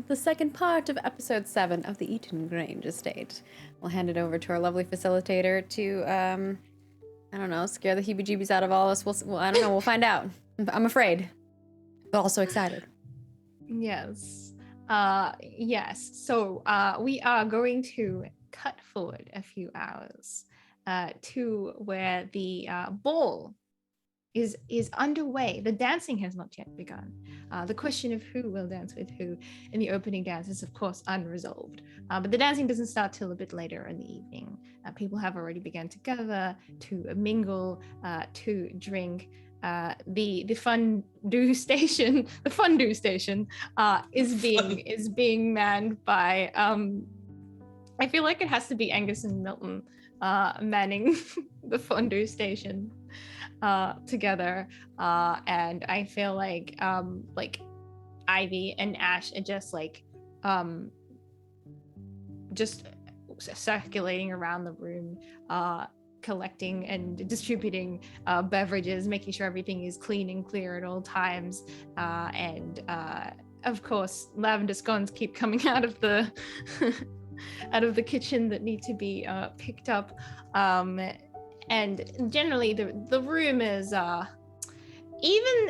Speaker 1: the second part of episode 7 of the Eaton Grange estate. We'll hand it over to our lovely facilitator to, I don't know, scare the heebie-jeebies out of all of us. Well, I don't know, we'll find out. I'm afraid, but also excited.
Speaker 2: Yes. Yes. So we are going to cut forward a few hours to where the ball is underway. The dancing has not yet begun. The question of who will dance with who in the opening dance is, of course, unresolved. But the dancing doesn't start till a bit later in the evening. People have already begun to gather, to mingle, to drink. The fondue station, is being manned by. I feel like it has to be Angus and Milton manning the fondue station together, and I feel like Ivy and Ash are just circulating around the room, collecting and distributing beverages, making sure everything is clean and clear at all times, and of course lavender scones keep coming out of the out of the kitchen that need to be picked up. And generally the room is even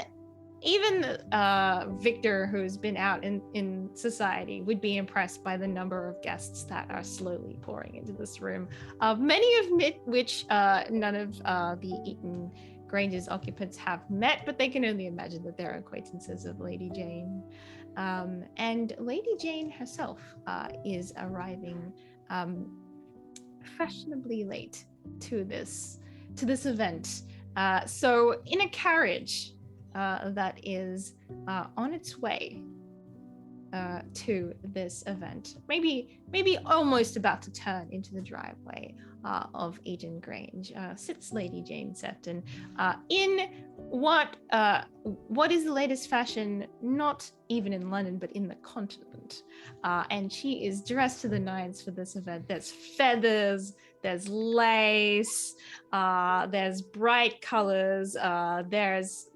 Speaker 2: Victor, who's been out in society, would be impressed by the number of guests that are slowly pouring into this room, many of which none of the Eaton Grange's occupants have met, but they can only imagine that they're acquaintances of Lady Jane. And Lady Jane herself is arriving fashionably late to this event, so in a carriage that is on its way to this event, maybe almost about to turn into the driveway of Eaton Grange, sits Lady Jane Sefton in what is the latest fashion, not even in London but in the continent, and she is dressed to the nines for this event. There's feathers, there's lace, there's bright colors, there's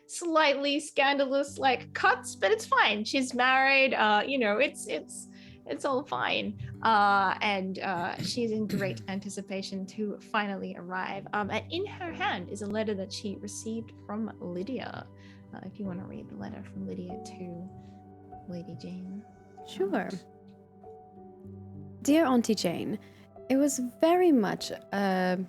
Speaker 2: slightly scandalous like cuts, but it's fine. She's married, it's all fine, and she's in great anticipation to finally arrive. And in her hand is a letter that she received from Lydia. If you want to read the letter from Lydia to Lady Jane.
Speaker 1: Sure. Dear Auntie Jane, it was very much a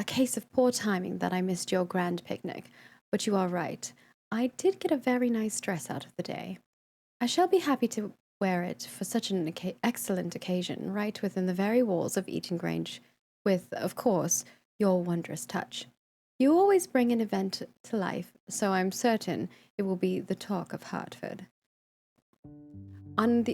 Speaker 1: case of poor timing that I missed your grand picnic, but you are right. I did get a very nice dress out of the day. I shall be happy to wear it for such an excellent occasion, right within the very walls of Eaton Grange, with, of course, your wondrous touch. You always bring an event to life, so I'm certain it will be the talk of Hartford. On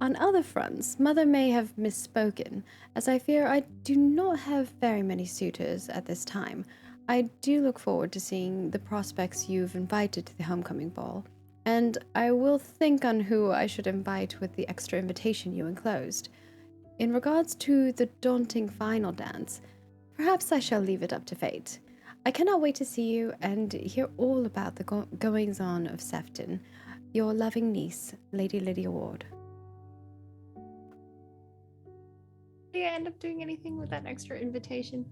Speaker 1: other fronts, Mother may have misspoken, as I fear I do not have very many suitors at this time. I do look forward to seeing the prospects you've invited to the homecoming ball, and I will think on who I should invite with the extra invitation you enclosed. In regards to the daunting final dance, perhaps I shall leave it up to fate. I cannot wait to see you and hear all about the goings-on of Sefton. Your loving niece, Lady Lydia Ward.
Speaker 2: Do you end up doing anything with that extra invitation?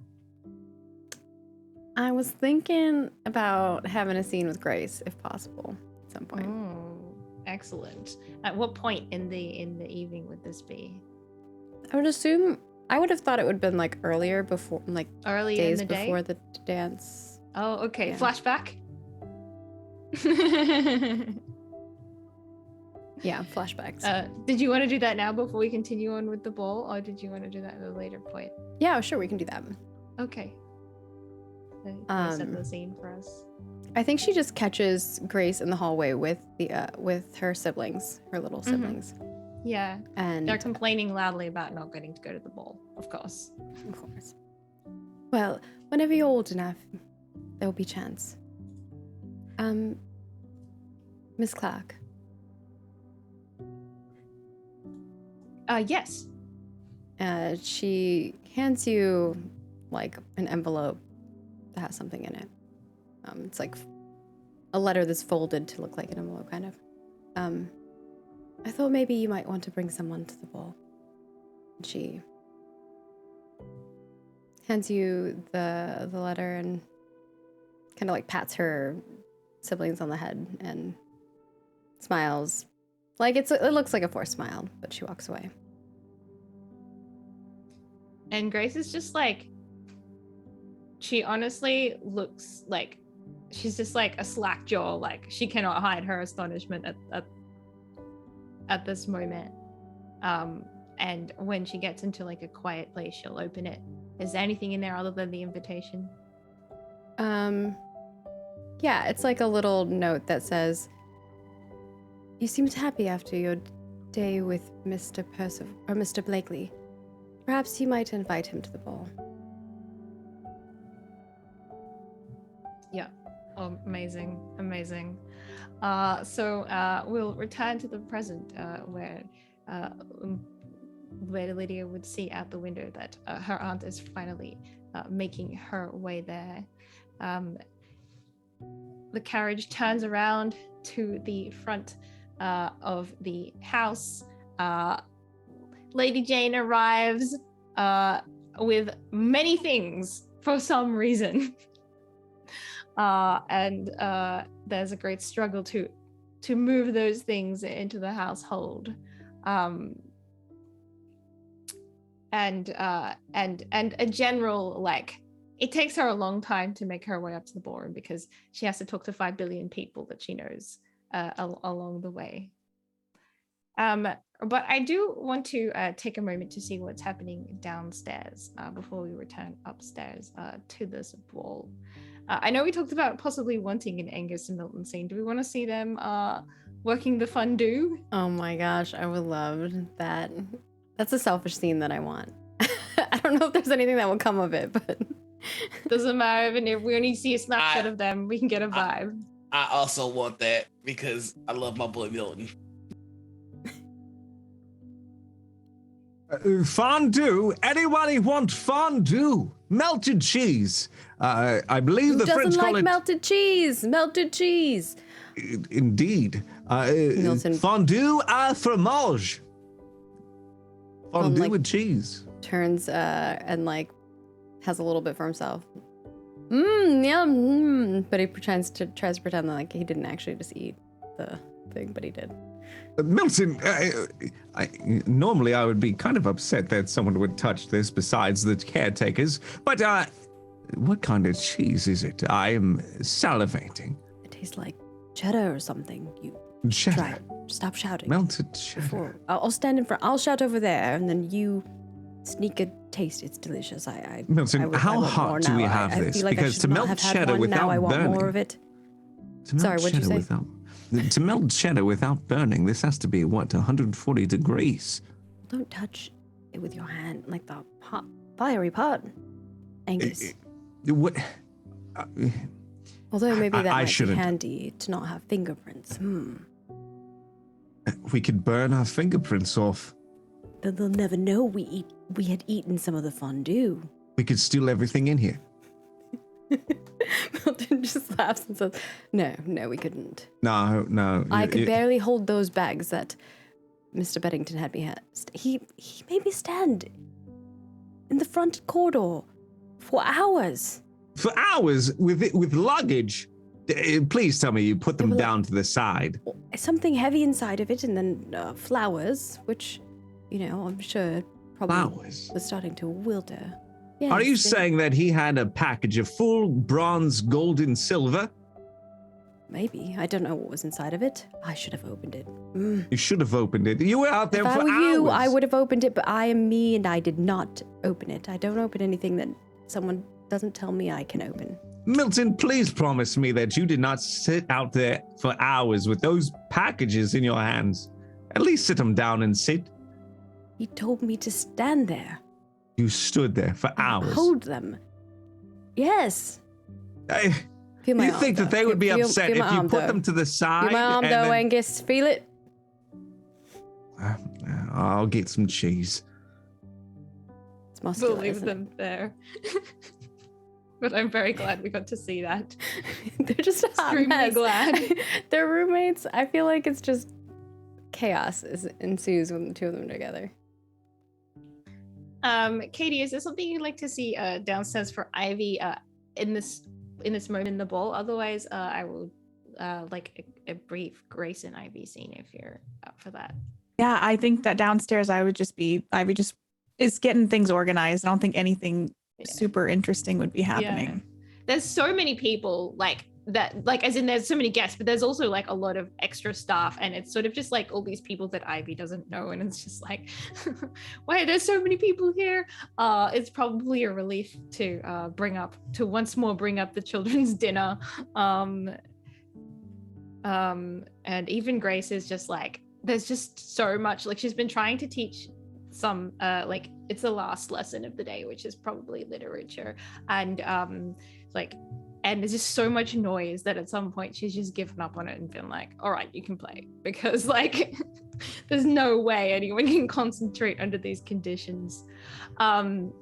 Speaker 1: I was thinking about having a scene with Grace, if possible, at some point.
Speaker 2: Oh, excellent. At what point in the evening would this be?
Speaker 1: I would have thought it would have been like earlier, before, like
Speaker 2: Early
Speaker 1: days
Speaker 2: in the
Speaker 1: before
Speaker 2: day?
Speaker 1: the dance.
Speaker 2: Oh, okay.
Speaker 1: Yeah.
Speaker 2: Flashback.
Speaker 1: Yeah, flashbacks.
Speaker 2: Did you want to do that now before we continue on with the ball, or did you want to do that at a later point?
Speaker 1: Yeah, sure, we can do that.
Speaker 2: Okay. Set the scene for us.
Speaker 1: I think she just catches Grace in the hallway with her siblings, her little siblings.
Speaker 2: Yeah.
Speaker 1: And
Speaker 2: They're complaining loudly about not getting to go to the ball, of course.
Speaker 1: Of course. Well, whenever you're old enough, there'll be chance. Miss Clark.
Speaker 2: Yes.
Speaker 1: She hands you like an envelope that has something in it. It's like a letter that's folded to look like an envelope, kind of. I thought maybe you might want to bring someone to the ball. She hands you the letter and kind of like pats her siblings on the head and smiles. Like it looks like a forced smile, but she walks away.
Speaker 2: And Grace is just like, she honestly looks like she's just like a slack jaw, like she cannot hide her astonishment at this moment. And when she gets into like a quiet place, she'll open it. Is there anything in there other than the invitation?
Speaker 1: Yeah, it's like a little note that says, "You seemed happy after your day with Mr. Blakely. Perhaps you might invite him to the ball."
Speaker 2: Yeah. Oh, amazing. So we'll return to the present, where Lydia would see out the window that her aunt is finally making her way there. The carriage turns around to the front of the house. Lady Jane arrives with many things for some reason. And there's a great struggle to move those things into the household. And a general, like, it takes her a long time to make her way up to the ballroom because she has to talk to 5 billion people that she knows along the way. But I do want to take a moment to see what's happening downstairs before we return upstairs to this ball. I know we talked about possibly wanting an Angus and Milton scene. Do we want to see them working the fondue?
Speaker 1: Oh my gosh, I would love that. That's a selfish scene that I want. I don't know if there's anything that will come of it, but...
Speaker 2: Doesn't matter, even if we only see a snapshot of them, we can get a vibe.
Speaker 4: I also want that because I love my boy Milton.
Speaker 5: Fondue? Anybody want fondue? Melted cheese. I believe
Speaker 1: Who
Speaker 5: the French
Speaker 1: doesn't
Speaker 5: call
Speaker 1: like
Speaker 5: it...
Speaker 1: melted cheese? Melted cheese.
Speaker 5: Indeed.
Speaker 1: Milton.
Speaker 5: Fondue à fromage. Fondue
Speaker 1: like,
Speaker 5: with cheese.
Speaker 1: Turns and like has a little bit for himself. Yum. But he tries to pretend that like he didn't actually just eat the thing, but he did.
Speaker 5: Milton, normally I would be kind of upset that someone would touch this besides the caretakers, but what kind of cheese is it? I am salivating.
Speaker 1: It tastes like cheddar or something. You
Speaker 5: Cheddar.
Speaker 1: try it. Stop shouting.
Speaker 5: Melted cheddar.
Speaker 1: Before. I'll stand in front. I'll shout over there, and then you sneak a taste. It's delicious.
Speaker 5: Milton, how
Speaker 1: want
Speaker 5: hot
Speaker 1: more
Speaker 5: do
Speaker 1: now.
Speaker 5: we have
Speaker 1: I
Speaker 5: this?
Speaker 1: feel like
Speaker 5: Because
Speaker 1: I
Speaker 5: to
Speaker 1: should not
Speaker 5: melt
Speaker 1: have had
Speaker 5: cheddar
Speaker 1: one.
Speaker 5: without
Speaker 1: Now I want
Speaker 5: burning.
Speaker 1: more of it.
Speaker 5: To melt
Speaker 1: Sorry, what'd you
Speaker 5: cheddar
Speaker 1: say?
Speaker 5: To melt cheddar without burning, this has to be, 140 degrees?
Speaker 1: Don't touch it with your hand, like the fiery pot, Angus.
Speaker 5: What?
Speaker 1: Although maybe that
Speaker 5: I
Speaker 1: might be
Speaker 5: shouldn't.
Speaker 1: handy to not have fingerprints.
Speaker 5: We could burn our fingerprints off.
Speaker 1: Then they'll never know we had eaten some of the fondue.
Speaker 5: We could steal everything in here.
Speaker 1: Milton just laughs and says, No, we couldn't.
Speaker 5: No.
Speaker 1: I could barely hold those bags that Mr. Beddington had me. He made me stand in the front corridor for hours.
Speaker 5: For hours with luggage. Please tell me you put them down to the side.
Speaker 1: Something heavy inside of it, and then flowers, which, I'm sure probably
Speaker 5: Flowers?
Speaker 1: was starting to wilter. Yes,
Speaker 5: Are you saying that he had a package of full bronze, gold, and silver?
Speaker 1: Maybe. I don't know what was inside of it. I should have opened it.
Speaker 5: You should have opened it. You were out there
Speaker 1: if
Speaker 5: for
Speaker 1: I were
Speaker 5: hours.
Speaker 1: you, I would have opened it, but I am me, and I did not open it. I don't open anything that someone doesn't tell me I can open.
Speaker 5: Milton, please promise me that you did not sit out there for hours with those packages in your hands. At least sit them down and sit.
Speaker 1: He told me to stand there.
Speaker 5: You stood there for hours.
Speaker 1: Hold them. Yes. Feel my
Speaker 5: You
Speaker 1: arm,
Speaker 5: think that
Speaker 1: though.
Speaker 5: they would be
Speaker 1: Feel
Speaker 5: upset
Speaker 1: my
Speaker 5: if you
Speaker 1: arm,
Speaker 5: put
Speaker 1: though.
Speaker 5: them to the side?
Speaker 1: Feel my arm,
Speaker 5: and
Speaker 1: though,
Speaker 5: then-
Speaker 1: Angus. Feel it.
Speaker 5: I'll get some cheese.
Speaker 1: It's muscular,
Speaker 2: We'll leave
Speaker 1: isn't
Speaker 2: them there. But I'm very glad we got to see that.
Speaker 1: They're just a hot
Speaker 2: Extremely
Speaker 1: mess.
Speaker 2: glad.
Speaker 1: They're roommates. I feel like it's just chaos ensues when the two of them together.
Speaker 2: Katie, is there something you'd like to see downstairs for Ivy in this moment in the ball? Otherwise, I will like a brief Grace and Ivy scene if you're up for that.
Speaker 6: Yeah, I think that downstairs Ivy just is getting things organized. I don't think anything super interesting would be happening.
Speaker 2: Yeah. There's so many people like that, like as in there's so many guests, but there's also like a lot of extra staff, and it's sort of just like all these people that Ivy doesn't know, and it's just like, why are there so many people here? It's probably a relief to once more bring up the children's dinner. And even Grace is just like, there's just so much, like she's been trying to teach some like it's the last lesson of the day, which is probably literature, and and there's just so much noise that at some point she's just given up on it and been like, all right, you can play, because like there's no way anyone can concentrate under these conditions. And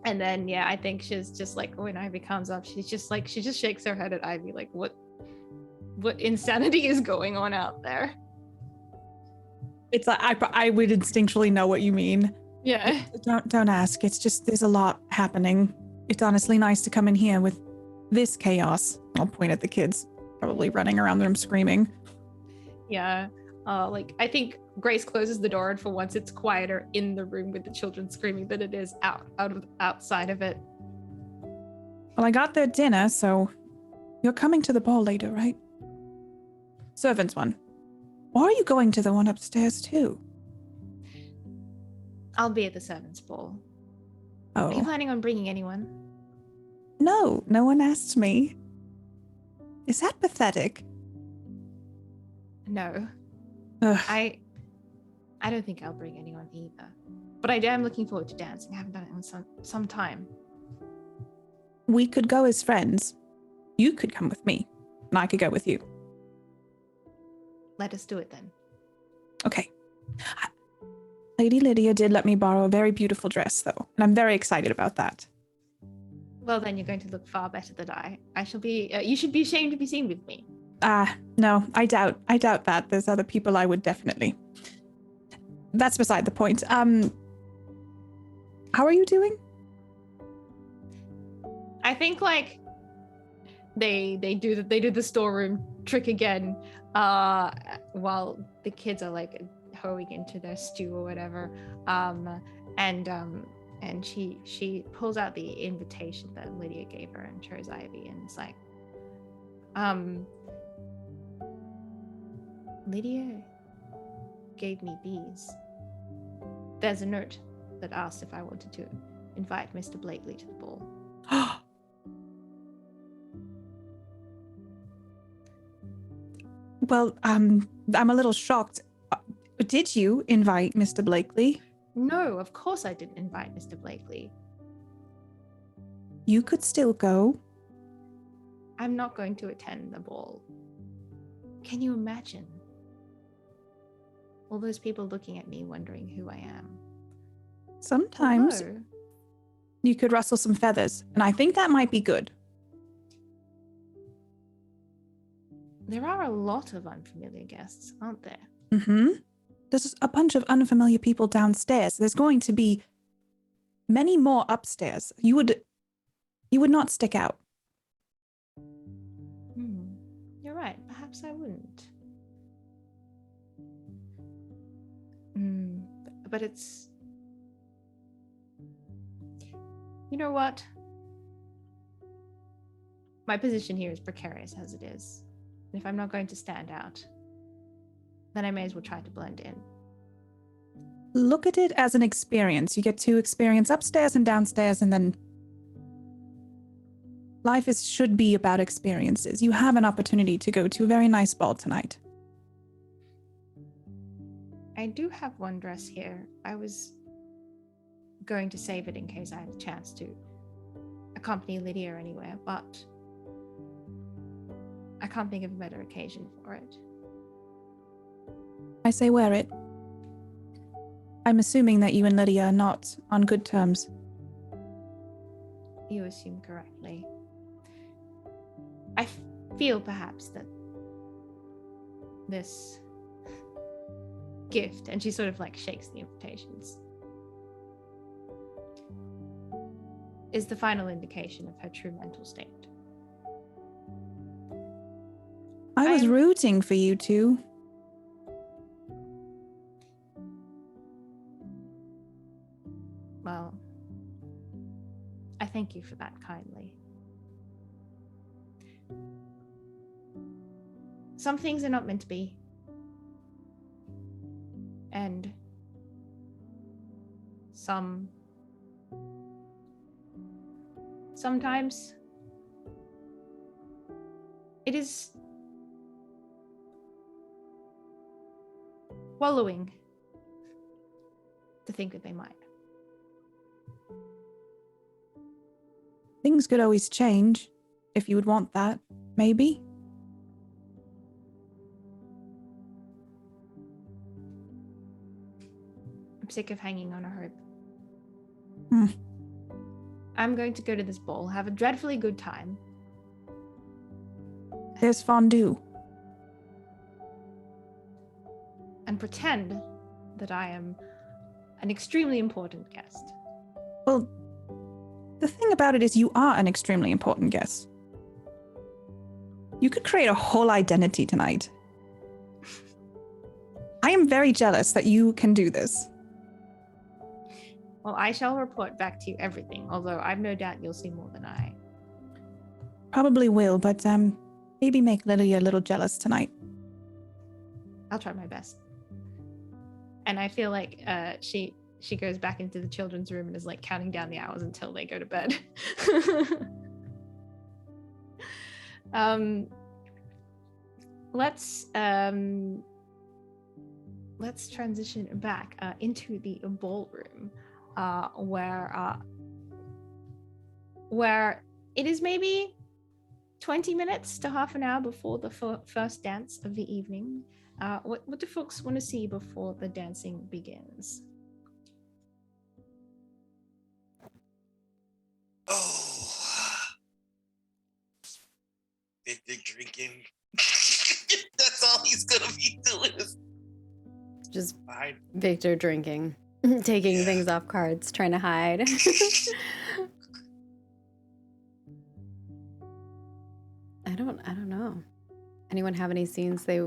Speaker 2: then I think she's just like, when Ivy comes up, she just shakes her head at Ivy like, what insanity is going on out there?
Speaker 6: It's like I would instinctually know what you mean.
Speaker 2: Yeah.
Speaker 6: Don't ask. It's just there's a lot happening. It's honestly nice to come in here with this chaos. I'll point at the kids, probably running around the room screaming.
Speaker 2: Yeah. Like I think Grace closes the door, and for once it's quieter in the room with the children screaming than it is outside of it.
Speaker 6: Well, I got their dinner, so you're coming to the ball later, right? Servants one. Or are you going to the one upstairs too?
Speaker 2: I'll be at the servants' ball.
Speaker 6: Oh.
Speaker 2: Are you planning on bringing anyone?
Speaker 6: No one asked me. Is that pathetic?
Speaker 2: No.
Speaker 6: Ugh.
Speaker 2: I don't think I'll bring anyone either. But I am looking forward to dancing. I haven't done it in some time.
Speaker 6: We could go as friends. You could come with me, and I could go with you.
Speaker 2: Let us do it then.
Speaker 6: Okay. Lady Lydia did let me borrow a very beautiful dress, though, and I'm very excited about that.
Speaker 2: Well, then you're going to look far better than I. I shall be. You should be ashamed to be seen with me.
Speaker 6: No, I doubt that. There's other people I would definitely. That's beside the point. How are you doing?
Speaker 2: I think like they do the storeroom trick again, while the kids are like hoeing into their stew or whatever, and she pulls out the invitation that Lydia gave her and shows Ivy, and it's like, Lydia gave me these. There's a note that asked if I wanted to invite Mr. Blakely to the ball.
Speaker 6: Well, I'm a little shocked. Did you invite Mr. Blakely?
Speaker 2: No, of course I didn't invite Mr. Blakely.
Speaker 6: You could still go.
Speaker 2: I'm not going to attend the ball. Can you imagine? All those people looking at me wondering who I am.
Speaker 6: Sometimes
Speaker 2: Although,
Speaker 6: you could rustle some feathers, and I think that might be good.
Speaker 2: there are a lot of unfamiliar guests, aren't there?
Speaker 6: Mm-hmm. There's a bunch of unfamiliar people downstairs. There's going to be many more upstairs. You would not stick out.
Speaker 2: You're right. Perhaps I wouldn't. But it's... You know what? My position here is precarious as it is. And if I'm not going to stand out, then I may as well try to blend in.
Speaker 6: Look at it as an experience. You get to experience upstairs and downstairs, and then life should be about experiences. You have an opportunity to go to a very nice ball tonight.
Speaker 2: I do have one dress here. I was going to save it in case I had a chance to accompany Lydia anywhere, but I can't think of a better occasion for it.
Speaker 6: I say wear it. I'm assuming that you and Lydia are not on good terms.
Speaker 2: You assume correctly. I feel perhaps that this gift, and she sort of like shakes the invitations, is the final indication of her true mental state.
Speaker 6: I was
Speaker 2: I'm-
Speaker 6: rooting for you two.
Speaker 2: Well, I thank you for that kindly. Some things are not meant to be. And sometimes it is wallowing to think that they might.
Speaker 6: Things could always change if you would want that, maybe.
Speaker 2: I'm sick of hanging on a hope.
Speaker 6: Hmm.
Speaker 2: I'm going to go to this ball, have a dreadfully good time.
Speaker 6: There's fondue.
Speaker 2: And pretend that I am an extremely important guest.
Speaker 6: Well, the thing about it is you are an extremely important guest. You could create a whole identity tonight. I am very jealous that you can do this.
Speaker 2: Well, I shall report back to you everything, although I've no doubt you'll see more than I.
Speaker 6: Probably will, but maybe make Lily a little jealous tonight.
Speaker 2: I'll try my best. And I feel like she goes back into the children's room and is like counting down the hours until they go to bed. Let's transition back into the ballroom, where it is maybe 20 minutes to half an hour before the first dance of the evening. What do folks want to see before the dancing begins?
Speaker 4: Oh, Victor drinking. That's all he's gonna be doing is
Speaker 1: Just
Speaker 4: fine.
Speaker 1: Victor drinking, taking things off cards, trying to hide. I don't know. Anyone have any scenes they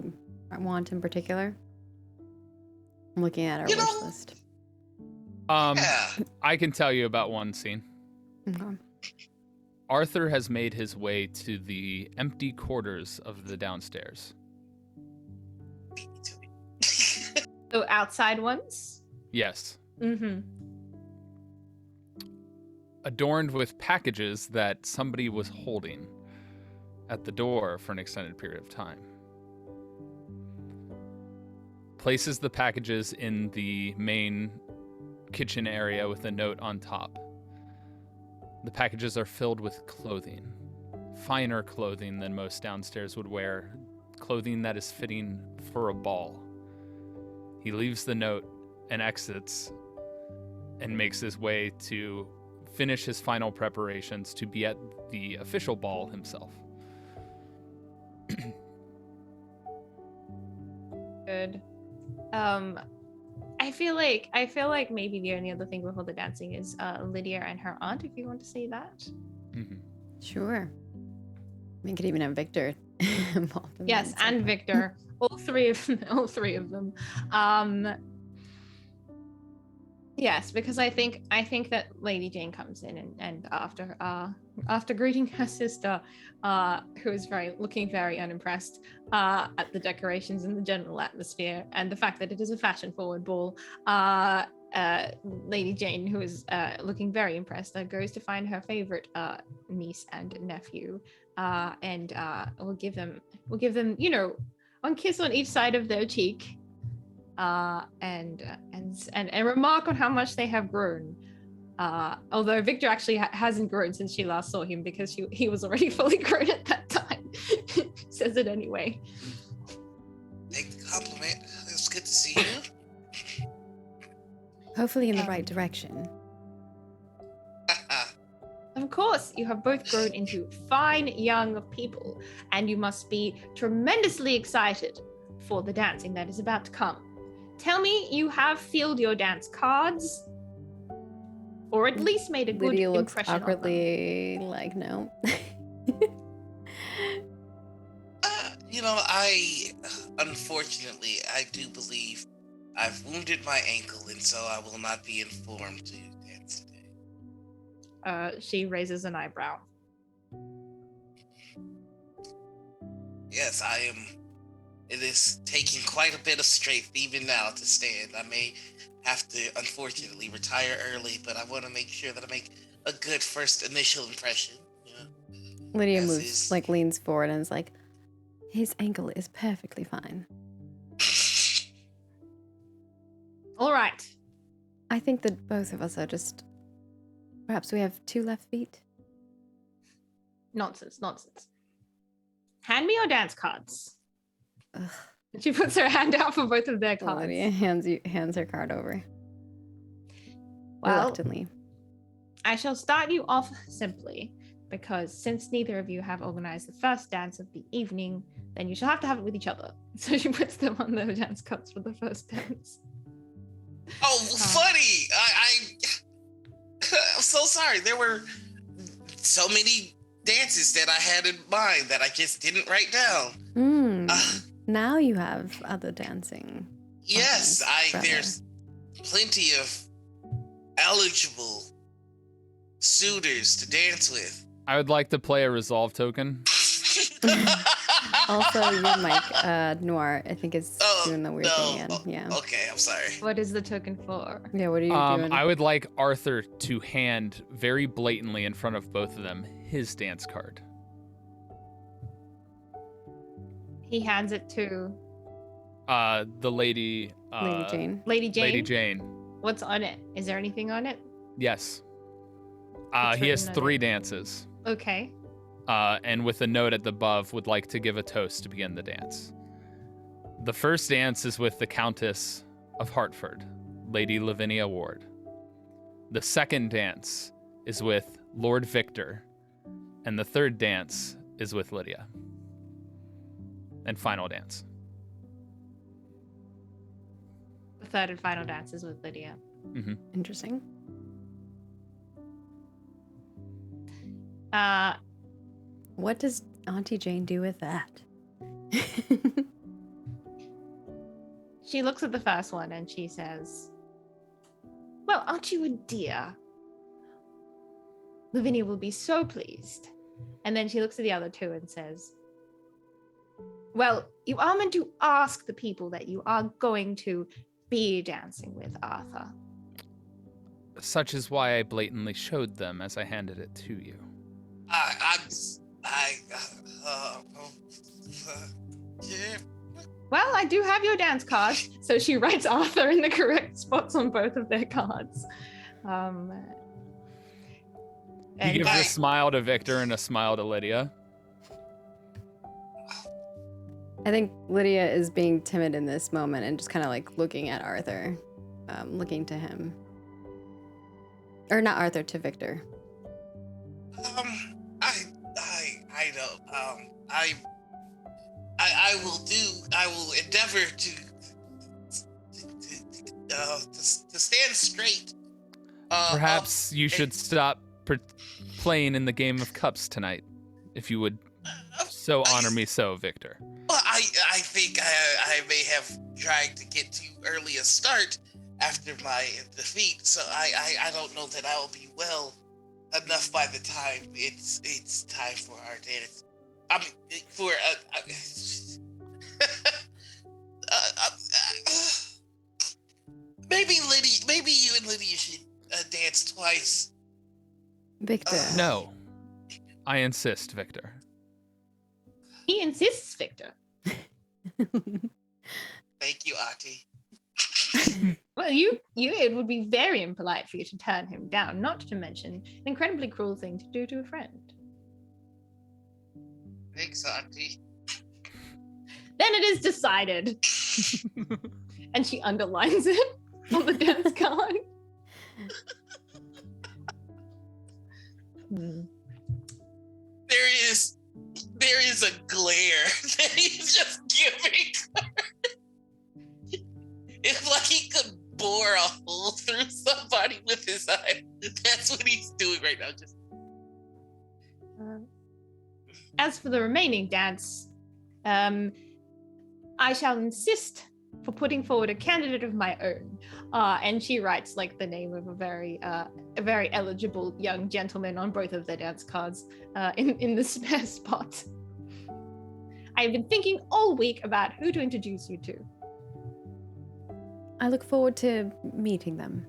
Speaker 1: want in particular? I'm looking at our
Speaker 4: You
Speaker 1: wish
Speaker 4: know-
Speaker 1: list.
Speaker 4: Yeah.
Speaker 3: I can tell you about one scene.
Speaker 1: Okay.
Speaker 3: Arthur has made his way to the empty quarters of the downstairs.
Speaker 2: So outside ones?
Speaker 3: Yes.
Speaker 2: Mm-hmm.
Speaker 3: Adorned with packages that somebody was holding at the door for an extended period of time. Places the packages in the main kitchen area with a note on top. The packages are filled with clothing, finer clothing than most downstairs would wear, clothing that is fitting for a ball. He leaves the note and exits and makes his way to finish his final preparations to be at the official ball himself.
Speaker 2: Good. I feel like maybe the only other thing before the dancing is Lydia and her aunt, if you want to see that.
Speaker 3: Mm-hmm.
Speaker 1: Sure. We could even have Victor involved in
Speaker 2: Yes,
Speaker 1: that at some
Speaker 2: and
Speaker 1: point.
Speaker 2: Victor. all three of them. Yes, because I think that Lady Jane comes in and after greeting her sister, who is looking very unimpressed at the decorations and the general atmosphere and the fact that it is a fashion-forward ball, Lady Jane, who is looking very impressed, goes to find her favorite niece and nephew, and we'll give them, one kiss on each side of their cheek. And remark on how much they have grown. Although Victor actually hasn't grown since she last saw him because he was already fully grown at that time. Says it anyway.
Speaker 4: Take the compliment. It's good to see you.
Speaker 1: Hopefully in the right direction.
Speaker 2: Of course, you have both grown into fine young people, and you must be tremendously excited for the dancing that is about to come. Tell me you have filled your dance cards, or at least made a good
Speaker 1: Lydia looks
Speaker 2: impression on them.
Speaker 1: awkwardly like, no.
Speaker 4: Unfortunately, I do believe I've wounded my ankle, and so I will not be informed to dance today.
Speaker 2: She raises an eyebrow.
Speaker 4: Yes, I am. It is taking quite a bit of strength even now to stand. I may have to, unfortunately, retire early, but I want to make sure that I make a good first initial impression.
Speaker 1: Lydia
Speaker 4: As
Speaker 1: moves,
Speaker 4: is.
Speaker 1: like leans forward and is like, his ankle is perfectly fine.
Speaker 2: All right.
Speaker 1: I think that both of us are just, perhaps we have 2 left feet.
Speaker 2: Nonsense. Hand me your dance cards.
Speaker 1: Ugh.
Speaker 2: She puts her hand out for both of their cards.
Speaker 1: Lydia hands her card over.
Speaker 2: Well,
Speaker 1: Reluctantly.
Speaker 2: I shall start you off simply, because since neither of you have organized the first dance of the evening, then you shall have to have it with each other. So she puts them on the dance cards for the first dance.
Speaker 4: Oh, funny! I'm so sorry. There were so many dances that I had in mind that I just didn't write down.
Speaker 1: Now you have other dancing.
Speaker 4: Yes,
Speaker 1: partners,
Speaker 4: there's plenty of eligible suitors to dance with.
Speaker 3: I would like to play a resolve token.
Speaker 1: Also, your mic, Noir, I think is doing the weird thing again. Yeah.
Speaker 4: Okay, I'm sorry.
Speaker 2: What is the token for?
Speaker 1: Yeah, what are you doing?
Speaker 3: I would like Arthur to hand very blatantly in front of both of them his dance card.
Speaker 2: He hands it to
Speaker 3: The lady.
Speaker 1: Lady Jane.
Speaker 2: Lady Jane.
Speaker 3: Lady Jane.
Speaker 2: What's on it? Is there anything on it?
Speaker 3: Yes.
Speaker 2: What's
Speaker 3: He has
Speaker 2: written on
Speaker 3: 3
Speaker 2: it?
Speaker 3: dances.
Speaker 2: Okay.
Speaker 3: And with a note at the above, would like to give a toast to begin the dance. The first dance is with the Countess of Hartford, Lady Lavinia Ward. The second dance is with Lord Victor, and the third dance is with Lydia. And final dance.
Speaker 2: The third and final dance is with Lydia.
Speaker 1: Interesting. What does Auntie Jane do with that?
Speaker 2: She looks at the first one and she says, well, aren't you a dear? Lavinia will be so pleased. And then she looks at the other 2 and says, well, you are meant to ask the people that you are going to be dancing with, Arthur.
Speaker 3: Such is why I blatantly showed them as I handed it to you.
Speaker 4: Yeah.
Speaker 2: Well, I do have your dance card. So she writes Arthur in the correct spots on both of their cards.
Speaker 3: He gives a smile to Victor and a smile to Lydia.
Speaker 1: I think Lydia is being timid in this moment and just kind of like looking at Arthur, looking to him. Or not Arthur, to Victor.
Speaker 4: I will endeavor to stand straight.
Speaker 3: Perhaps you should stop playing in the Game of Cups tonight, if you would so honor me so, Victor.
Speaker 4: Well, I think I may have tried to get too early a start after my defeat, so I don't know that I will be well enough by the time it's time for our dance. I mean, for maybe you and Lydia should dance twice.
Speaker 1: Victor.
Speaker 3: No, I insist, Victor.
Speaker 2: He insists, Victor.
Speaker 4: Thank you, Auntie.
Speaker 2: Well, it would be very impolite for you to turn him down, not to mention an incredibly cruel thing to do to a friend.
Speaker 4: Thanks, Auntie.
Speaker 2: Then it is decided. And she underlines it on the dance card.
Speaker 4: There is a glare that he's just giving her. It's like he could bore a hole through somebody with his eye. That's what he's doing right now. Just.
Speaker 2: As for the remaining dance, I shall insist for putting forward a candidate of my own. And she writes like the name of a very eligible young gentleman on both of their dance cards in the spare spot. I've been thinking all week about who to introduce you to.
Speaker 1: I look forward to meeting them.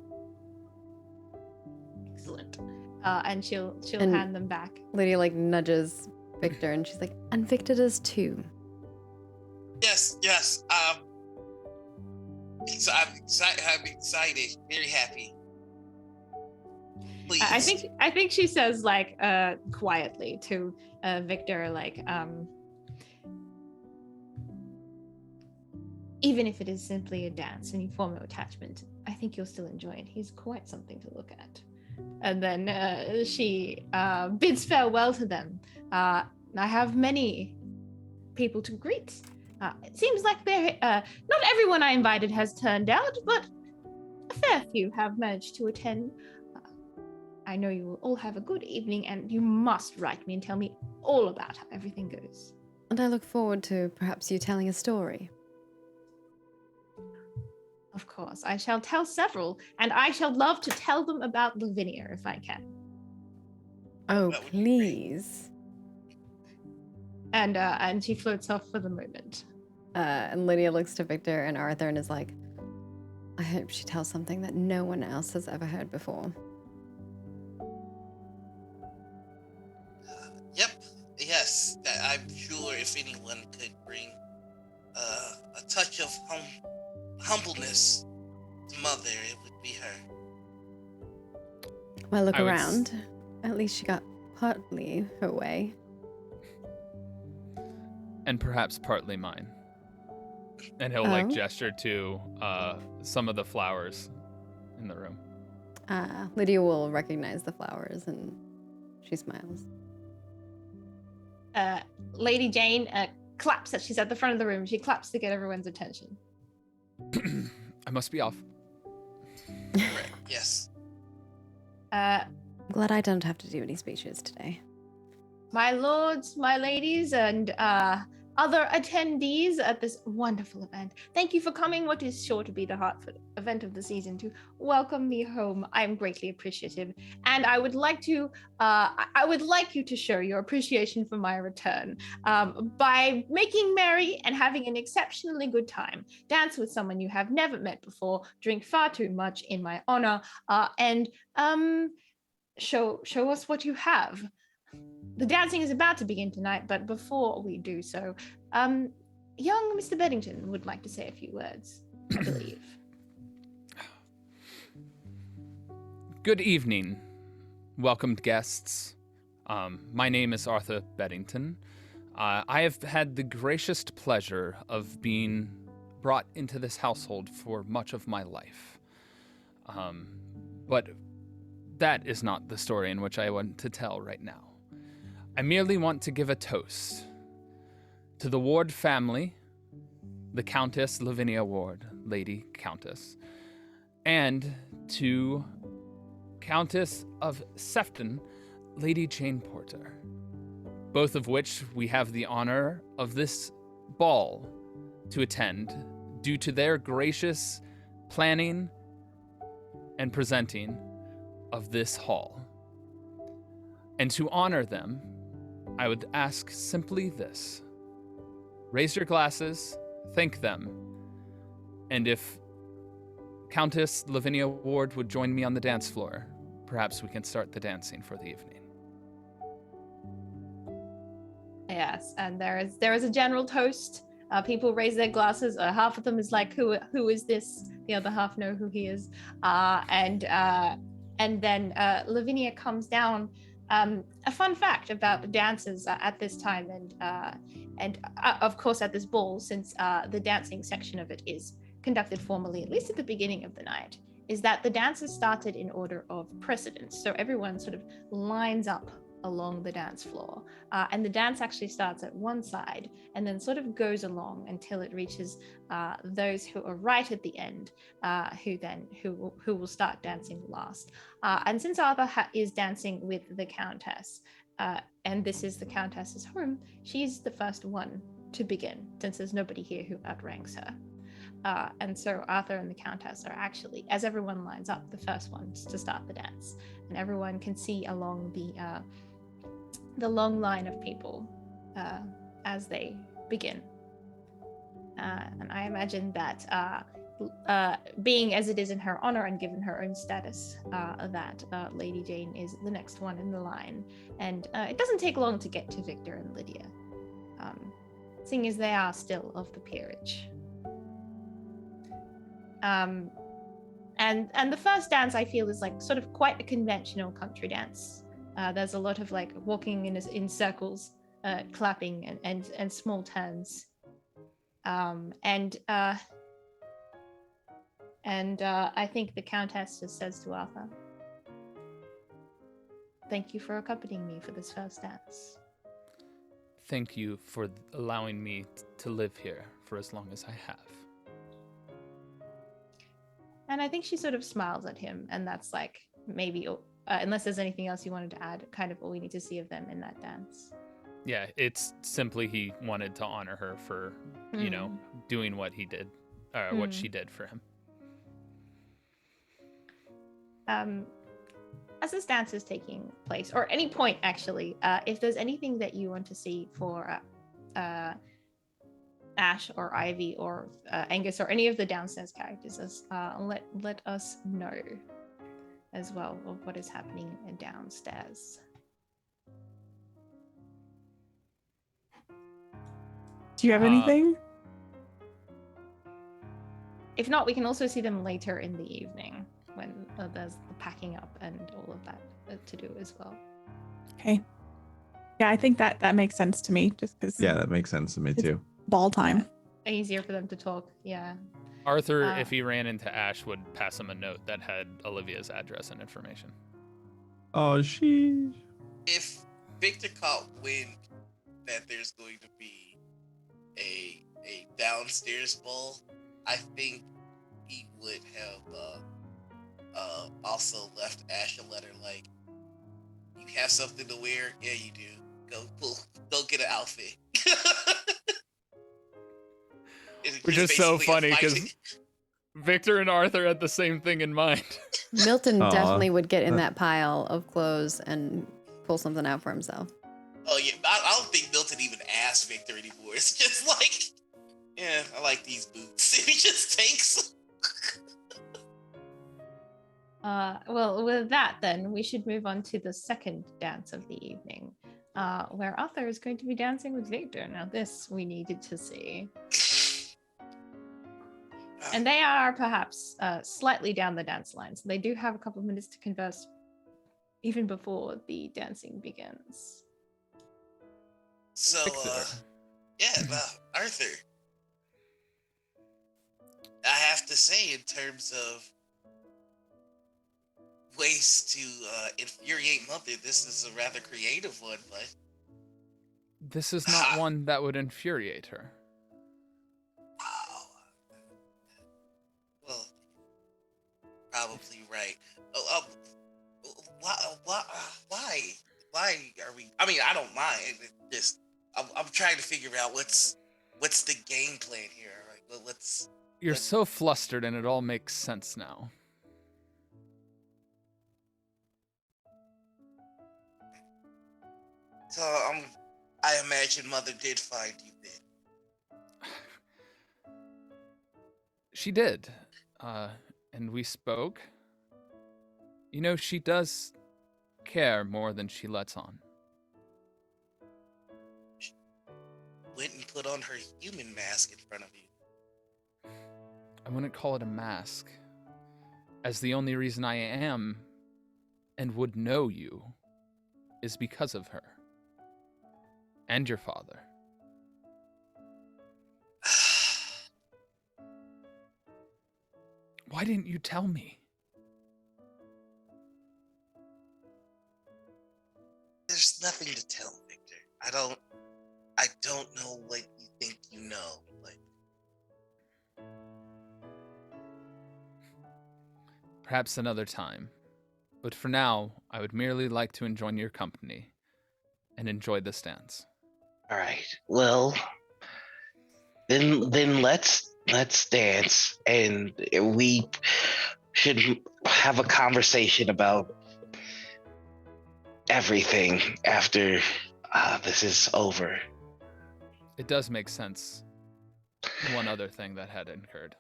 Speaker 2: Excellent. And she'll hand them back.
Speaker 1: Lydia like nudges Victor and she's like, and Victor does too.
Speaker 4: Yes. I'm excited, very happy. Please.
Speaker 2: I think she says like quietly to Victor, like even if it is simply a dance and you form no attachment, I think you'll still enjoy it. He's quite something to look at. And then she bids farewell to them. I have many people to greet. It seems like not everyone I invited has turned out, but a fair few have managed to attend. I know you will all have a good evening, and you must write me and tell me all about how everything goes.
Speaker 1: And I look forward to perhaps you telling a story.
Speaker 2: Of course, I shall tell several, and I shall love to tell them about Lavinia if I can.
Speaker 1: Oh, please.
Speaker 2: And she floats off for the moment.
Speaker 1: And Lydia looks to Victor and Arthur and is like, I hope she tells something that no one else has ever heard before.
Speaker 4: Yep. Yes. I'm sure if anyone could bring a touch of humbleness to Mother, it would be her.
Speaker 1: Well, look around. At least she got partly her way.
Speaker 3: And perhaps partly mine. And he'll like gesture to some of the flowers in the room.
Speaker 1: Lydia will recognize the flowers and she smiles.
Speaker 2: Lady Jane claps as she's at the front of the room. She claps to get everyone's attention.
Speaker 3: I must be off.
Speaker 4: Right. Yes.
Speaker 1: I'm glad I don't have to do any speeches today.
Speaker 2: My lords, my ladies, and other attendees at this wonderful event, thank you for coming what is sure to be the heartfelt event of the season to welcome me home. I am greatly appreciative, and I would like you to show your appreciation for my return by making merry and having an exceptionally good time. Dance with someone you have never met before, drink far too much in my honor, and show us what you have. The dancing is about to begin tonight, but before we do so, young Mr. Beddington would like to say a few words, I believe.
Speaker 3: Good evening, welcomed guests. My name is Arthur Beddington. I have had the gracious pleasure of being brought into this household for much of my life. But that is not the story in which I want to tell right now. I merely want to give a toast to the Ward family, the Countess Lavinia Ward, Lady Countess, and to Countess of Sefton, Lady Jane Porter, both of which we have the honor of this ball to attend due to their gracious planning and presenting of this hall. And to honor them, I would ask simply this. Raise your glasses, thank them, and if Countess Lavinia Ward would join me on the dance floor, perhaps we can start the dancing for the evening.
Speaker 2: Yes, and there is a general toast. People raise their glasses. Half of them is like, who is this? The other half know who he is. And then Lavinia comes down. A fun fact about the dances at this time and of course at this ball, since the dancing section of it is conducted formally, at least at the beginning of the night, is that the dances started in order of precedence. So everyone sort of lines up along the dance floor, and the dance actually starts at one side and then sort of goes along until it reaches those who are right at the end, who will start dancing last. And since Arthur is dancing with the Countess, and this is the Countess's home, she's the first one to begin, since there's nobody here who outranks her. And so Arthur and the Countess are actually, as everyone lines up, the first ones to start the dance, and everyone can see along the long line of people as they begin. And I imagine that being as it is in her honor and given her own status, that Lady Jane is the next one in the line. And it doesn't take long to get to Victor and Lydia, seeing as they are still of the peerage. And the first dance, I feel, is like sort of quite a conventional country dance. There's a lot of like walking in circles, clapping and small turns. And I think the Countess just says to Arthur, "Thank you for accompanying me for this first dance."
Speaker 3: Thank you for allowing me to live here for as long as I have.
Speaker 2: And I think she sort of smiles at him, and that's like maybe, unless there's anything else you wanted to add, kind of all we need to see of them in that dance.
Speaker 3: Yeah, it's simply he wanted to honor her for, you know, doing what he did, what she did for him.
Speaker 2: As this dance is taking place, or any point actually, if there's anything that you want to see for Ash or Ivy or Angus or any of the downstairs characters, let us know as well of what is happening downstairs.
Speaker 6: Do you have anything?
Speaker 2: If not, we can also see them later in the evening when there's the packing up and all of that to do as well.
Speaker 6: Okay. Yeah, I think that makes sense to me, just because.
Speaker 5: Yeah, that makes sense to me too.
Speaker 6: Ball time.
Speaker 2: Easier for them to talk, yeah.
Speaker 3: Arthur, if he ran into Ash, would pass him a note that had Olivia's address and information.
Speaker 5: Oh, she.
Speaker 4: If Victor caught wind that there's going to be a downstairs ball, I think he would have also left Ash a letter like, "You have something to wear? Yeah, you do. Go get an outfit."
Speaker 3: Which is so funny because Victor and Arthur had the same thing in mind.
Speaker 1: Milton definitely would get in that pile of clothes and pull something out for himself.
Speaker 4: Oh yeah, I don't think Milton even asked Victor anymore. It's just like, yeah, I like these boots. He just takes.
Speaker 2: Well, with that, then we should move on to the second dance of the evening, where Arthur is going to be dancing with Victor. Now, this we needed to see. And they are perhaps slightly down the dance line, so they do have a couple of minutes to converse even before the dancing begins.
Speaker 4: So, Arthur, I have to say, in terms of ways to infuriate Mother, this is a rather creative one, but...
Speaker 3: This is not one that would infuriate her.
Speaker 4: Well, probably right. Why are we? I mean, I don't mind. Just I'm trying to figure out what's the game plan here. Like, let's.
Speaker 3: You're so flustered, and it all makes sense now.
Speaker 4: So I imagine Mother did find you then.
Speaker 3: She did, and we spoke. You know, she does care more than she lets on.
Speaker 4: She went and put on her human mask in front of you.
Speaker 3: I wouldn't call it a mask, as the only reason I am and would know you is because of her. And your father. Why didn't you tell me?
Speaker 4: nothing to tell, Victor. I don't know what you think you know, but
Speaker 3: Perhaps another time. But for now, I would merely like to enjoy your company and enjoy this dance.
Speaker 4: all right. Well, then let's dance, and we should have a conversation about everything after this is over.
Speaker 3: It does make sense. One other thing that had occurred.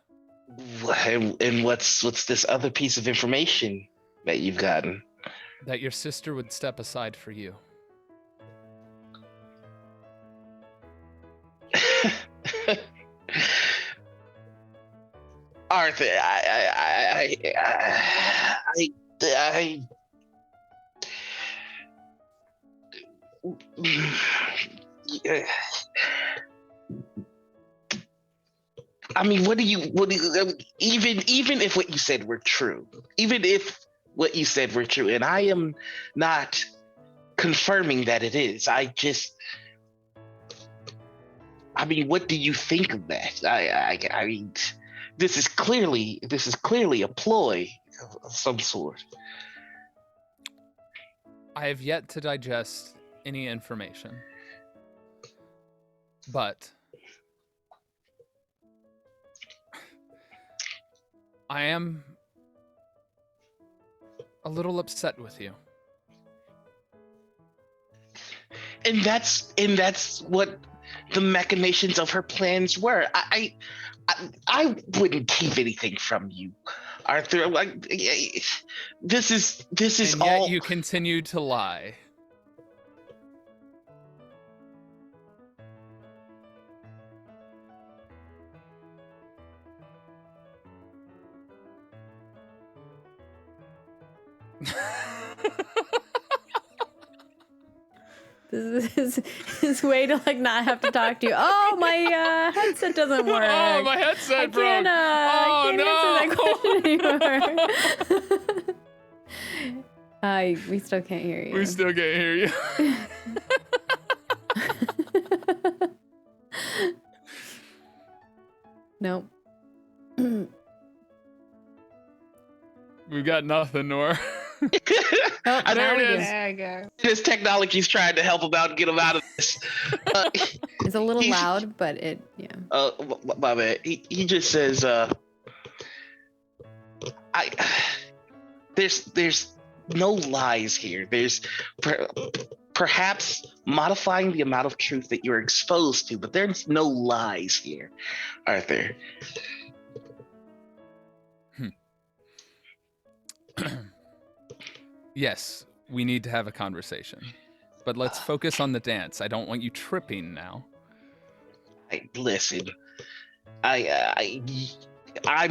Speaker 4: And what's this other piece of information that you've gotten?
Speaker 3: That your sister would step aside for you.
Speaker 4: Arthur, I mean, what do you even if what you said were true, and I am not confirming that it is, I mean, what do you think of that? I mean, this is clearly a ploy of some sort.
Speaker 3: I have yet to digest any information. But I am a little upset with you.
Speaker 4: And that's what the machinations of her plans were. I wouldn't keep anything from you, Arthur. This is
Speaker 3: And
Speaker 4: all.
Speaker 3: yet you continue to lie.
Speaker 1: This is his way to like not have to talk to you. Oh, my headset doesn't work.
Speaker 3: Oh, my headset broke.
Speaker 1: I can't answer that question anymore. We still can't hear you.
Speaker 3: We still can't hear you.
Speaker 1: Nope.
Speaker 3: We've got nothing, Nora.
Speaker 1: Oh,
Speaker 4: I
Speaker 1: now
Speaker 3: there
Speaker 1: we
Speaker 3: it
Speaker 1: do.
Speaker 3: is.
Speaker 2: There you go.
Speaker 4: This technology's trying to help him out and get him out of this.
Speaker 1: It's a little
Speaker 4: He's-
Speaker 1: loud, but it, yeah.
Speaker 4: My bad. He just says, there's no lies here. There's perhaps modifying the amount of truth that you're exposed to, but there's no lies here, Arthur.
Speaker 3: Yes, we need to have a conversation. But let's focus on the dance. I don't want you tripping now.
Speaker 4: Listen, I'm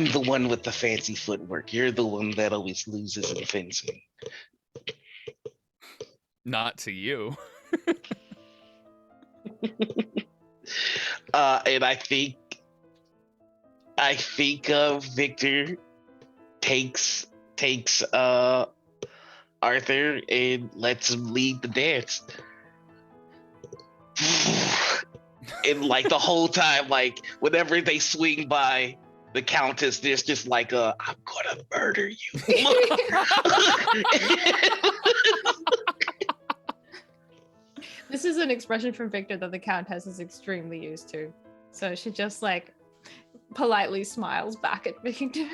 Speaker 4: the one with the fancy footwork. You're the one that always loses in fencing.
Speaker 3: Not to you.
Speaker 4: And I think Victor takes Arthur and lets him lead the dance. And like the whole time, like whenever they swing by the Countess, there's just like a "I'm gonna murder you" look.
Speaker 2: This is an expression from Victor that the Countess is extremely used to. So she just like politely smiles back at Victor.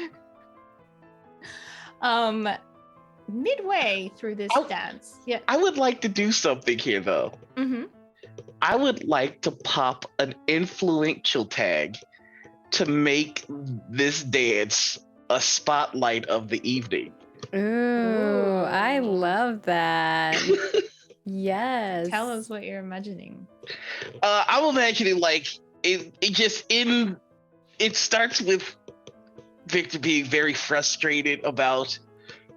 Speaker 2: Midway through this dance. Yeah.
Speaker 4: I would like to do something here though.
Speaker 2: Mm-hmm.
Speaker 4: I would like to pop an influential tag to make this dance a spotlight of the evening.
Speaker 1: Ooh, I love that. Yes.
Speaker 2: Tell us what you're imagining.
Speaker 4: I'm imagining like it starts with Victor being very frustrated about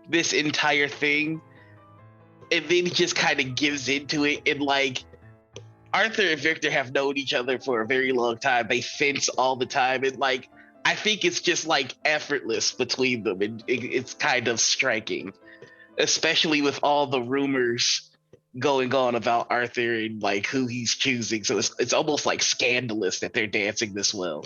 Speaker 4: this entire thing, and then he just kind of gives into it, and like Arthur and Victor have known each other for a very long time. They fence all the time, and like I think it's just like effortless between them, and it's kind of striking, especially with all the rumors going on about Arthur and like who he's choosing. So it's almost like scandalous that they're dancing this well.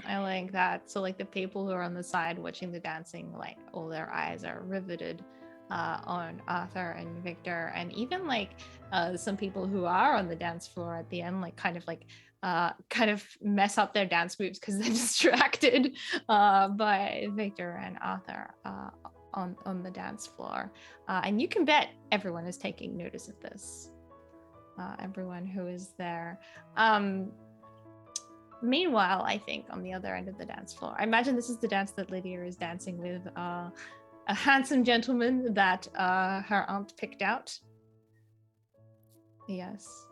Speaker 2: I like that. So like the people who are on the side watching the dancing, like all their eyes are riveted on Arthur and Victor, and even like some people who are on the dance floor at the end, like kind of mess up their dance moves because they're distracted by Victor and Arthur on the dance floor. And you can bet everyone is taking notice of this. Everyone who is there. Meanwhile, I think on the other end of the dance floor, I imagine this is the dance that Lydia is dancing with a handsome gentleman that her aunt picked out. Yes.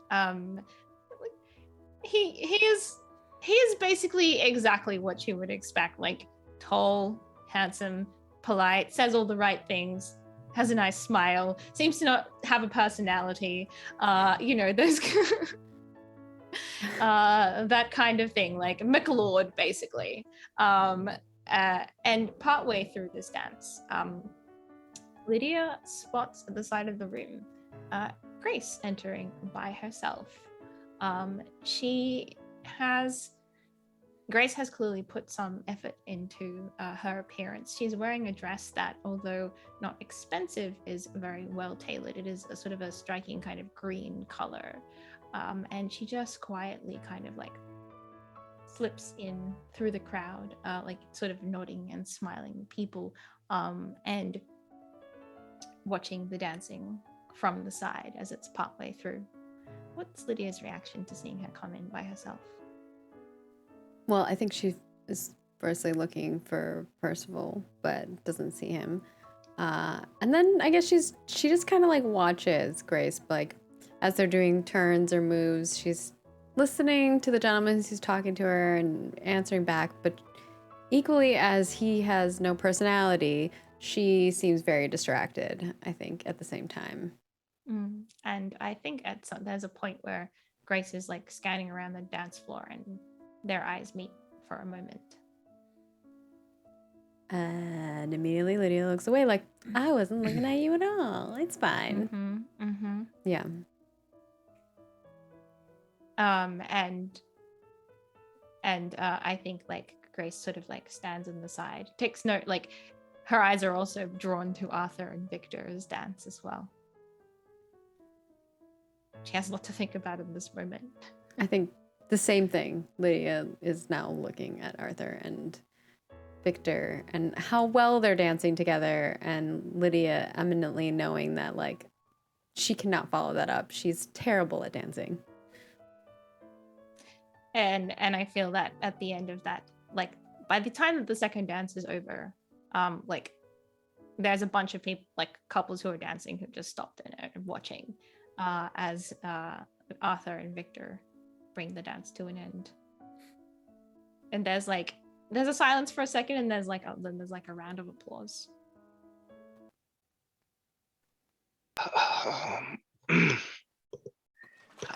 Speaker 2: He is basically exactly what you would expect, like tall, handsome, polite, says all the right things, has a nice smile, seems to not have a personality. Those that kind of thing, like McLeod, basically. And partway through this dance, Lydia spots at the side of the room Grace entering by herself. Grace has clearly put some effort into her appearance. She's wearing a dress that, although not expensive, is very well tailored. It is a sort of a striking kind of green color. And she just quietly kind of like slips in through the crowd, like sort of nodding and smiling at people, and watching the dancing from the side as it's partway through. What's Lydia's reaction to seeing her come in by herself?
Speaker 1: Well, I think she is firstly looking for Percival, but doesn't see him. And then I guess she just kind of like watches Grace, like as they're doing turns or moves. She's listening to the gentleman who's talking to her and answering back, but equally as he has no personality, she seems very distracted, I think, at the same time.
Speaker 2: And I think there's a point where Grace is like scanning around the dance floor and their eyes meet for a moment.
Speaker 1: And immediately Lydia looks away like, I wasn't looking at you at all. It's fine. Yeah.
Speaker 2: And I think like Grace sort of like stands on the side, takes note, like her eyes are also drawn to Arthur and Victor's dance as well. She has a lot to think about in this moment.
Speaker 1: I think the same thing. Lydia is now looking at Arthur and Victor and how well they're dancing together, and Lydia eminently knowing that like she cannot follow that up. She's terrible at dancing.
Speaker 2: And I feel that at the end of that, like by the time that the second dance is over, like there's a bunch of people, like couples who are dancing, who just stopped and watching as Arthur and Victor bring the dance to an end. And there's a silence for a second, and there's like a round of applause.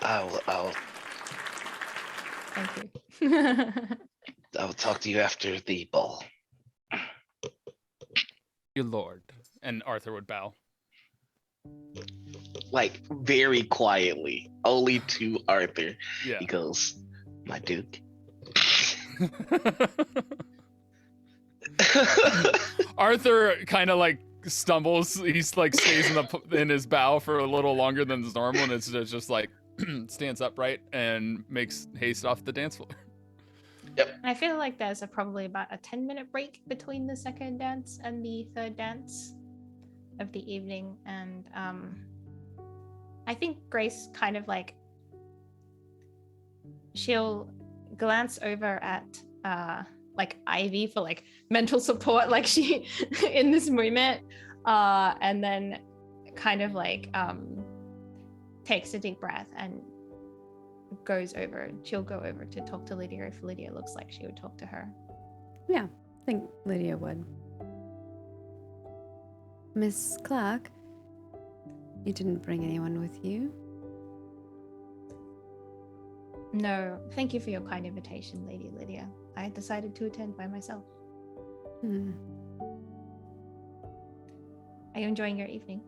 Speaker 4: I'll
Speaker 2: Thank you.
Speaker 4: I'll talk to you after the ball.
Speaker 3: Your lord. And Arthur would bow.
Speaker 4: Like very quietly, only to Arthur.
Speaker 3: Yeah.
Speaker 4: He goes, my duke.
Speaker 3: Arthur kind of like stumbles. He's like stays in his bow for a little longer than is normal, and it's just like stands upright and makes haste off the dance floor.
Speaker 4: Yep.
Speaker 2: I feel like there's probably about a 10-minute break between the second dance and the third dance of the evening, and I think Grace kind of like she'll glance over at like Ivy for like mental support, like she in this moment, and then kind of like takes a deep breath and she'll go over to talk to Lydia if Lydia looks like she would talk to her.
Speaker 1: Yeah, I think Lydia would. Miss Clark, you didn't bring anyone with you?
Speaker 2: No, thank you for your kind invitation, Lady Lydia. I decided to attend by myself. Are you enjoying your evening?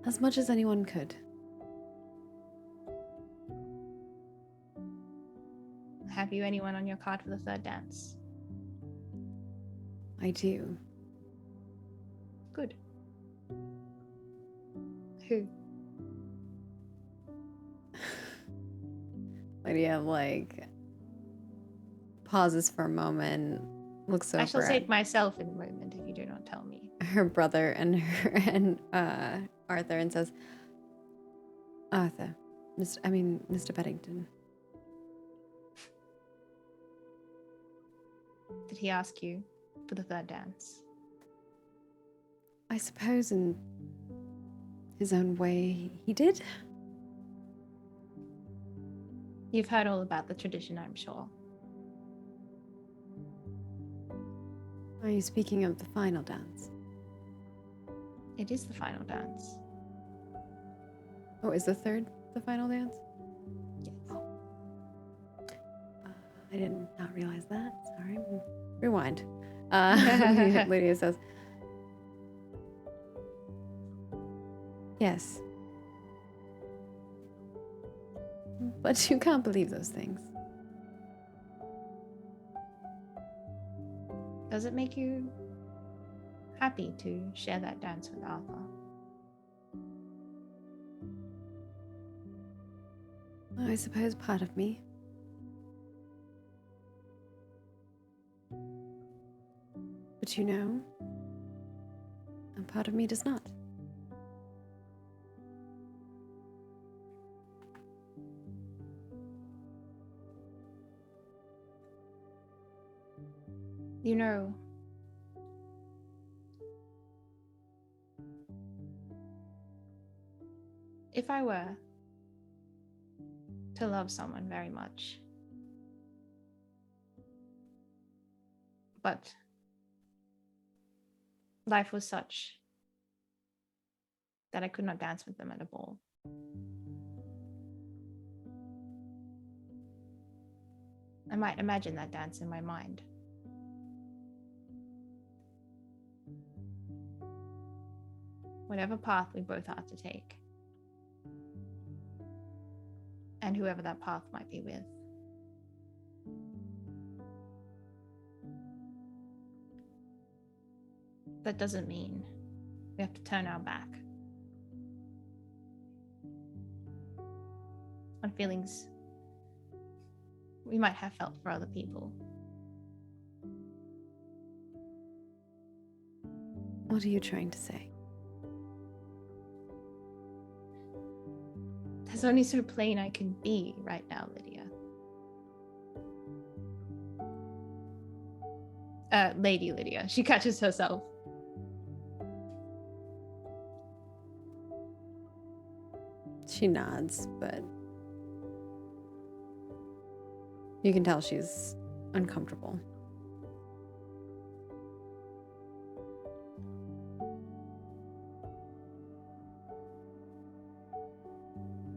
Speaker 1: As much as anyone could.
Speaker 2: Have you anyone on your card for the third dance?
Speaker 1: I do.
Speaker 2: Good. Who?
Speaker 1: Lydia, like, pauses for a moment, looks over
Speaker 2: I shall
Speaker 1: at
Speaker 2: save myself in a moment if you do not tell me.
Speaker 1: her brother and Arthur and says, Arthur, Mr. Beddington.
Speaker 2: Did he ask you for the third dance?
Speaker 1: I suppose in his own way he did.
Speaker 2: You've heard all about the tradition, I'm sure.
Speaker 1: Are you speaking of the final dance?
Speaker 2: It is the final dance.
Speaker 1: Oh, is the third the final dance?
Speaker 2: Yes.
Speaker 1: I did not realize that. Sorry. Rewind. Lydia says, yes. But you can't believe those things.
Speaker 2: Does it make you happy to share that dance with Arthur?
Speaker 1: I suppose part of me. But you know, a part of me does not.
Speaker 2: You know, if I were to love someone very much, but life was such that I could not dance with them at a ball, I might imagine that dance in my mind. Whatever path we both are to take, and whoever that path might be with. That doesn't mean we have to turn our back on feelings we might have felt for other people.
Speaker 1: What are you trying to say?
Speaker 2: There's only so plain I can be right now, Lydia. Lady Lydia. She catches herself.
Speaker 1: She nods, but you can tell she's uncomfortable.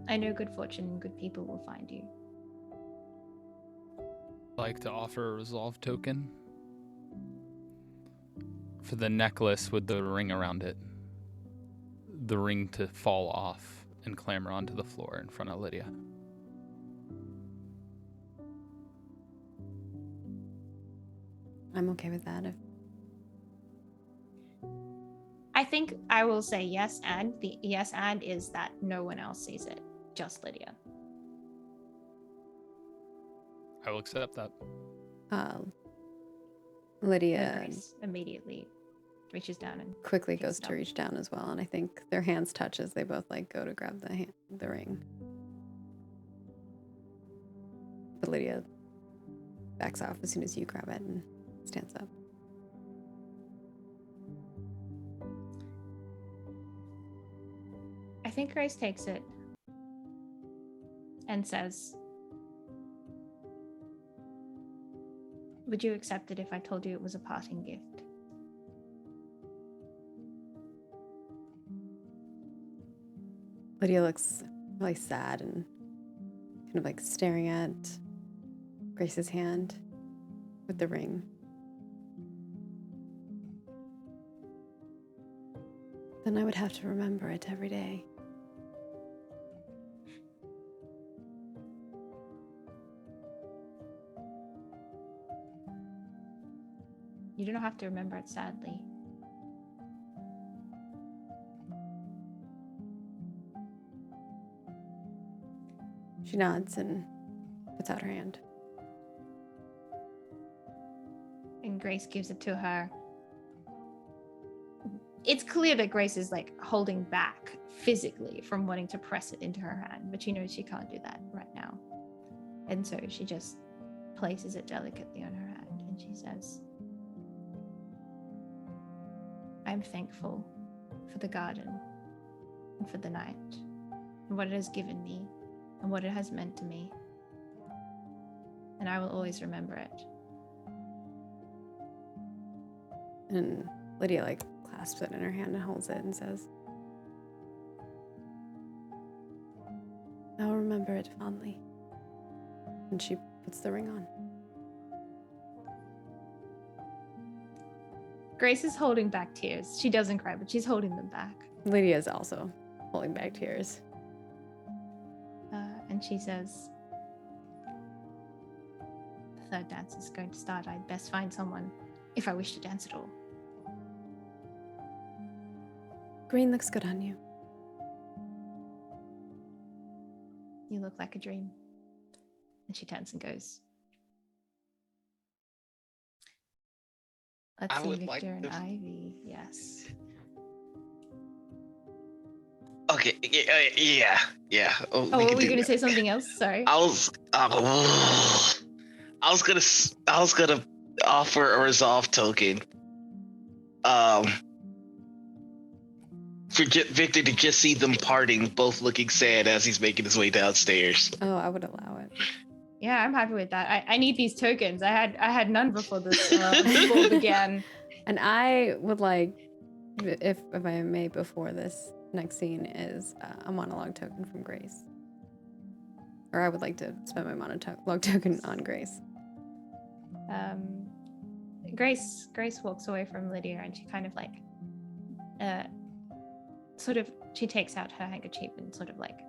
Speaker 2: I know good fortune and good people will find you.
Speaker 3: Like to offer a resolve token for the necklace with the ring around it. The ring to fall off and clamber onto the floor in front of Lydia.
Speaker 1: I'm okay with that.
Speaker 2: I think I will say yes, and the yes and is that no one else sees it, just Lydia.
Speaker 3: I will accept that.
Speaker 1: Lydia
Speaker 2: Grace immediately reaches down and
Speaker 1: quickly
Speaker 2: picks
Speaker 1: goes
Speaker 2: it
Speaker 1: to
Speaker 2: up.
Speaker 1: reach down as well, and I think their hands touch as they both like go to grab the ring. But Lydia backs off as soon as you grab it and stands up.
Speaker 2: I think Grace takes it and says, would you accept it if I told you it was a parting gift?
Speaker 1: Lydia looks really sad and kind of like staring at Grace's hand with the ring. Then I would have to remember it every day.
Speaker 2: You don't have to remember it, sadly.
Speaker 1: She nods and puts out her hand.
Speaker 2: And Grace gives it to her. It's clear that Grace is like holding back physically from wanting to press it into her hand, but she knows she can't do that right now. And so she just places it delicately on her hand and she says, I'm thankful for the garden and for the night and what it has given me and what it has meant to me. And I will always remember it.
Speaker 1: And Lydia like clasps it in her hand and holds it and says, I'll remember it fondly. And she puts the ring on.
Speaker 2: Grace is holding back tears. She doesn't cry, but she's holding them back.
Speaker 1: Lydia is also holding back tears.
Speaker 2: And she says, the third dance is going to start. I'd best find someone if I wish to dance at all.
Speaker 1: Green looks good on you.
Speaker 2: You look like a dream. And she turns and goes. Let's
Speaker 4: I
Speaker 2: see
Speaker 4: would
Speaker 2: Victor
Speaker 4: like
Speaker 2: and
Speaker 4: to-
Speaker 2: Ivy. Yes.
Speaker 4: Okay, yeah. Oh,
Speaker 2: Oh,
Speaker 4: we
Speaker 2: were
Speaker 4: can
Speaker 2: we
Speaker 4: do
Speaker 2: going to
Speaker 4: that.
Speaker 2: say something else? Sorry.
Speaker 4: I was gonna offer a resolve token. For Victor to just see them parting, both looking sad as he's making his way downstairs.
Speaker 1: Oh, I would allow it.
Speaker 2: Yeah, I'm happy with that. I need these tokens. I had none before this before began.
Speaker 1: And I would like, if I may, before this next scene is a monologue token from Grace. Or I would like to spend my monologue token on Grace.
Speaker 2: Grace walks away from Lydia and she kind of like she takes out her handkerchief and sort of like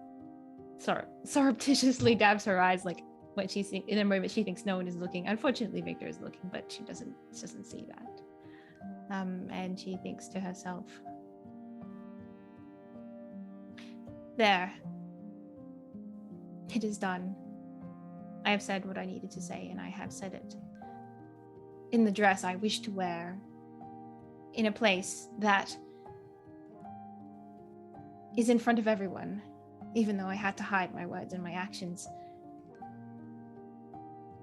Speaker 2: surreptitiously dabs her eyes, like when she's in a moment she thinks no one is looking. Unfortunately Victor is looking, but she doesn't see that. And she thinks to herself, there, it is done. I have said what I needed to say, and I have said it in the dress I wish to wear, in a place that is in front of everyone, even though I had to hide my words and my actions.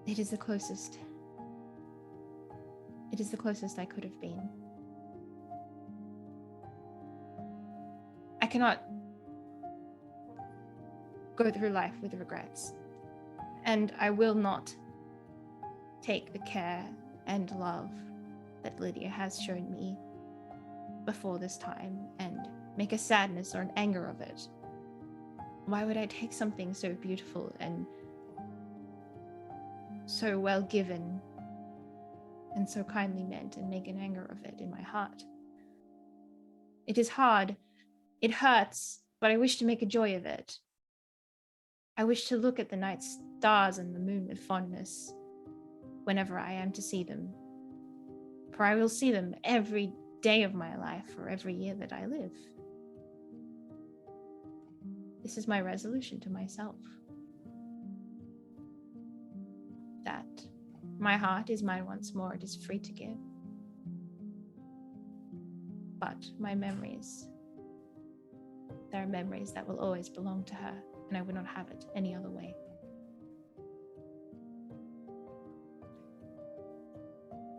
Speaker 2: It is the closest. It is the closest I could have been. I cannot go through life with regrets, and I will not take the care and love that Lydia has shown me before this time and make a sadness or an anger of it. Why would I take something so beautiful and so well given and so kindly meant and make an anger of it in my heart? It is hard, it hurts, but I wish to make a joy of it. I wish to look at the night stars and the moon with fondness whenever I am to see them, for I will see them every day of my life or every year that I live. This is my resolution to myself, that my heart is mine once more, it is free to give. But my memories, there are memories that will always belong to her, and I would not have it any other way.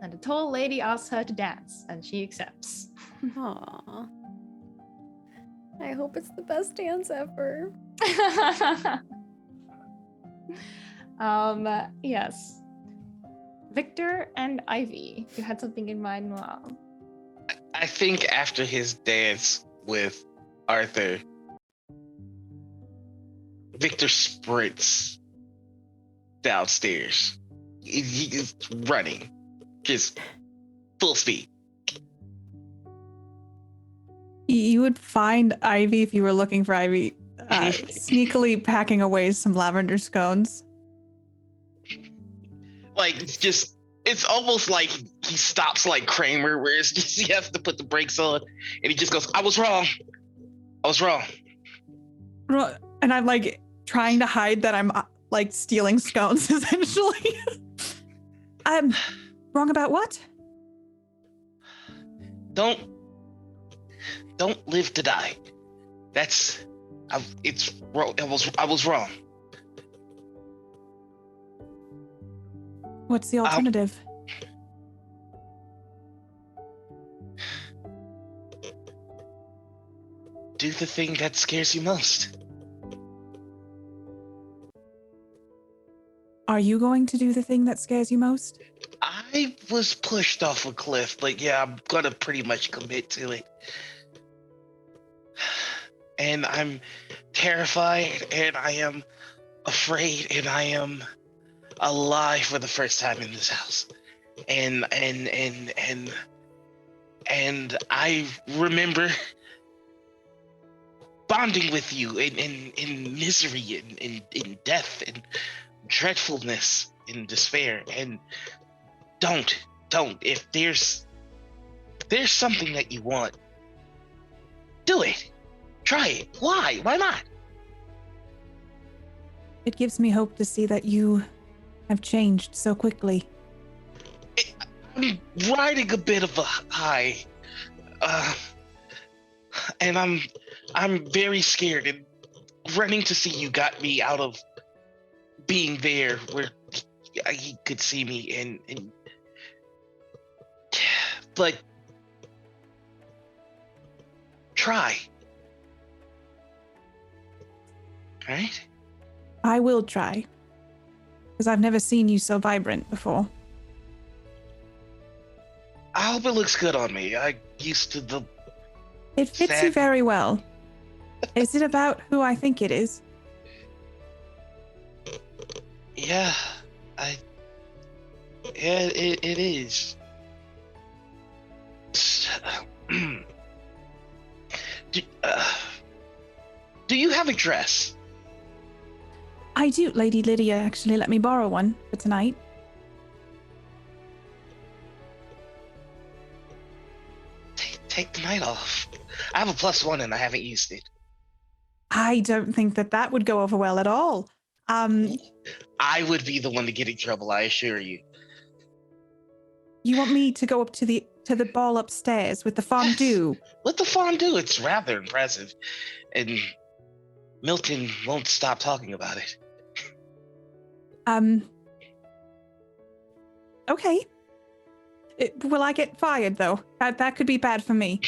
Speaker 2: And a tall lady asks her to dance, and she accepts.
Speaker 1: Aww. I hope it's the best dance ever.
Speaker 2: Yes. Victor and Ivy, you had something in mind, Noel.
Speaker 4: I think after his dance with Arthur, Victor sprints downstairs. He is running, just full speed.
Speaker 6: You would find Ivy if you were looking for Ivy, sneakily packing away some lavender scones.
Speaker 4: Like, it's almost like he stops like Kramer, where it's just he has to put the brakes on, and he just goes, I was wrong.
Speaker 6: And I'm like trying to hide that I'm like stealing scones, essentially. I'm wrong about what?
Speaker 4: Don't live to die. I was wrong.
Speaker 6: What's the alternative?
Speaker 4: Do the thing that scares you most.
Speaker 6: Are you going to do the thing that scares you most?
Speaker 4: I was pushed off a cliff, but yeah, I'm gonna pretty much commit to it. And I'm terrified, and I am afraid, and I am alive for the first time in this house. And I remember bonding with you in misery, in death, and dreadfulness, in despair. And don't. If there's something that you want, do it. Try it. Why? Why not?
Speaker 6: It gives me hope to see that you have changed so quickly.
Speaker 4: I'm riding a bit of a high, and I'm very scared. And running to see you got me out of being there where he could see me. And but try, right?
Speaker 6: I will try. Because I've never seen you so vibrant before.
Speaker 4: I hope it looks good on me. I used to the...
Speaker 6: It fits you very well. Is it about who I think it is?
Speaker 4: Yeah, it is. Do you have a dress?
Speaker 6: I do. Lady Lydia actually let me borrow one for tonight.
Speaker 4: Take the night off. I have a +1 and I haven't used it.
Speaker 6: I don't think that would go over well at all.
Speaker 4: I would be the one to get in trouble, I assure you.
Speaker 6: You want me to go up to the ball upstairs with the fondue?
Speaker 4: Yes. With the fondue, it's rather impressive. And Milton won't stop talking about it.
Speaker 6: Okay. Will I get fired, though? That could be bad for me.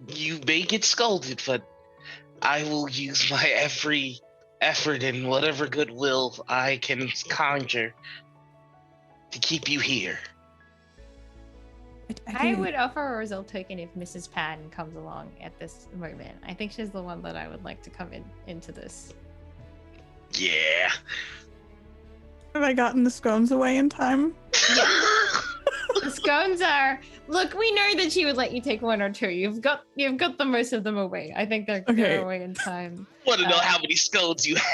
Speaker 4: You may get scolded, but I will use my every effort and whatever goodwill I can conjure to keep you here.
Speaker 2: I would offer a result token if Mrs. Pan comes along at this moment. I think she's the one that I would like to come into this.
Speaker 4: Yeah.
Speaker 6: Have I gotten the scones away in time?
Speaker 2: The scones are... Look, we know that she would let you take one or two. You've got the most of them away. I think they're away in time.
Speaker 4: Want to know how many scones you have?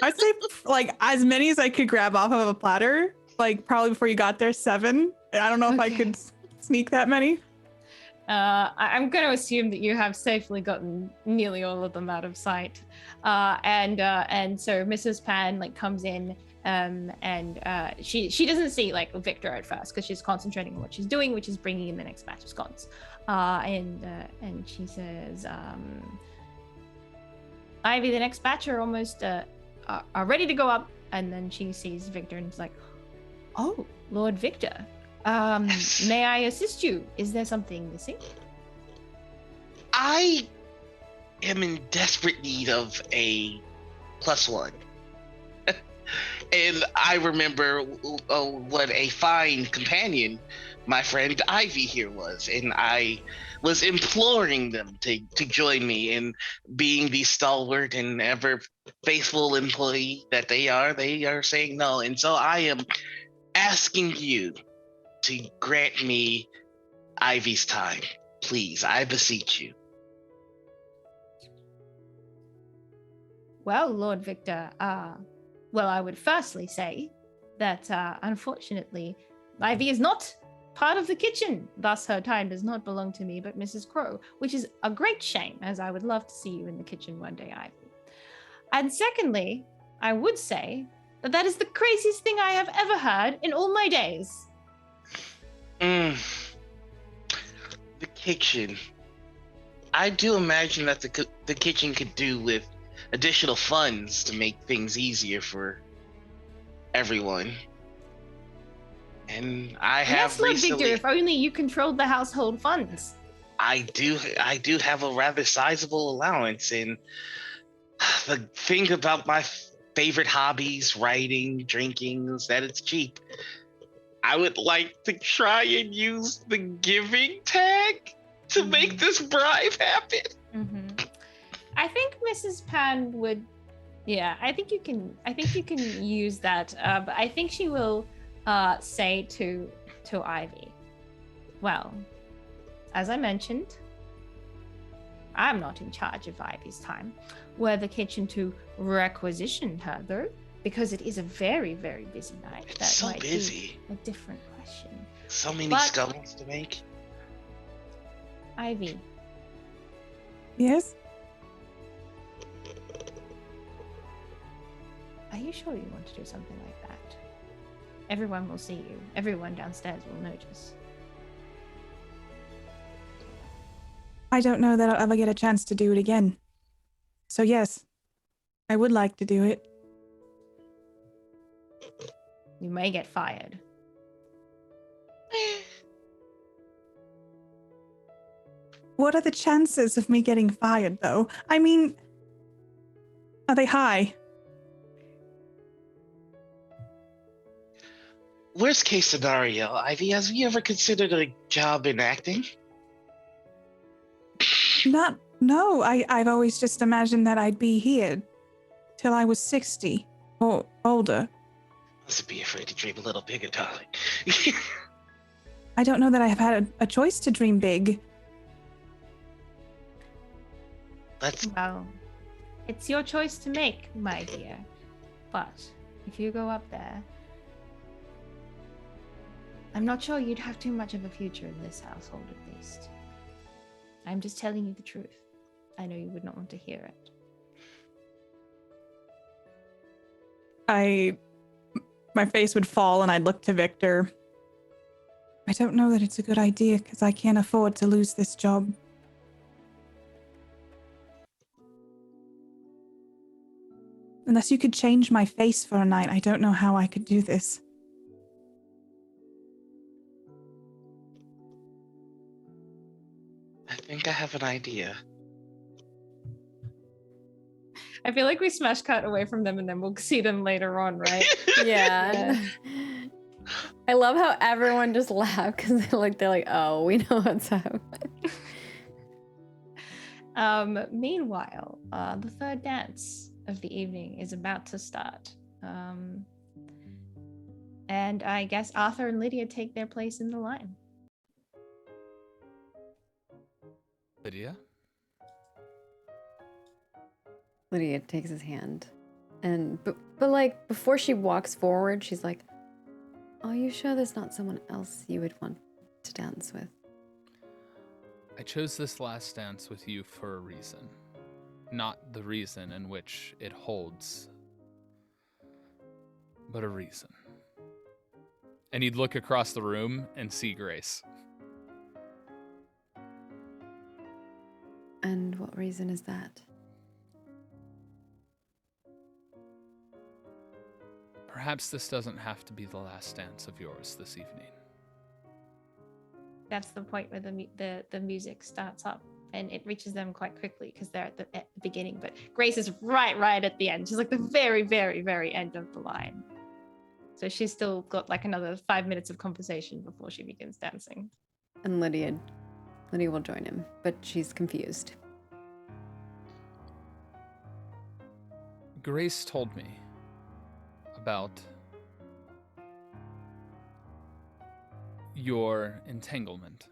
Speaker 6: I'd say like as many as I could grab off of a platter. Like probably before you got there, 7. I don't know if I could sneak that many.
Speaker 2: I'm going to assume that you have safely gotten nearly all of them out of sight. And so Mrs. Pan comes in. And she doesn't see Victor at first because she's concentrating on what she's doing, which is bringing in the next batch of scones. And she says, Ivy, the next batch are almost are ready to go up. And then she sees Victor and is like, oh, Lord Victor, may I assist you? Is there something missing?
Speaker 4: I am in desperate need of a +1. And I remember what a fine companion my friend Ivy here was. And I was imploring them to join me in being the stalwart and ever faithful employee that they are. They are saying no. And so I am asking you to grant me Ivy's time. Please, I beseech you.
Speaker 2: Well, Lord Victor, well, I would firstly say that unfortunately, Ivy is not part of the kitchen. Thus, her time does not belong to me, but Mrs. Crow, which is a great shame, as I would love to see you in the kitchen one day, Ivy. And secondly, I would say that that is the craziest thing I have ever heard in all my days.
Speaker 4: The kitchen. I do imagine that the kitchen could do with additional funds to make things easier for everyone. And I have
Speaker 2: Yes, Lord
Speaker 4: recently.
Speaker 2: Victor, if only you controlled the household funds.
Speaker 4: I do have a rather sizable allowance, and the thing about my favorite hobbies, writing, drinking, is that it's cheap. I would like to try and use the giving tag to make this bribe happen.
Speaker 2: Mm-hmm. I think Mrs. Pan would. Yeah, I think you can use that. But I think she will say to Ivy, well, as I mentioned, I'm not in charge of Ivy's time. Were the kitchen to requisition her, though, because it is a very, very busy night.
Speaker 4: It's
Speaker 2: that
Speaker 4: so
Speaker 2: might
Speaker 4: busy.
Speaker 2: Be a different question.
Speaker 4: So many
Speaker 2: But-
Speaker 4: scullings to make.
Speaker 2: Ivy,
Speaker 6: Yes?
Speaker 2: are you sure you want to do something like that? Everyone will see you. Everyone downstairs will notice.
Speaker 6: I don't know that I'll ever get a chance to do it again. So yes, I would like to do it.
Speaker 2: You may get fired.
Speaker 6: What are the chances of me getting fired, though? I mean, are they high?
Speaker 4: Worst case scenario, Ivy, have you ever considered a job in acting?
Speaker 6: No, I've always just imagined that I'd be here till I was 60 or older.
Speaker 4: Must be afraid to dream a little bigger, darling.
Speaker 6: I don't know that I've had a choice to dream big.
Speaker 4: Let's.
Speaker 2: Well, it's your choice to make, my dear. But if you go up there, I'm not sure you'd have too much of a future in this household, at least. I'm just telling you the truth. I know you would not want to hear it.
Speaker 6: My face would fall and I'd look to Victor. I don't know that it's a good idea because I can't afford to lose this job. Unless you could change my face for a night, I don't know how I could do this.
Speaker 4: I think I have an idea.
Speaker 2: I feel like we smash cut away from them and then we'll see them later on, right?
Speaker 1: Yeah. I love how everyone just laughed because they're like, oh, we know what's up.
Speaker 2: Meanwhile, the third dance of the evening is about to start. And I guess Arthur and Lydia take their place in the line.
Speaker 3: Lydia?
Speaker 1: Lydia takes his hand. And but like before she walks forward, she's like, are you sure there's not someone else you would want to dance with?
Speaker 3: I chose this last dance with you for a reason. Not the reason in which it holds, but a reason. And he'd look across the room and see Grace.
Speaker 1: And what reason is that?
Speaker 3: Perhaps this doesn't have to be the last dance of yours this evening.
Speaker 2: That's the point where the music starts up, and it reaches them quite quickly because they're at the beginning. But Grace is right at the end. She's like the very, very, very end of the line. So she's still got like another 5 minutes of conversation before she begins dancing.
Speaker 1: And Lydia will join him, but she's confused.
Speaker 3: Grace told me about your entanglement.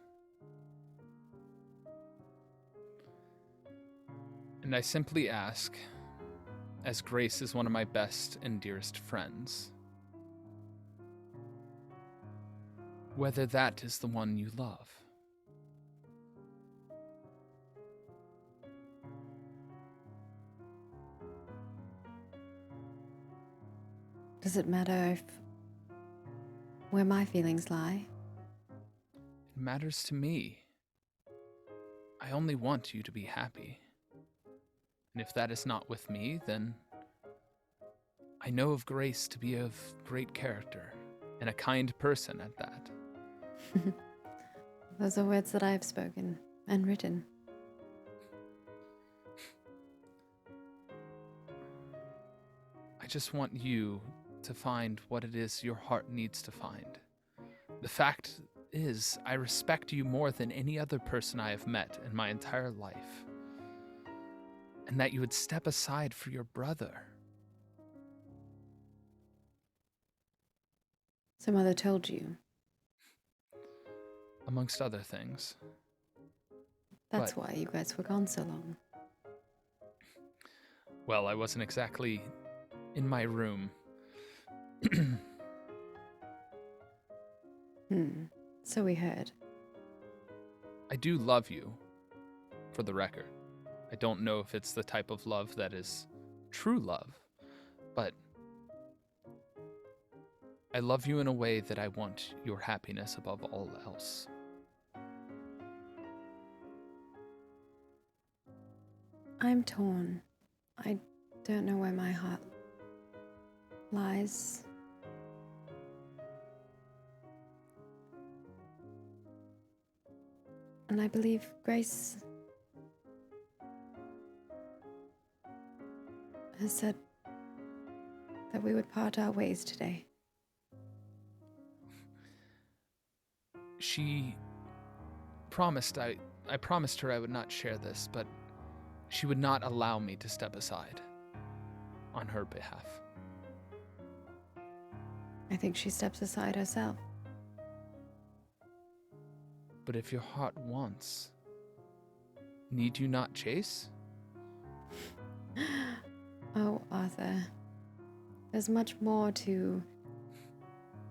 Speaker 3: And I simply ask, as Grace is one of my best and dearest friends, whether that is the one you love.
Speaker 1: Does it matter where my feelings lie?
Speaker 3: It matters to me. I only want you to be happy. And if that is not with me, then I know of Grace to be of great character, and a kind person at that.
Speaker 1: Those are words that I have spoken and written.
Speaker 3: I just want you to find what it is your heart needs to find. The fact is, I respect you more than any other person I have met in my entire life. And that you would step aside for your brother.
Speaker 1: So Mother told you.
Speaker 3: Amongst other things.
Speaker 1: That's
Speaker 3: But-
Speaker 1: why you guys were gone so long.
Speaker 3: Well, I wasn't exactly in my room.
Speaker 1: So we heard.
Speaker 3: I do love you, for the record. I don't know if it's the type of love that is true love, but I love you in a way that I want your happiness above all else.
Speaker 1: I'm torn. I don't know where my heart lies. And I believe Grace has said that we would part our ways today.
Speaker 3: She promised, I promised her I would not share this, but she would not allow me to step aside on her behalf.
Speaker 1: I think she steps aside herself.
Speaker 3: But if your heart wants, need you not chase?
Speaker 1: Oh, Arthur. There's much more to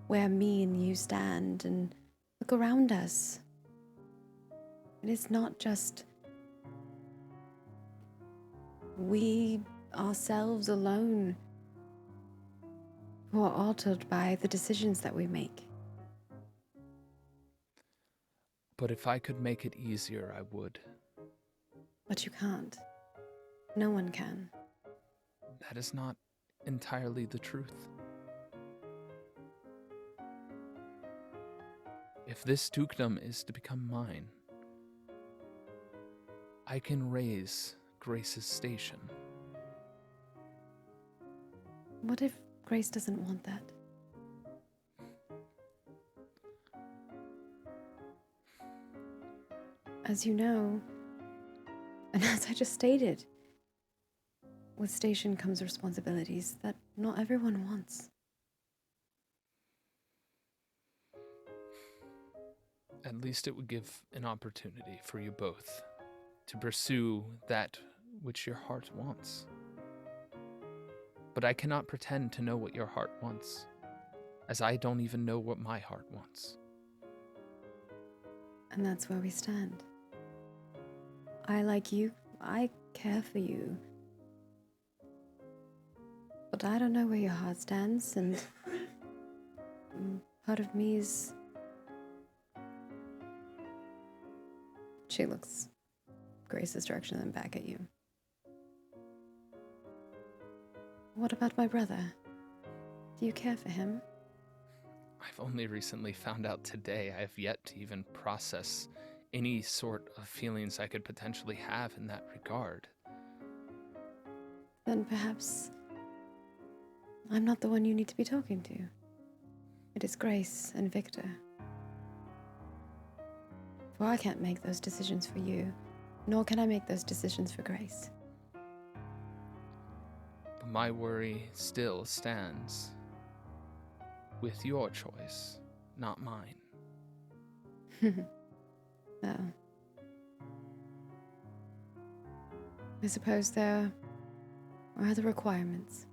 Speaker 1: where me and you stand, and look around us. It is not just we ourselves alone who are altered by the decisions that we make.
Speaker 3: But if I could make it easier, I would.
Speaker 1: But you can't. No one can.
Speaker 3: That is not entirely the truth. If this dukedom is to become mine, I can raise Grace's station.
Speaker 1: What if Grace doesn't want that? As you know, and as I just stated, with station comes responsibilities that not everyone wants.
Speaker 3: At least it would give an opportunity for you both to pursue that which your heart wants. But I cannot pretend to know what your heart wants, as I don't even know what my heart wants.
Speaker 1: And that's where we stand. I like you, I care for you. But I don't know where your heart stands, and part of me is... She looks Grace's direction and then back at you. What about my brother? Do you care for him?
Speaker 3: I've only recently found out today. I have yet to even process any sort of feelings I could potentially have in that regard.
Speaker 1: Then perhaps I'm not the one you need to be talking to. It is Grace and Victor. For I can't make those decisions for you, nor can I make those decisions for Grace.
Speaker 3: But my worry still stands with your choice, not mine.
Speaker 1: Well, I suppose there are other requirements.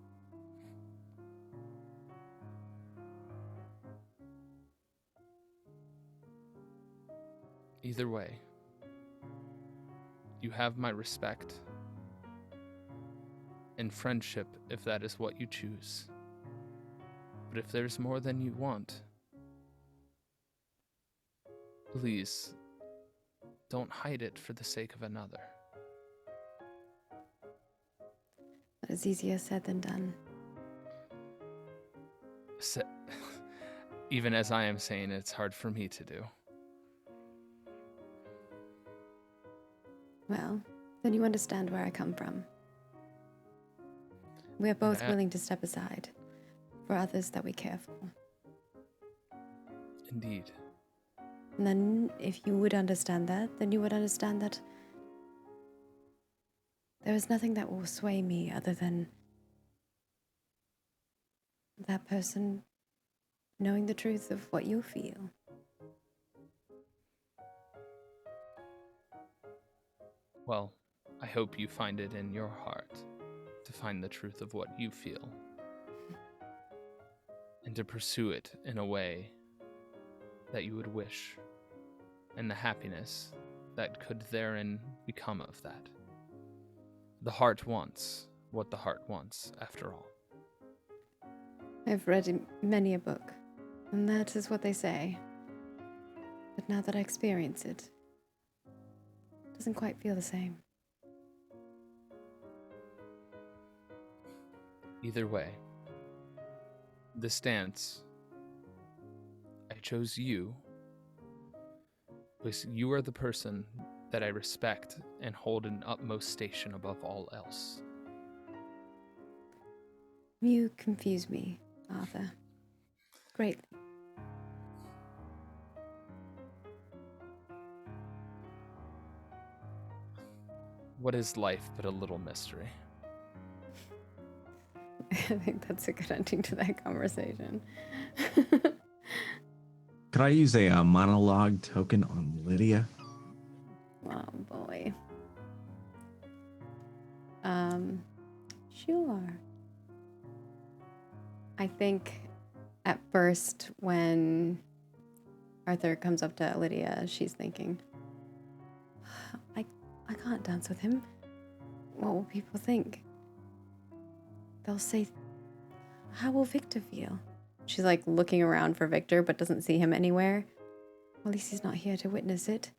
Speaker 3: Either way, you have my respect and friendship if that is what you choose. But if there's more than you want, please don't hide it for the sake of another.
Speaker 1: That is easier said than done.
Speaker 3: Even as I am saying, it's hard for me to do.
Speaker 1: Well, then you understand where I come from. We are both willing to step aside for others that we care for.
Speaker 3: Indeed.
Speaker 1: And then, if you would understand that, then you would understand that there is nothing that will sway me other than that person knowing the truth of what you feel.
Speaker 3: Well, I hope you find it in your heart to find the truth of what you feel and to pursue it in a way that you would wish, and the happiness that could therein become of that. The heart wants what the heart wants, after all.
Speaker 1: I've read many a book, and that is what they say. But now that I experience it, it doesn't quite feel the same.
Speaker 3: Either way, this dance, I chose you because you are the person that I respect and hold in utmost station above all else.
Speaker 1: You confuse me, Arthur. Greatly.
Speaker 3: What is life but a little mystery?
Speaker 1: I think that's a good ending to that conversation.
Speaker 5: Could I use a monologue token on Lydia?
Speaker 1: Oh boy. Sure. I think at first when Arthur comes up to Lydia, she's thinking, I can't dance with him. What will people think? They'll say, how will Victor feel? She's like looking around for Victor, but doesn't see him anywhere. Well, at least he's not here to witness it.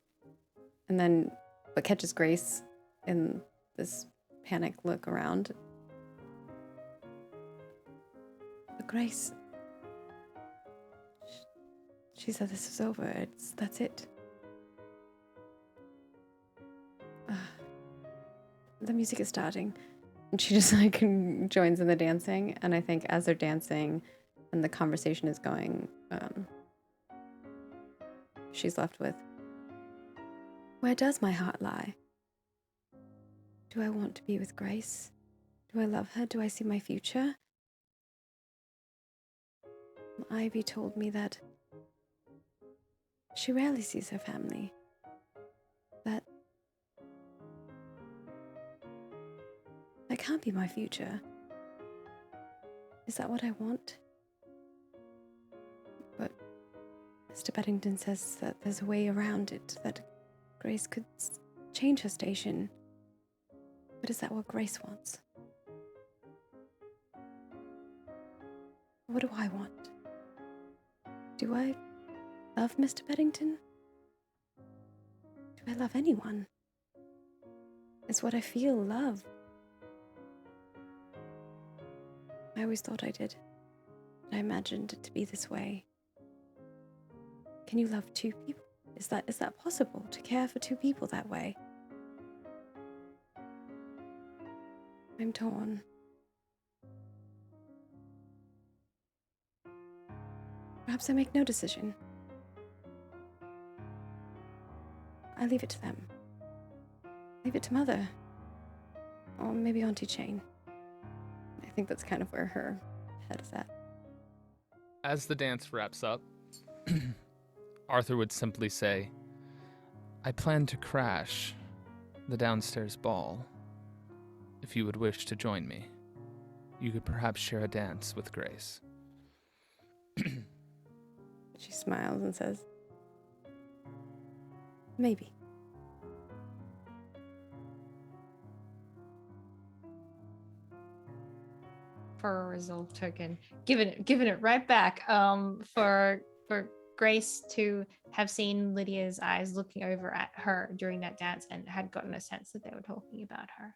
Speaker 1: And then, but catches Grace in this panic look around. But Grace, she said this is over. That's it. The music is starting. And she just like joins in the dancing. And I think as they're dancing and the conversation is going, she's left with, where does my heart lie? Do I want to be with Grace? Do I love her? Do I see my future? Ivy told me that she rarely sees her family. That can't be my future. Is that what I want? But Mr. Beddington says that there's a way around it, that Grace could change her station. But is that what Grace wants? What do I want? Do I love Mr. Beddington? Do I love anyone? Is what I feel love? I always thought I did, but I imagined it to be this way. Can you love two people? Is that possible, to care for two people that way? I'm torn. Perhaps I make no decision. I leave it to them. Leave it to Mother. Or maybe Auntie Jane. I think that's kind of where her head is at.
Speaker 3: As the dance wraps up, Arthur would simply say, I plan to crash the downstairs ball if you would wish to join me, you could perhaps share a dance with Grace.
Speaker 1: She smiles and says, maybe.
Speaker 2: For a resolve token, giving it right back. For Grace to have seen Lydia's eyes looking over at her during that dance and had gotten a sense that they were talking about her.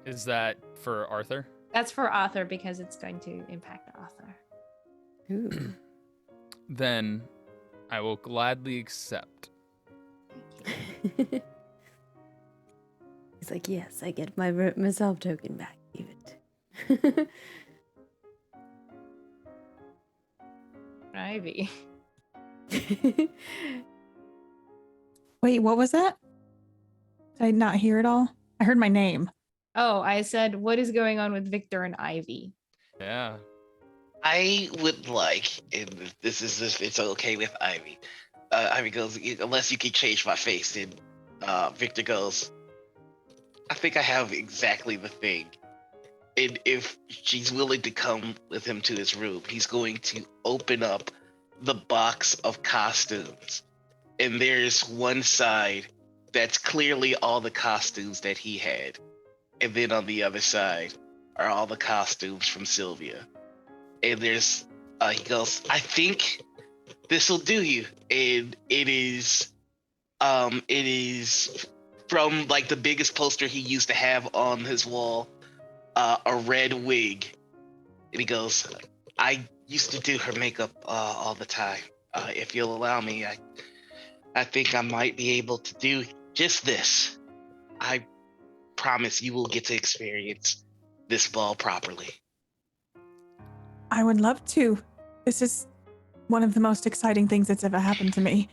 Speaker 3: Is that for Arthur?
Speaker 2: That's for Arthur because it's going to impact Arthur.
Speaker 1: Ooh.
Speaker 3: Then I will gladly accept.
Speaker 1: He's like, yes, I get my resolve token back. Give it.
Speaker 2: Ivy.
Speaker 6: Wait, what was that? Did I not hear it all? I heard my name.
Speaker 2: Oh, I said, what is going on with Victor and Ivy?
Speaker 3: Yeah.
Speaker 4: I would like, and this is if it's okay with Ivy. Ivy goes, unless you can change my face. And Victor goes, I think I have exactly the thing. And if she's willing to come with him to his room, he's going to open up the box of costumes. And there's one side that's clearly all the costumes that he had. And then on the other side are all the costumes from Sylvia. And there's, he goes, I think this will do you. And it is from like the biggest poster he used to have on his wall, a red wig. And he goes, I used to do her makeup all the time. If you'll allow me, I think I might be able to do just this. I promise you will get to experience this ball properly.
Speaker 6: I would love to. This is one of the most exciting things that's ever happened to me.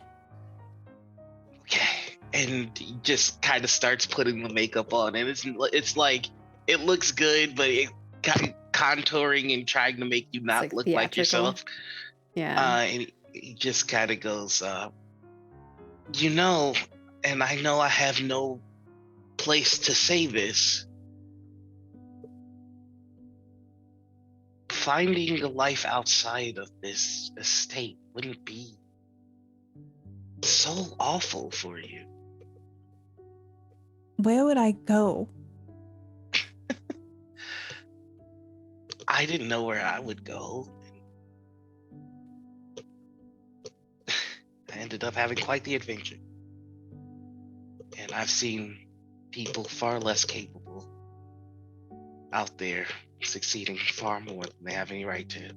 Speaker 4: Okay. And he just kind of starts putting the makeup on. And it's like, it looks good, but it kind of contouring and trying to make you not
Speaker 1: like
Speaker 4: look like
Speaker 1: theatrical.
Speaker 4: yourself.
Speaker 1: Yeah.
Speaker 4: And he just kind of goes, and I know I have no place to say this. Finding a life outside of this estate wouldn't be so awful for you.
Speaker 6: Where would I go?
Speaker 4: I didn't know where I would go. I ended up having quite the adventure. And I've seen people far less capable out there succeeding far more than they have any right to.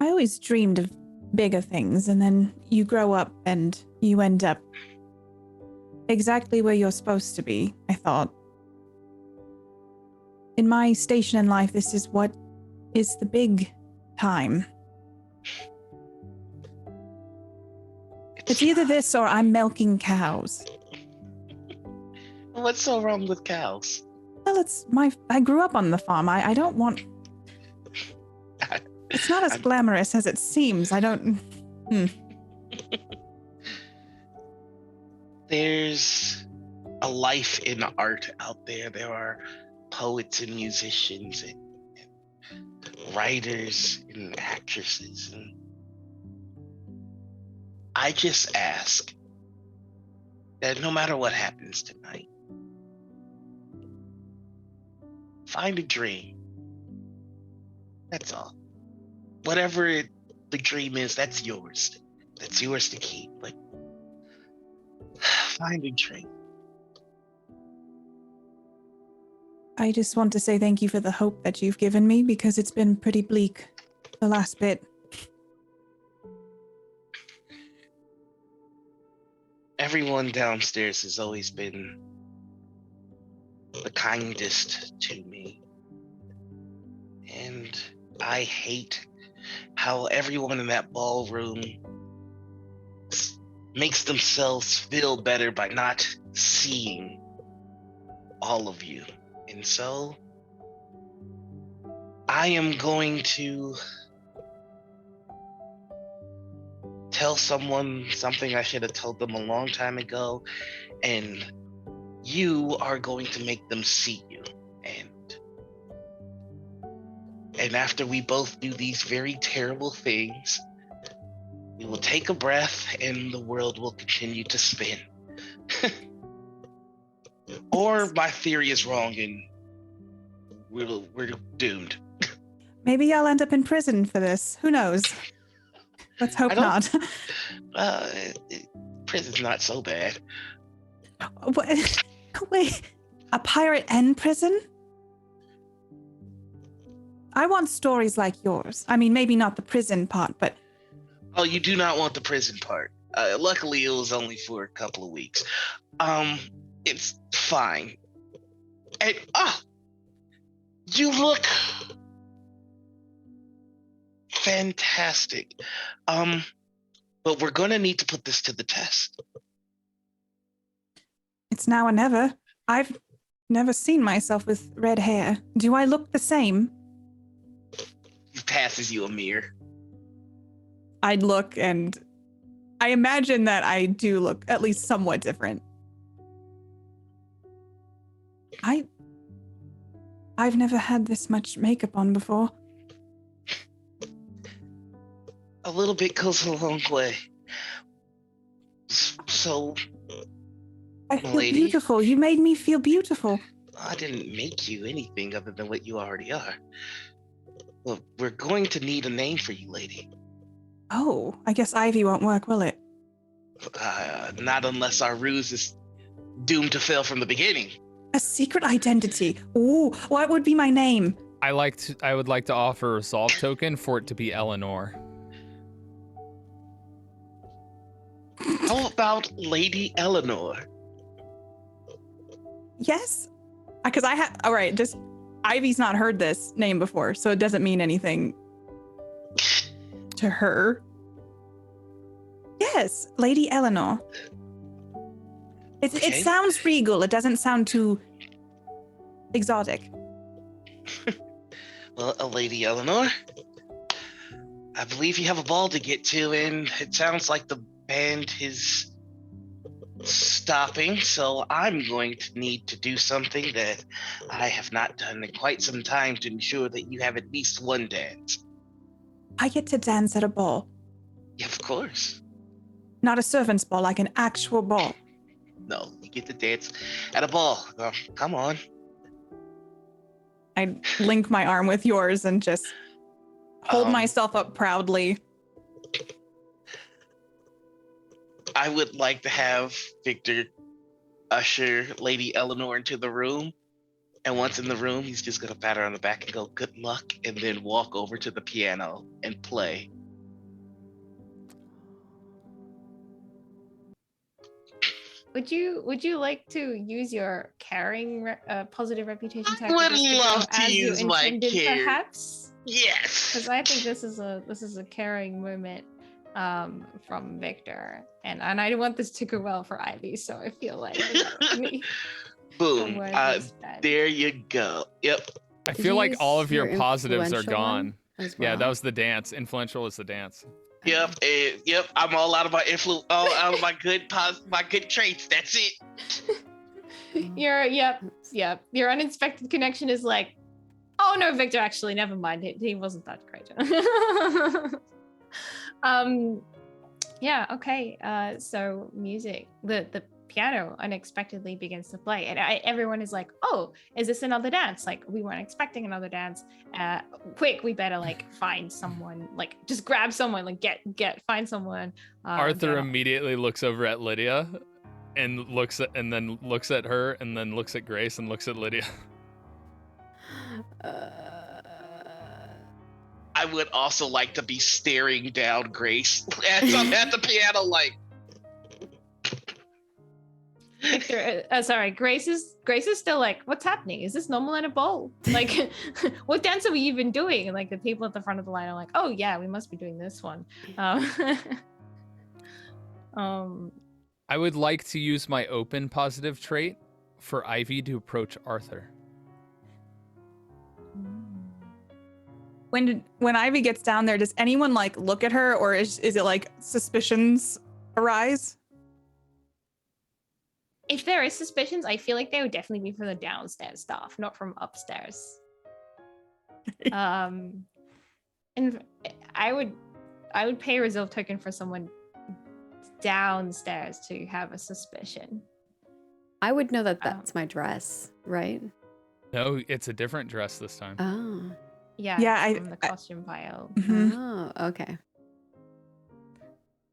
Speaker 6: I always dreamed of bigger things, and then you grow up and you end up exactly where you're supposed to be, I thought. In my station in life, this is what is the big time. It's either this or I'm milking cows.
Speaker 4: What's so wrong with cows?
Speaker 6: Well, I grew up on the farm. I don't want... It's not as glamorous as it seems. I don't...
Speaker 4: There's a life in art out there. There are poets and musicians and writers and actresses. And I just ask that no matter what happens tonight, find a dream. That's all. Whatever the dream is, that's yours. That's yours to keep. But find a dream.
Speaker 6: I just want to say thank you for the hope that you've given me, because it's been pretty bleak the last bit.
Speaker 4: Everyone downstairs has always been the kindest to me. And I hate how everyone in that ballroom makes themselves feel better by not seeing all of you. And so I am going to tell someone something I should have told them a long time ago, and you are going to make them see you. And after we both do these very terrible things, we will take a breath and the world will continue to spin. Or my theory is wrong and we're doomed.
Speaker 6: Maybe I'll end up in prison for this. Who knows? Let's hope not.
Speaker 4: Prison's not so bad.
Speaker 6: Wait, a pirate and prison? I want stories like yours. I mean, maybe not the prison part, but...
Speaker 4: Oh, you do not want the prison part. Luckily, it was only for a couple of weeks. It's fine. And, you look fantastic. But we're gonna need to put this to the test.
Speaker 6: It's now or never. I've never seen myself with red hair. Do I look the same?
Speaker 4: He passes you a mirror.
Speaker 6: I'd look, and I imagine that I do look at least somewhat different. I've never had this much makeup on before.
Speaker 4: A little bit goes a long way. So,
Speaker 6: I feel
Speaker 4: lady,
Speaker 6: beautiful. You made me feel beautiful.
Speaker 4: I didn't make you anything other than what you already are. Well, we're going to need a name for you, lady.
Speaker 6: Oh, I guess Ivy won't work, will it?
Speaker 4: Not unless our ruse is doomed to fail from the beginning.
Speaker 6: A secret identity. Ooh, what would be my name?
Speaker 3: I would like to offer a resolve token for it to be Eleanor.
Speaker 4: How about Lady Eleanor?
Speaker 6: Yes. Because all right, just Ivy's not heard this name before, so it doesn't mean anything to her. Yes, Lady Eleanor. It sounds regal. It doesn't sound too exotic.
Speaker 4: Well, Lady Eleanor, I believe you have a ball to get to, and it sounds like the band is stopping, so I'm going to need to do something that I have not done in quite some time to ensure that you have at least one dance.
Speaker 6: I get to dance at a ball.
Speaker 4: Yeah, of course.
Speaker 6: Not a servant's ball, like an actual ball.
Speaker 4: No, you get to dance at a ball. Oh, come on.
Speaker 6: I link my arm with yours and just hold myself up proudly.
Speaker 4: I would like to have Victor usher Lady Eleanor into the room. And once in the room, he's just going to pat her on the back and go, good luck, and then walk over to the piano and play.
Speaker 2: Would you like to use your caring positive reputation tactic?
Speaker 4: I would love to use my caring.
Speaker 2: Perhaps.
Speaker 4: Yes.
Speaker 2: Because I think this is a caring moment from Victor, and I want this to go well for Ivy. So I feel like
Speaker 4: boom. There you go. Yep.
Speaker 3: I feel like all of your positives are gone.
Speaker 1: Well.
Speaker 3: Yeah, that was the dance. Influential is the dance.
Speaker 4: Yep. Yep. I'm all out of my influence, all out of my good traits. That's it.
Speaker 2: Yep. Your uninspected connection is like, oh no, Victor, actually, never mind. He wasn't that great. Yeah, okay. So music, the piano unexpectedly begins to play, and everyone is like, oh, is this another dance? Like, we weren't expecting another dance. Quick, we better like find someone, like just grab someone, like find someone.
Speaker 3: Arthur immediately looks over at Lydia and then looks at her and then looks at Grace and looks at Lydia.
Speaker 4: I would also like to be staring down Grace as I'm at the piano, like.
Speaker 2: Victor, sorry, Grace is still like, what's happening? Is this normal in a bowl? Like, what dance are we even doing? And like the people at the front of the line are like, oh yeah, we must be doing this one.
Speaker 3: I would like to use my open positive trait for Ivy to approach Arthur.
Speaker 6: When Ivy gets down there, does anyone like look at her, or is it like suspicions arise?
Speaker 2: if there is suspicions, I feel like they would definitely be from the downstairs staff, not from upstairs. And I would pay a resolve token for someone downstairs to have a suspicion.
Speaker 1: I would know that that's my dress, right?
Speaker 3: No, it's a different dress this time.
Speaker 1: Oh.
Speaker 6: Yeah,
Speaker 2: It's from the costume pile.
Speaker 6: Mhm.
Speaker 1: Oh, okay.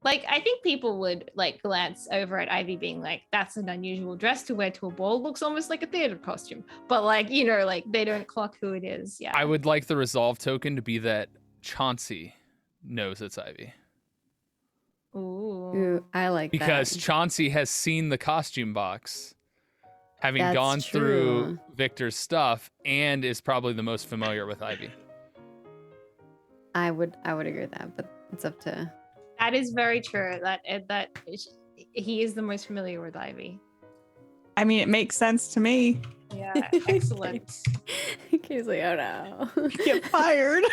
Speaker 2: Like, I think people would like glance over at Ivy being like, that's an unusual dress to wear to a ball. Looks almost like a theater costume. But like, you know, like they don't clock who it is. Yeah.
Speaker 3: I would like the resolve token to be that Chauncey knows it's Ivy.
Speaker 2: Ooh.
Speaker 1: I like
Speaker 3: Because
Speaker 1: that.
Speaker 3: Chauncey has seen the costume box, having
Speaker 1: That's
Speaker 3: gone through
Speaker 1: true.
Speaker 3: Victor's stuff, and is probably the most familiar with Ivy.
Speaker 1: I would agree with that, but it's up to.
Speaker 2: That is very true. He is the most familiar with Ivy.
Speaker 6: I mean, it makes sense to me.
Speaker 2: Yeah, excellent.
Speaker 1: He's like, oh no.
Speaker 6: Get fired.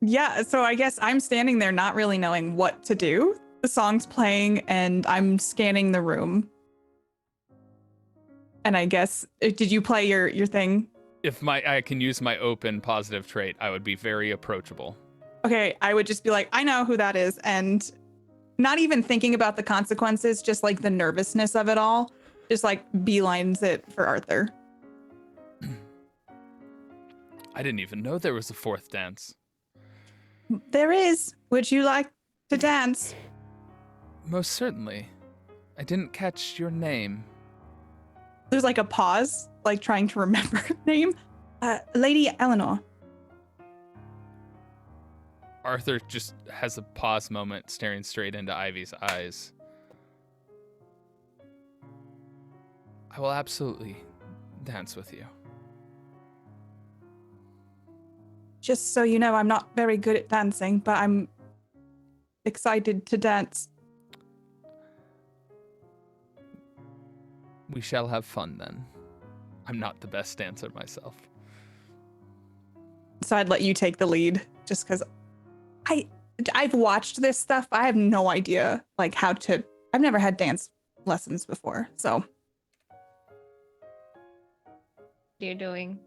Speaker 6: Yeah, so I guess I'm standing there not really knowing what to do. The song's playing and I'm scanning the room. And I guess, did you play your thing?
Speaker 3: If I can use my open positive trait, I would be very approachable.
Speaker 6: Okay, I would just be like, I know who that is. And not even thinking about the consequences, just like the nervousness of it all, just like beelines it for Arthur.
Speaker 3: I didn't even know there was a fourth dance.
Speaker 6: There is. Would you like to dance?
Speaker 3: Most certainly. I didn't catch your name.
Speaker 6: There's like a pause, like trying to remember her name. Lady Eleanor.
Speaker 3: Arthur just has a pause moment, staring straight into Ivy's eyes. I will absolutely dance with you.
Speaker 6: Just so you know, I'm not very good at dancing, but I'm excited to dance.
Speaker 3: We shall have fun then. I'm not the best dancer myself.
Speaker 6: So I'd let you take the lead, just because I've watched this stuff. I have no idea like how to. I've never had dance lessons before, so.
Speaker 2: What are you doing?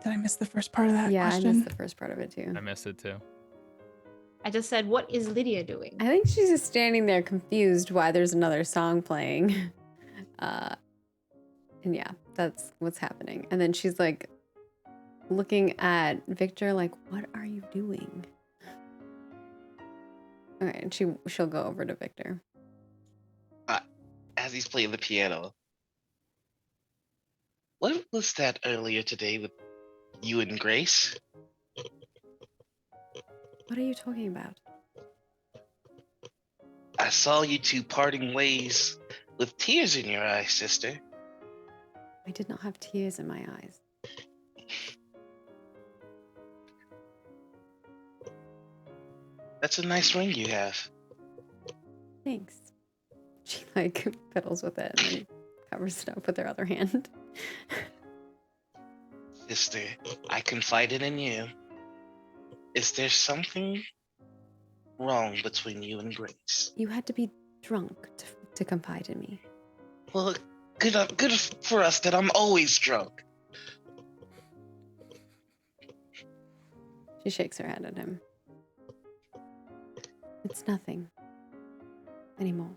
Speaker 6: Did I miss the first part of that
Speaker 1: Yeah,
Speaker 6: question?
Speaker 1: I missed the first part of it too.
Speaker 3: I missed it too.
Speaker 2: I just said, what is Lydia doing?
Speaker 1: I think she's just standing there confused why there's another song playing. And yeah, that's what's happening. And then she's like looking at Victor like, what are you doing? Okay, and she'll go over to Victor.
Speaker 4: As he's playing the piano. What was that earlier today with you and Grace?
Speaker 1: What are you talking about?
Speaker 4: I saw you two parting ways with tears in your eyes, sister.
Speaker 1: I did not have tears in my eyes.
Speaker 4: That's a nice ring you have.
Speaker 1: Thanks. She like fiddles with it and then covers it up with her other hand.
Speaker 4: Sister, I confided in you. Is there something wrong between you and Grace?
Speaker 1: You had to be drunk to confide in me.
Speaker 4: Well, good for us that I'm always drunk.
Speaker 1: She shakes her head at him. It's nothing anymore.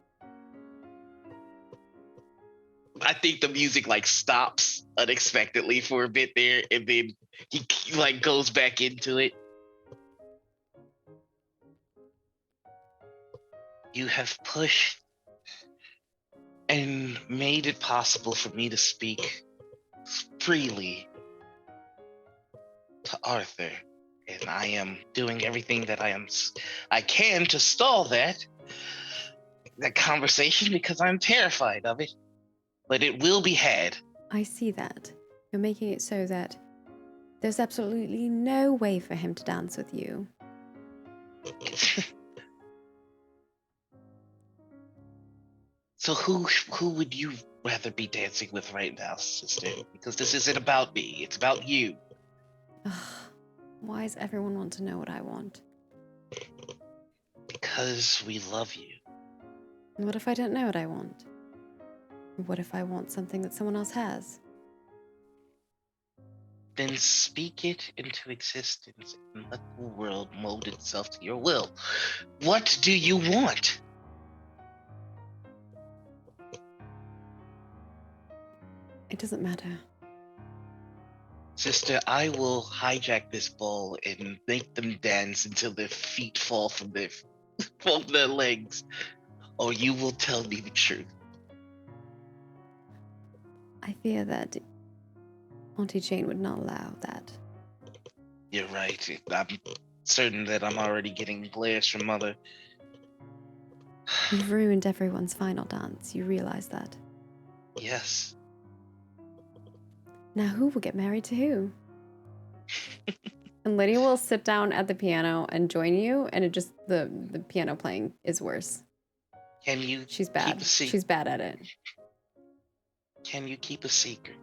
Speaker 4: I think the music like stops unexpectedly for a bit there, and then he like goes back into it. You have pushed and made it possible for me to speak freely to Arthur, and I am doing everything that I can to stall that conversation because I'm terrified of it. But it will be had.
Speaker 1: I see that. You're making it so that there's absolutely no way for him to dance with you.
Speaker 4: So who would you rather be dancing with right now, sister? Because this isn't about me, it's about you.
Speaker 1: Why does everyone want to know what I want?
Speaker 4: Because we love you.
Speaker 1: And what if I don't know what I want? What if I want something that someone else has?
Speaker 4: Then speak it into existence and let the world mold itself to your will. What do you want?
Speaker 1: It doesn't matter.
Speaker 4: Sister, I will hijack this ball and make them dance until their feet fall from their legs. Or you will tell me the truth.
Speaker 1: I fear that Auntie Jane would not allow that.
Speaker 4: You're right. I'm certain that I'm already getting glares from Mother.
Speaker 1: You've ruined everyone's final dance. You realize that.
Speaker 4: Yes.
Speaker 1: Now who will get married to who? And Lydia will sit down at the piano and join you, and it just the piano playing is worse.
Speaker 4: Can you
Speaker 1: She's
Speaker 4: keep
Speaker 1: bad.
Speaker 4: a secret?
Speaker 1: She's bad at it.
Speaker 4: Can you keep a secret?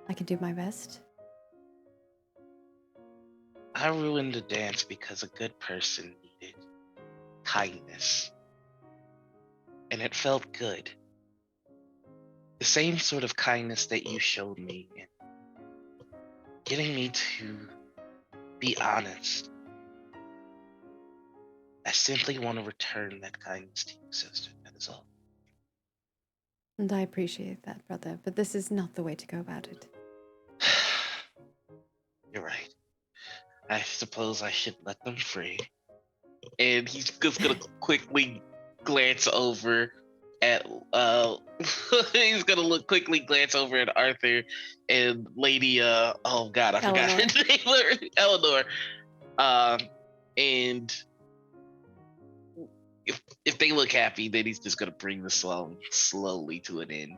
Speaker 1: I can do my best.
Speaker 4: I ruined the dance because a good person needed kindness. And it felt good. The same sort of kindness that you showed me in getting me to be honest. I simply want to return that kindness to you, sister. That is all.
Speaker 1: And I appreciate that, brother, but this is not the way to go about it.
Speaker 4: You're right. I suppose I should let them free. And he's just gonna quickly glance over at he's gonna quickly glance over at Arthur and Lady oh god, I forgot her name, Eleanor. And if they look happy, then he's just gonna bring the song slowly to an end.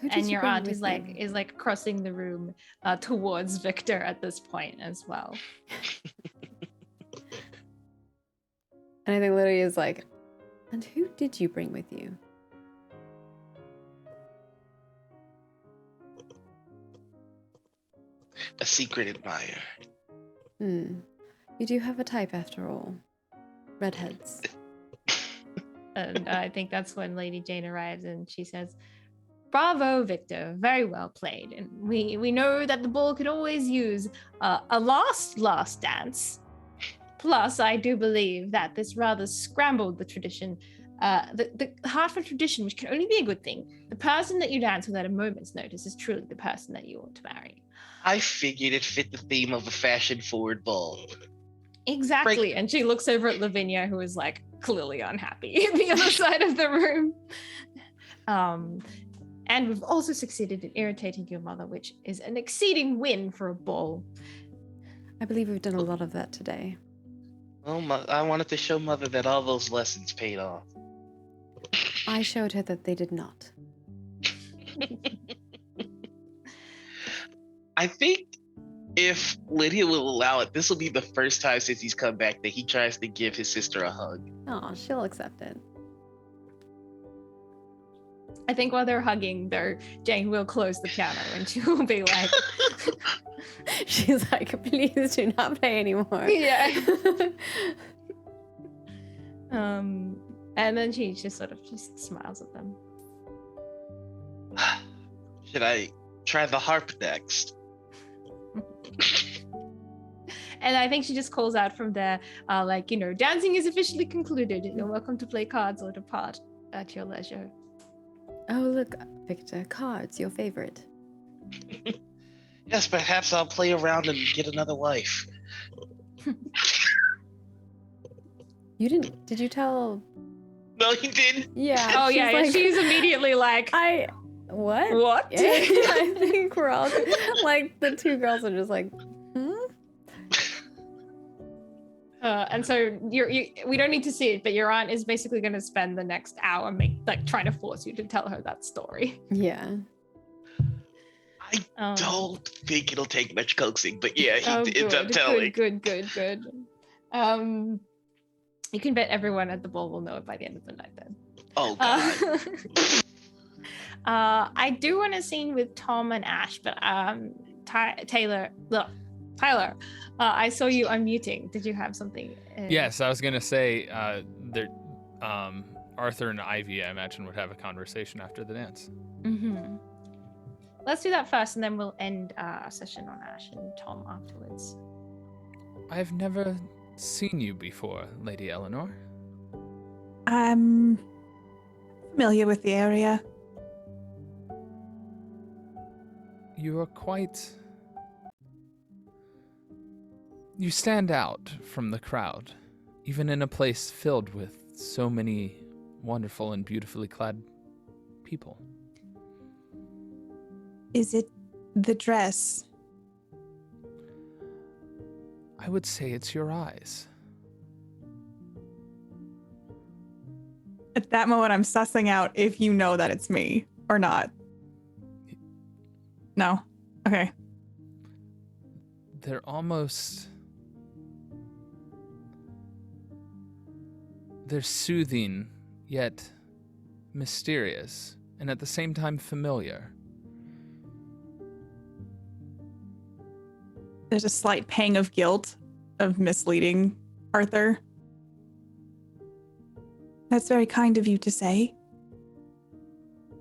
Speaker 2: And your aunt is like crossing the room towards Victor at this point as well.
Speaker 1: And I think Lydia is like, and who did you bring with you?
Speaker 4: A secret admirer.
Speaker 1: You do have a type after all. Redheads.
Speaker 2: And I think that's when Lady Jane arrives and she says, "Bravo, Victor. Very well played. And we know that the ball could always use a last dance. Plus, I do believe that this rather scrambled the tradition, the heartfelt tradition, which can only be a good thing. The person that you dance with at a moment's notice is truly the person that you ought to marry."
Speaker 4: I figured it fit the theme of a fashion-forward ball.
Speaker 2: Exactly.
Speaker 4: Break.
Speaker 2: And she looks over at Lavinia, who is like clearly unhappy at the other side of the room. And we've also succeeded in irritating your mother, which is an exceeding win for a ball.
Speaker 1: I believe we've done a lot of that today.
Speaker 4: Well, I wanted to show Mother that all those lessons paid off.
Speaker 1: I showed her that they did not.
Speaker 4: I think if Lydia will allow it, this will be the first time since he's come back that he tries to give his sister a hug.
Speaker 1: Oh, she'll accept it.
Speaker 2: I think while they're hugging, Jane will close the piano and she will be like,
Speaker 1: she's like, please do not play anymore.
Speaker 2: yeah. And then she just sort of just smiles at them.
Speaker 4: Should I try the harp next?
Speaker 2: And I think she just calls out from there, dancing is officially concluded. You're welcome to play cards or depart at your leisure.
Speaker 1: Oh, look, Victor, cards, your favorite.
Speaker 4: Yes, perhaps I'll play around and get another wife.
Speaker 1: Did you tell?
Speaker 4: No, he didn't.
Speaker 1: Yeah.
Speaker 2: Oh, yeah,
Speaker 1: like,
Speaker 2: she's immediately like,
Speaker 1: what?
Speaker 2: What?
Speaker 1: I think we're all, like, the two girls are just like,
Speaker 2: and so we don't need to see it, but your aunt is basically going to spend the next hour trying to force you to tell her that story.
Speaker 1: Yeah.
Speaker 4: I don't think it'll take much coaxing, but yeah, he ends up telling.
Speaker 2: Good. You can bet everyone at the ball will know it by the end of the night then.
Speaker 4: Oh, God.
Speaker 2: I do want a scene with Tom and Ash, but Tyler, I saw you unmuting. Did you have something?
Speaker 3: Yes, I was gonna say Arthur and Ivy, I imagine, would have a conversation after the dance.
Speaker 2: Mm-hmm. Let's do that first, and then we'll end our session on Ash and Tom afterwards.
Speaker 3: I've never seen you before, Lady Eleanor.
Speaker 6: I'm familiar with the area.
Speaker 3: You are quite... You stand out from the crowd, even in a place filled with so many wonderful and beautifully clad people.
Speaker 6: Is it the dress?
Speaker 3: I would say it's your eyes.
Speaker 6: At that moment, I'm sussing out if you know that it's me or not. No? Okay.
Speaker 3: They're almost... They're soothing, yet mysterious, and at the same time familiar.
Speaker 6: There's a slight pang of guilt of misleading Arthur. That's very kind of you to say.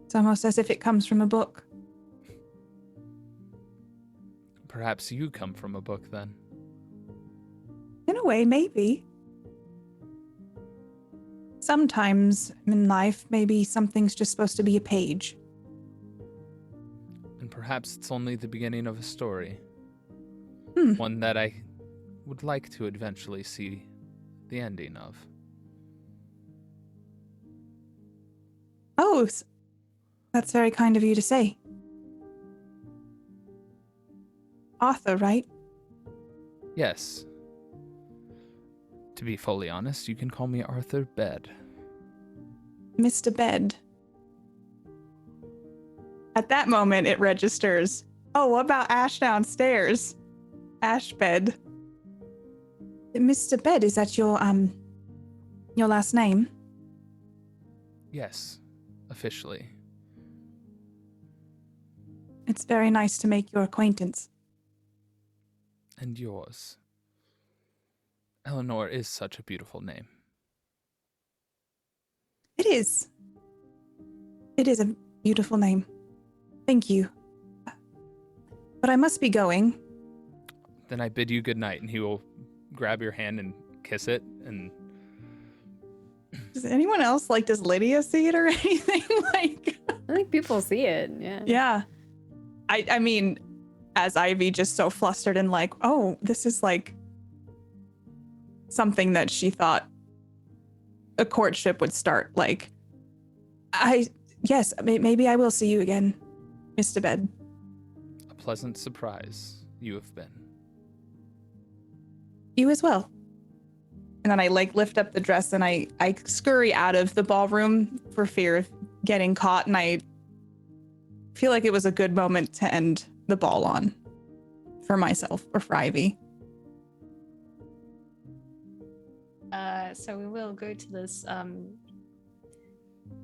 Speaker 6: It's almost as if it comes from a book.
Speaker 3: Perhaps you come from a book, then.
Speaker 6: In a way, maybe. Sometimes in life, maybe something's just supposed to be a page.
Speaker 3: And perhaps it's only the beginning of a story.
Speaker 6: Hmm.
Speaker 3: One that I would like to eventually see the ending of.
Speaker 6: Oh, that's very kind of you to say. Arthur, right?
Speaker 3: Yes. To be fully honest, you can call me Arthur Bed.
Speaker 6: Mr. Bed. At that moment, it registers. Oh, what about Ash downstairs? Ash Bed. Mr. Bed, is that your last name?
Speaker 3: Yes, officially.
Speaker 6: It's very nice to make your acquaintance.
Speaker 3: And yours. Eleanor is such a beautiful name.
Speaker 6: It is. It is a beautiful name. Thank you. But I must be going.
Speaker 3: Then I bid you good night, and he will grab your hand and kiss it, and...
Speaker 6: Does anyone else, does Lydia see it or anything?
Speaker 1: I think people see it, yeah.
Speaker 6: Yeah. I mean, as Ivy just so flustered and oh, this is something that she thought a courtship would start. Yes, maybe I will see you again, Mr. Bed.
Speaker 3: A pleasant surprise you have been.
Speaker 6: You as well. And then I lift up the dress and I scurry out of the ballroom for fear of getting caught. And I feel like it was a good moment to end the ball on for myself or for Ivy.
Speaker 2: So we will go to this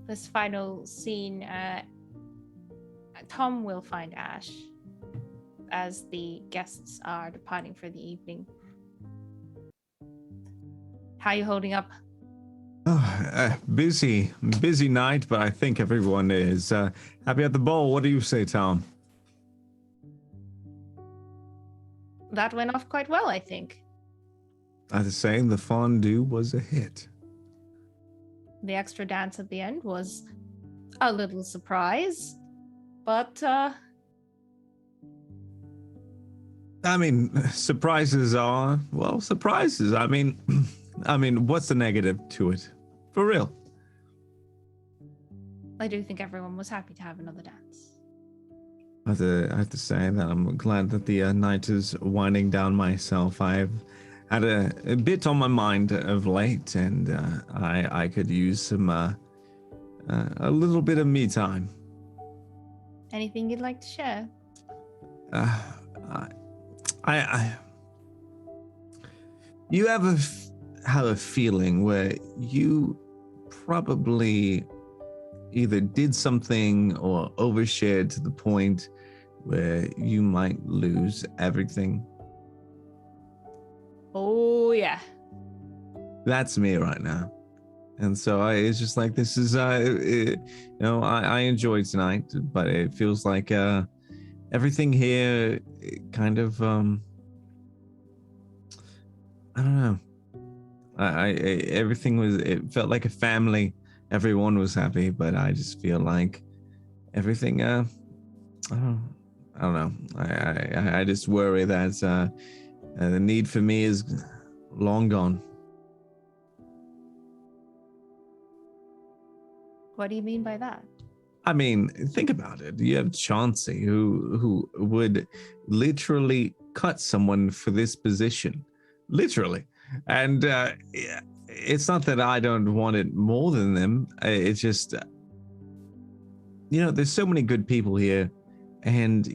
Speaker 2: this final scene. Tom will find Ash as the guests are departing for the evening. How are you holding up?
Speaker 5: Oh, busy night, but I think everyone is happy at the ball. What do you say, Tom?
Speaker 2: That went off quite well, I think.
Speaker 5: I was saying the fondue was a hit.
Speaker 2: The extra dance at the end was a little surprise, but
Speaker 5: I mean, surprises are, well, surprises. I mean, what's the negative to it? For real.
Speaker 2: I do think everyone was happy to have another dance.
Speaker 5: I have to say that I'm glad that the night is winding down myself. I've had a bit on my mind of late, and I could use some a little bit of me time.
Speaker 2: Anything you'd like to share?
Speaker 5: You have a feeling where you probably either did something or overshared to the point where you might lose everything?
Speaker 2: Oh, yeah.
Speaker 5: That's me right now. And so it's just like, this is, I enjoyed tonight, but it feels like everything here kind of, I don't know. Everything it felt like a family. Everyone was happy, but I just feel like everything, I don't know. I just worry that the need for me is long gone.
Speaker 2: What do you mean by that?
Speaker 5: I mean, think about it. You have Chauncey, who would literally cut someone for this position, literally. And it's not that I don't want it more than them. It's just, there's so many good people here, and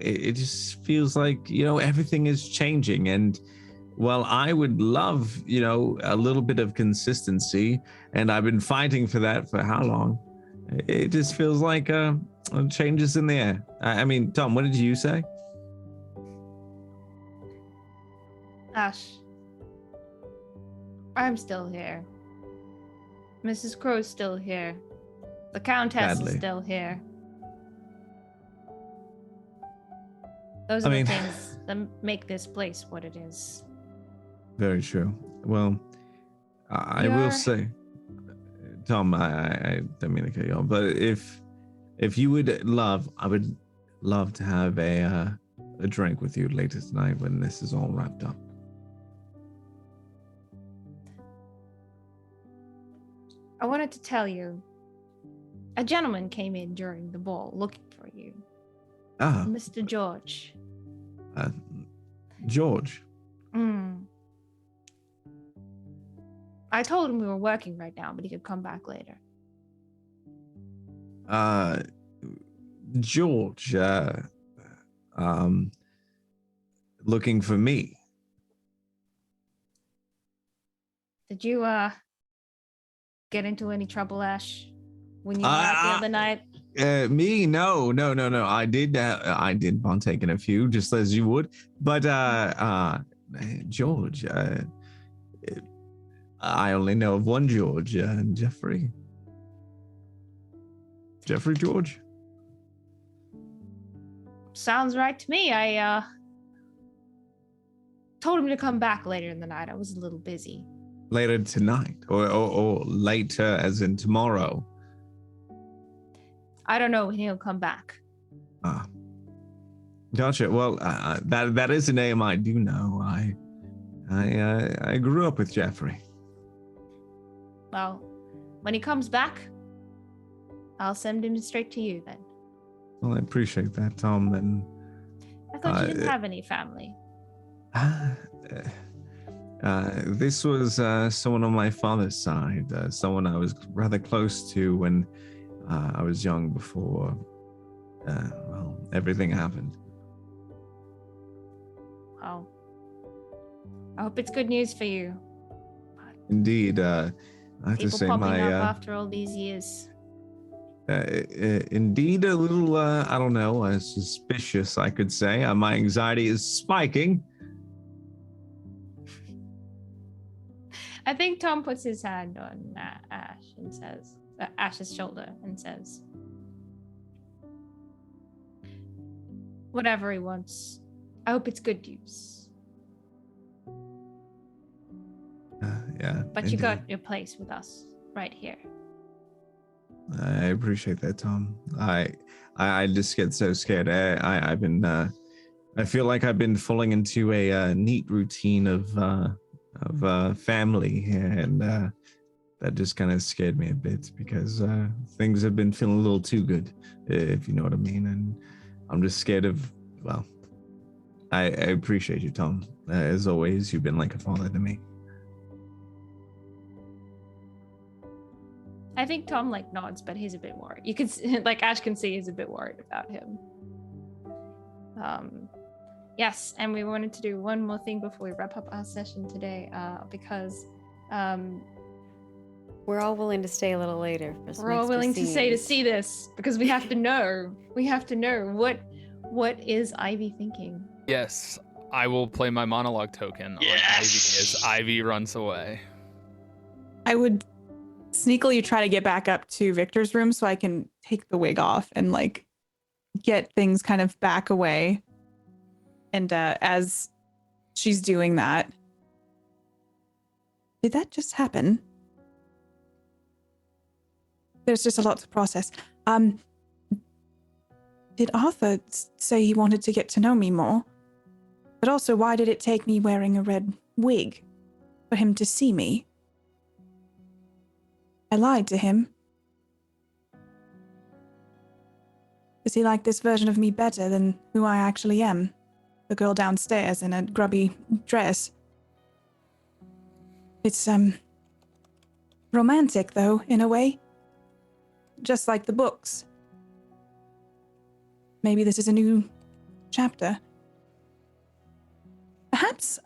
Speaker 5: it just feels like everything is changing. And well, I would love a little bit of consistency, and I've been fighting for that for how long? It just feels like changes in the air. I mean, Tom, what did you say?
Speaker 2: Ash, I'm still here. Mrs. Crow's still here. The Countess is still here. Those are the things that make this place what it is.
Speaker 5: Very true. Well, I will say, Tom, I don't mean to cut you off, but if you would love, I would love to have a drink with you later tonight when this is all wrapped up.
Speaker 2: I wanted to tell you, a gentleman came in during the ball looking for you.
Speaker 5: Ah.
Speaker 2: Mr. George.
Speaker 5: George?
Speaker 2: I told him we were working right now, but he could come back later.
Speaker 5: George, looking for me.
Speaker 2: Did you, get into any trouble, Ash, when you were out the other night?
Speaker 5: Me? No. I did partake in a few, just as you would. But, George, I only know of one George, Jeffrey. Jeffrey George?
Speaker 2: Sounds right to me. I told him to come back later in the night. I was a little busy.
Speaker 5: Later tonight? Or later as in tomorrow?
Speaker 2: I don't know when he'll come back.
Speaker 5: Gotcha. Well, that is a name I do know. I grew up with Jeffrey.
Speaker 2: Well, when he comes back, I'll send him straight to you then.
Speaker 5: Well, I appreciate that, Tom. And
Speaker 2: I thought you didn't have any family.
Speaker 5: This was someone on my father's side, someone I was rather close to when I was young before, everything happened.
Speaker 2: Well, I hope it's good news for you.
Speaker 5: Indeed, I have to say
Speaker 2: popping
Speaker 5: my
Speaker 2: up after all these years.
Speaker 5: Indeed, a little I don't know, suspicious, I could say. My anxiety is spiking.
Speaker 2: I think Tom puts his hand on Ash and says, Ash's shoulder, and says, whatever he wants, I hope it's good news.
Speaker 5: Yeah.
Speaker 2: But
Speaker 5: indeed.
Speaker 2: you got your place with us right here.
Speaker 5: I appreciate that, Tom. I just get so scared. I've been I feel like I've been falling into a neat routine of family here, and that just kind of scared me a bit because things have been feeling a little too good, if you know what I mean. And I'm just scared of, well, I appreciate you, Tom. As always, you've been like a father to me.
Speaker 2: I think Tom nods, but he's a bit worried. You can Ash can see he's a bit worried about him. Yes, and we wanted to do one more thing before we wrap up our session today, because
Speaker 1: We're all willing to stay a little later for some
Speaker 2: We're all
Speaker 1: extra
Speaker 2: willing to say to
Speaker 1: scenes.
Speaker 2: see this because we have to know. We have to know what is Ivy thinking.
Speaker 3: Yes, I will play my monologue token on Ivy as Ivy runs away.
Speaker 6: I would sneakily try to get back up to Victor's room so I can take the wig off and like get things kind of back away. And as she's doing that, did that just happen? There's just a lot to process. Did Arthur say he wanted to get to know me more? But also, why did it take me wearing a red wig for him to see me? I lied to him. Does he like this version of me better than who I actually am? The girl downstairs in a grubby dress. It's, romantic, though, in a way. Just like the books. Maybe this is a new chapter. Perhaps,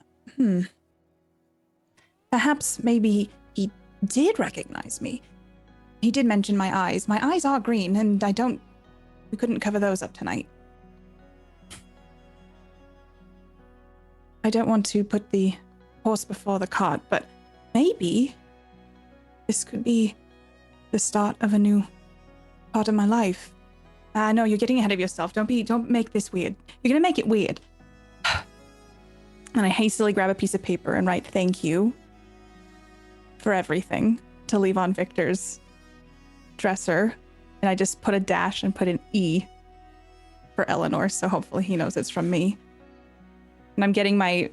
Speaker 6: Perhaps maybe he did recognize me. He did mention my eyes. My eyes are green, and we couldn't cover those up tonight. I don't want to put the horse before the cart, but maybe this could be the start of a new part of my life. No, you're getting ahead of yourself. Don't make this weird. You're gonna make it weird. And I hastily grab a piece of paper and write thank you for everything to leave on Victor's dresser. And I just put a dash and put an E for Eleanor, so hopefully he knows it's from me. And I'm getting my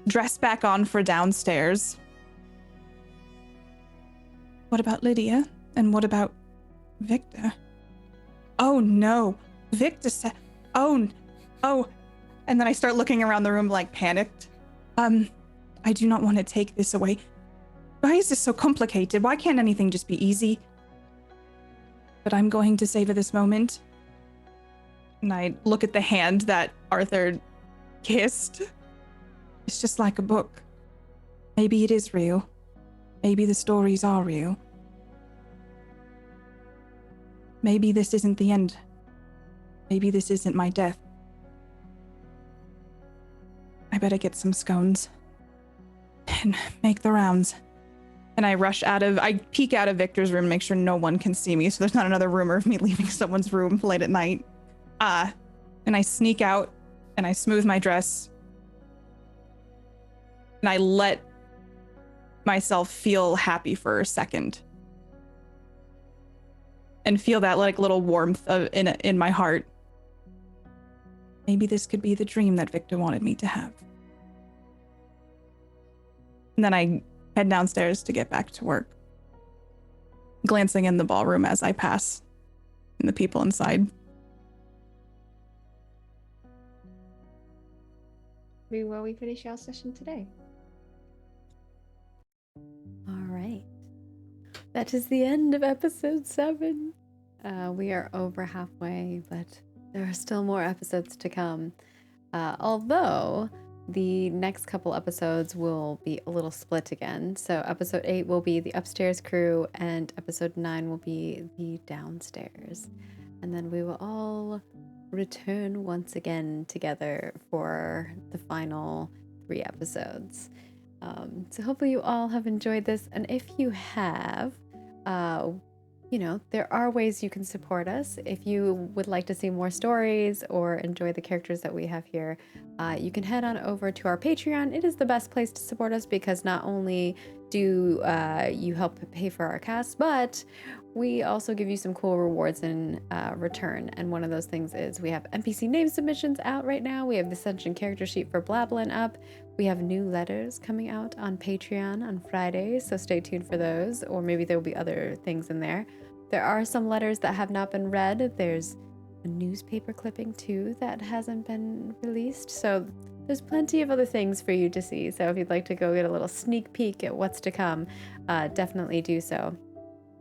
Speaker 6: dress back on for downstairs. What about Lydia? And what about Victor? Oh no. Victor said, oh. And then I start looking around the room like panicked. I do not want to take this away. Why is this so complicated? Why can't anything just be easy? But I'm going to savor this moment. And I look at the hand that Arthur kissed. It's just like a book. Maybe it is real. Maybe the stories are real. Maybe this isn't the end. Maybe this isn't my death. I better get some scones and make the rounds. And I peek out of Victor's room, make sure no one can see me, so there's not another rumor of me leaving someone's room late at night. And I sneak out and I smooth my dress and I let myself feel happy for a second and feel that like little warmth in my heart. Maybe this could be the dream that Victor wanted me to have. And then I head downstairs to get back to work, glancing in the ballroom as I pass and the people inside.
Speaker 2: Where we finish our session today.
Speaker 1: All right. That is the end of episode 7. We are over halfway, but there are still more episodes to come. Although the next couple episodes will be a little split again. So episode 8 will be the upstairs crew and episode 9 will be the downstairs. And then we will all return once again together for the final 3 episodes. So hopefully you all have enjoyed this. And if you have, there are ways you can support us. If you would like to see more stories or enjoy the characters that we have here, you can head on over to our Patreon. It is the best place to support us because not only do you help pay for our cast, but we also give you some cool rewards in return. And one of those things is we have NPC name submissions out right now. We have the Ascension character sheet for Blablin up. We have new letters coming out on Patreon on Fridays, so stay tuned for those, or maybe there will be other things in there. There are some letters that have not been read. There's a newspaper clipping too that hasn't been released, so there's plenty of other things for you to see. So if you'd like to go get a little sneak peek at what's to come, definitely do so.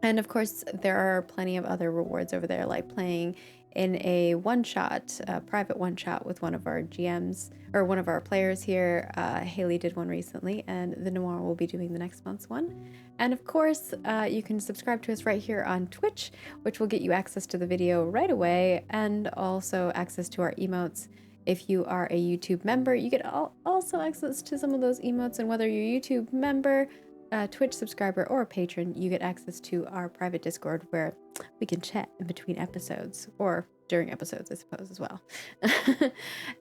Speaker 1: And of course, there are plenty of other rewards over there, like playing in a one-shot, private one-shot with one of our GMs, or one of our players here. Haley did one recently, and the Noir will be doing the next month's one. And of course, you can subscribe to us right here on Twitch, which will get you access to the video right away, and also access to our emotes. If you are a YouTube member, you get also access to some of those emotes, and whether you're a YouTube member, Twitch subscriber, or a patron, you get access to our private Discord where we can chat in between episodes, or during episodes, I suppose, as well.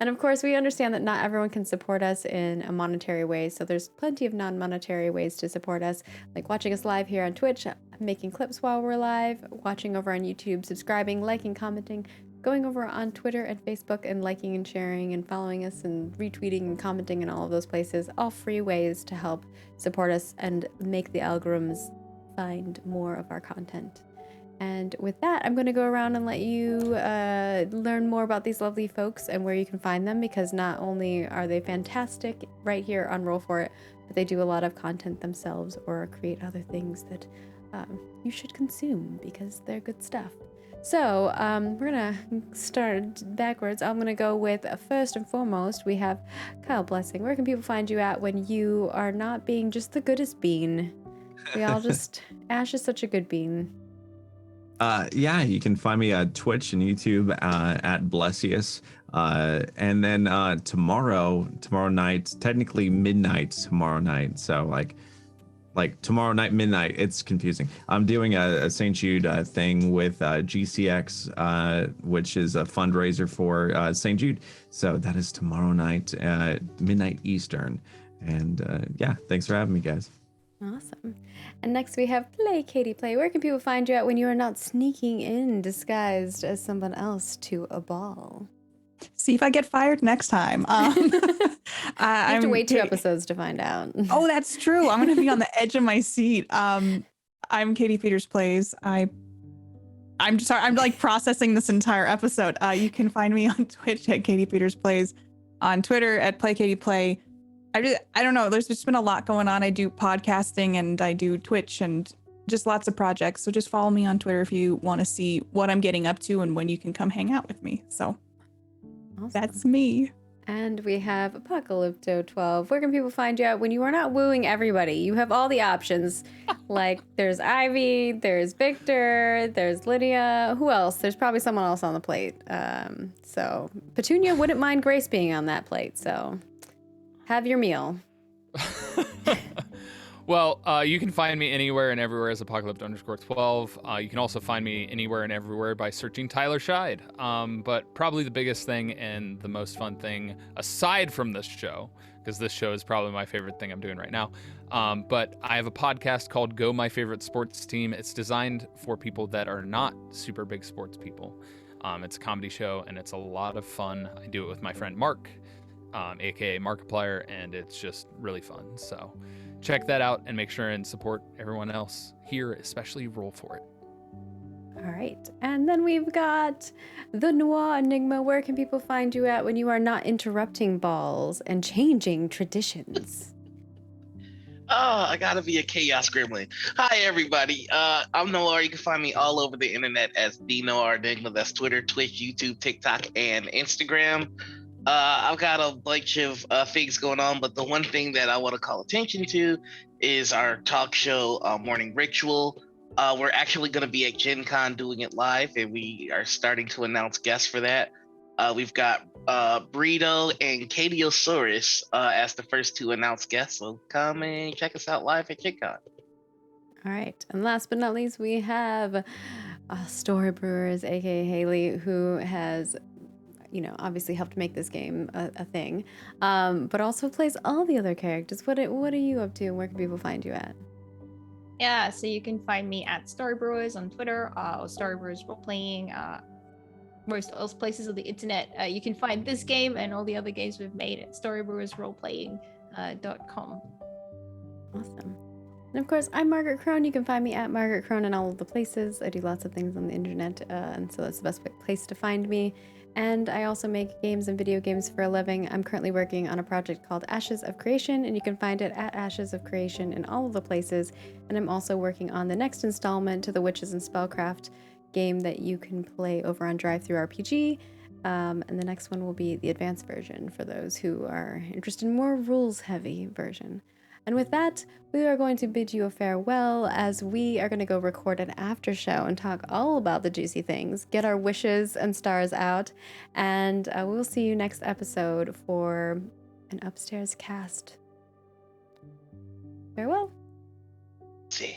Speaker 1: And of course, we understand that not everyone can support us in a monetary way, so there's plenty of non-monetary ways to support us, like watching us live here on Twitch, making clips while we're live, watching over on YouTube, subscribing, liking, commenting, going over on Twitter and Facebook and liking and sharing and following us and retweeting and commenting in all of those places, all free ways to help support us and make the algorithms find more of our content. And with that, I'm going to go around and let you learn more about these lovely folks and where you can find them, because not only are they fantastic right here on Roll For It, but they do a lot of content themselves or create other things that you should consume because they're good stuff. So we're gonna start backwards. I'm gonna go with first and foremost, we have Kyle Blessing. Where can people find you at when you are not being just the goodest bean? We all just, Ash is such a good bean.
Speaker 5: Yeah, you can find me at Twitch and YouTube at Blessius. And then tomorrow night, technically midnight tomorrow night. So like tomorrow night midnight, it's confusing. I'm doing a St. Jude thing with GCX, which is a fundraiser for St. Jude. So that is tomorrow night, midnight Eastern. And yeah, thanks for having me, guys.
Speaker 1: Awesome. And next we have Play Katie Play. Where can people find you at when you are not sneaking in disguised as someone else to a ball?
Speaker 6: See if I get fired next time.
Speaker 1: You have to wait 2 episodes to find out.
Speaker 6: Oh, that's true. I'm going to be on the edge of my seat. I'm Katie Peters Plays. I'm sorry. I'm like processing this entire episode. You can find me on Twitch at Katie Peters Plays, on Twitter at Play Katie Play. I don't know. There's just been a lot going on. I do podcasting and I do Twitch and just lots of projects. So just follow me on Twitter if you want to see what I'm getting up to and when you can come hang out with me. So awesome. That's me.
Speaker 1: And we have Apocalypto 12. Where can people find you at when you are not wooing everybody? You have all the options. Like there's Ivy, there's Victor, there's Lydia. Who else? There's probably someone else on the plate. So Petunia wouldn't mind Grace being on that plate. So have your meal.
Speaker 3: Well, you can find me anywhere and everywhere as Apocalypto_12. You can also find me anywhere and everywhere by searching Tyler Scheid. But probably the biggest thing and the most fun thing, aside from this show, because this show is probably my favorite thing I'm doing right now, but I have a podcast called Go My Favorite Sports Team. It's designed for people that are not super big sports people. It's a comedy show, and it's a lot of fun. I do it with my friend Mark, aka Markiplier, and it's just really fun. So check that out and make sure and support everyone else here, especially Roll For It.
Speaker 1: All right. And then we've got the Noir Enigma. Where can people find you at when you are not interrupting balls and changing traditions?
Speaker 4: Oh, I gotta be a chaos gremlin. Hi, everybody. I'm Noir. You can find me all over the internet as the Noir Enigma. That's Twitter, Twitch, YouTube, TikTok, and Instagram. I've got a bunch of things going on, but the one thing that I want to call attention to is our talk show, Morning Ritual. We're actually going to be at Gen Con doing it live, and we are starting to announce guests for that. We've got Burrito and Katiosaurus as the first 2 announced guests, so come and check us out live at Gen Con.
Speaker 1: All right. And last but not least, we have Story Brewers, aka Haley, who has obviously helped make this game a thing, but also plays all the other characters. What are you up to, and where can people find you at?
Speaker 2: Yeah, so you can find me at Storybrewers on Twitter, or Storybrewers Role Playing, most of those places on the internet. You can find this game and all the other games we've made at storybrewersroleplaying.com.
Speaker 1: Awesome. And of course, I'm Margaret Crone. You can find me at Margaret Crone in all of the places. I do lots of things on the internet, and so that's the best place to find me. And I also make games and video games for a living. I'm currently working on a project called Ashes of Creation, and you can find it at Ashes of Creation in all of the places. And I'm also working on the next installment to the Witches and Spellcraft game that you can play over on DriveThruRPG. And the next one will be the advanced version for those who are interested in more rules-heavy version. And with that, we are going to bid you a farewell as we are going to go record an after show and talk all about the juicy things, get our wishes and stars out, and we'll see you next episode for an upstairs cast. Farewell.
Speaker 4: See.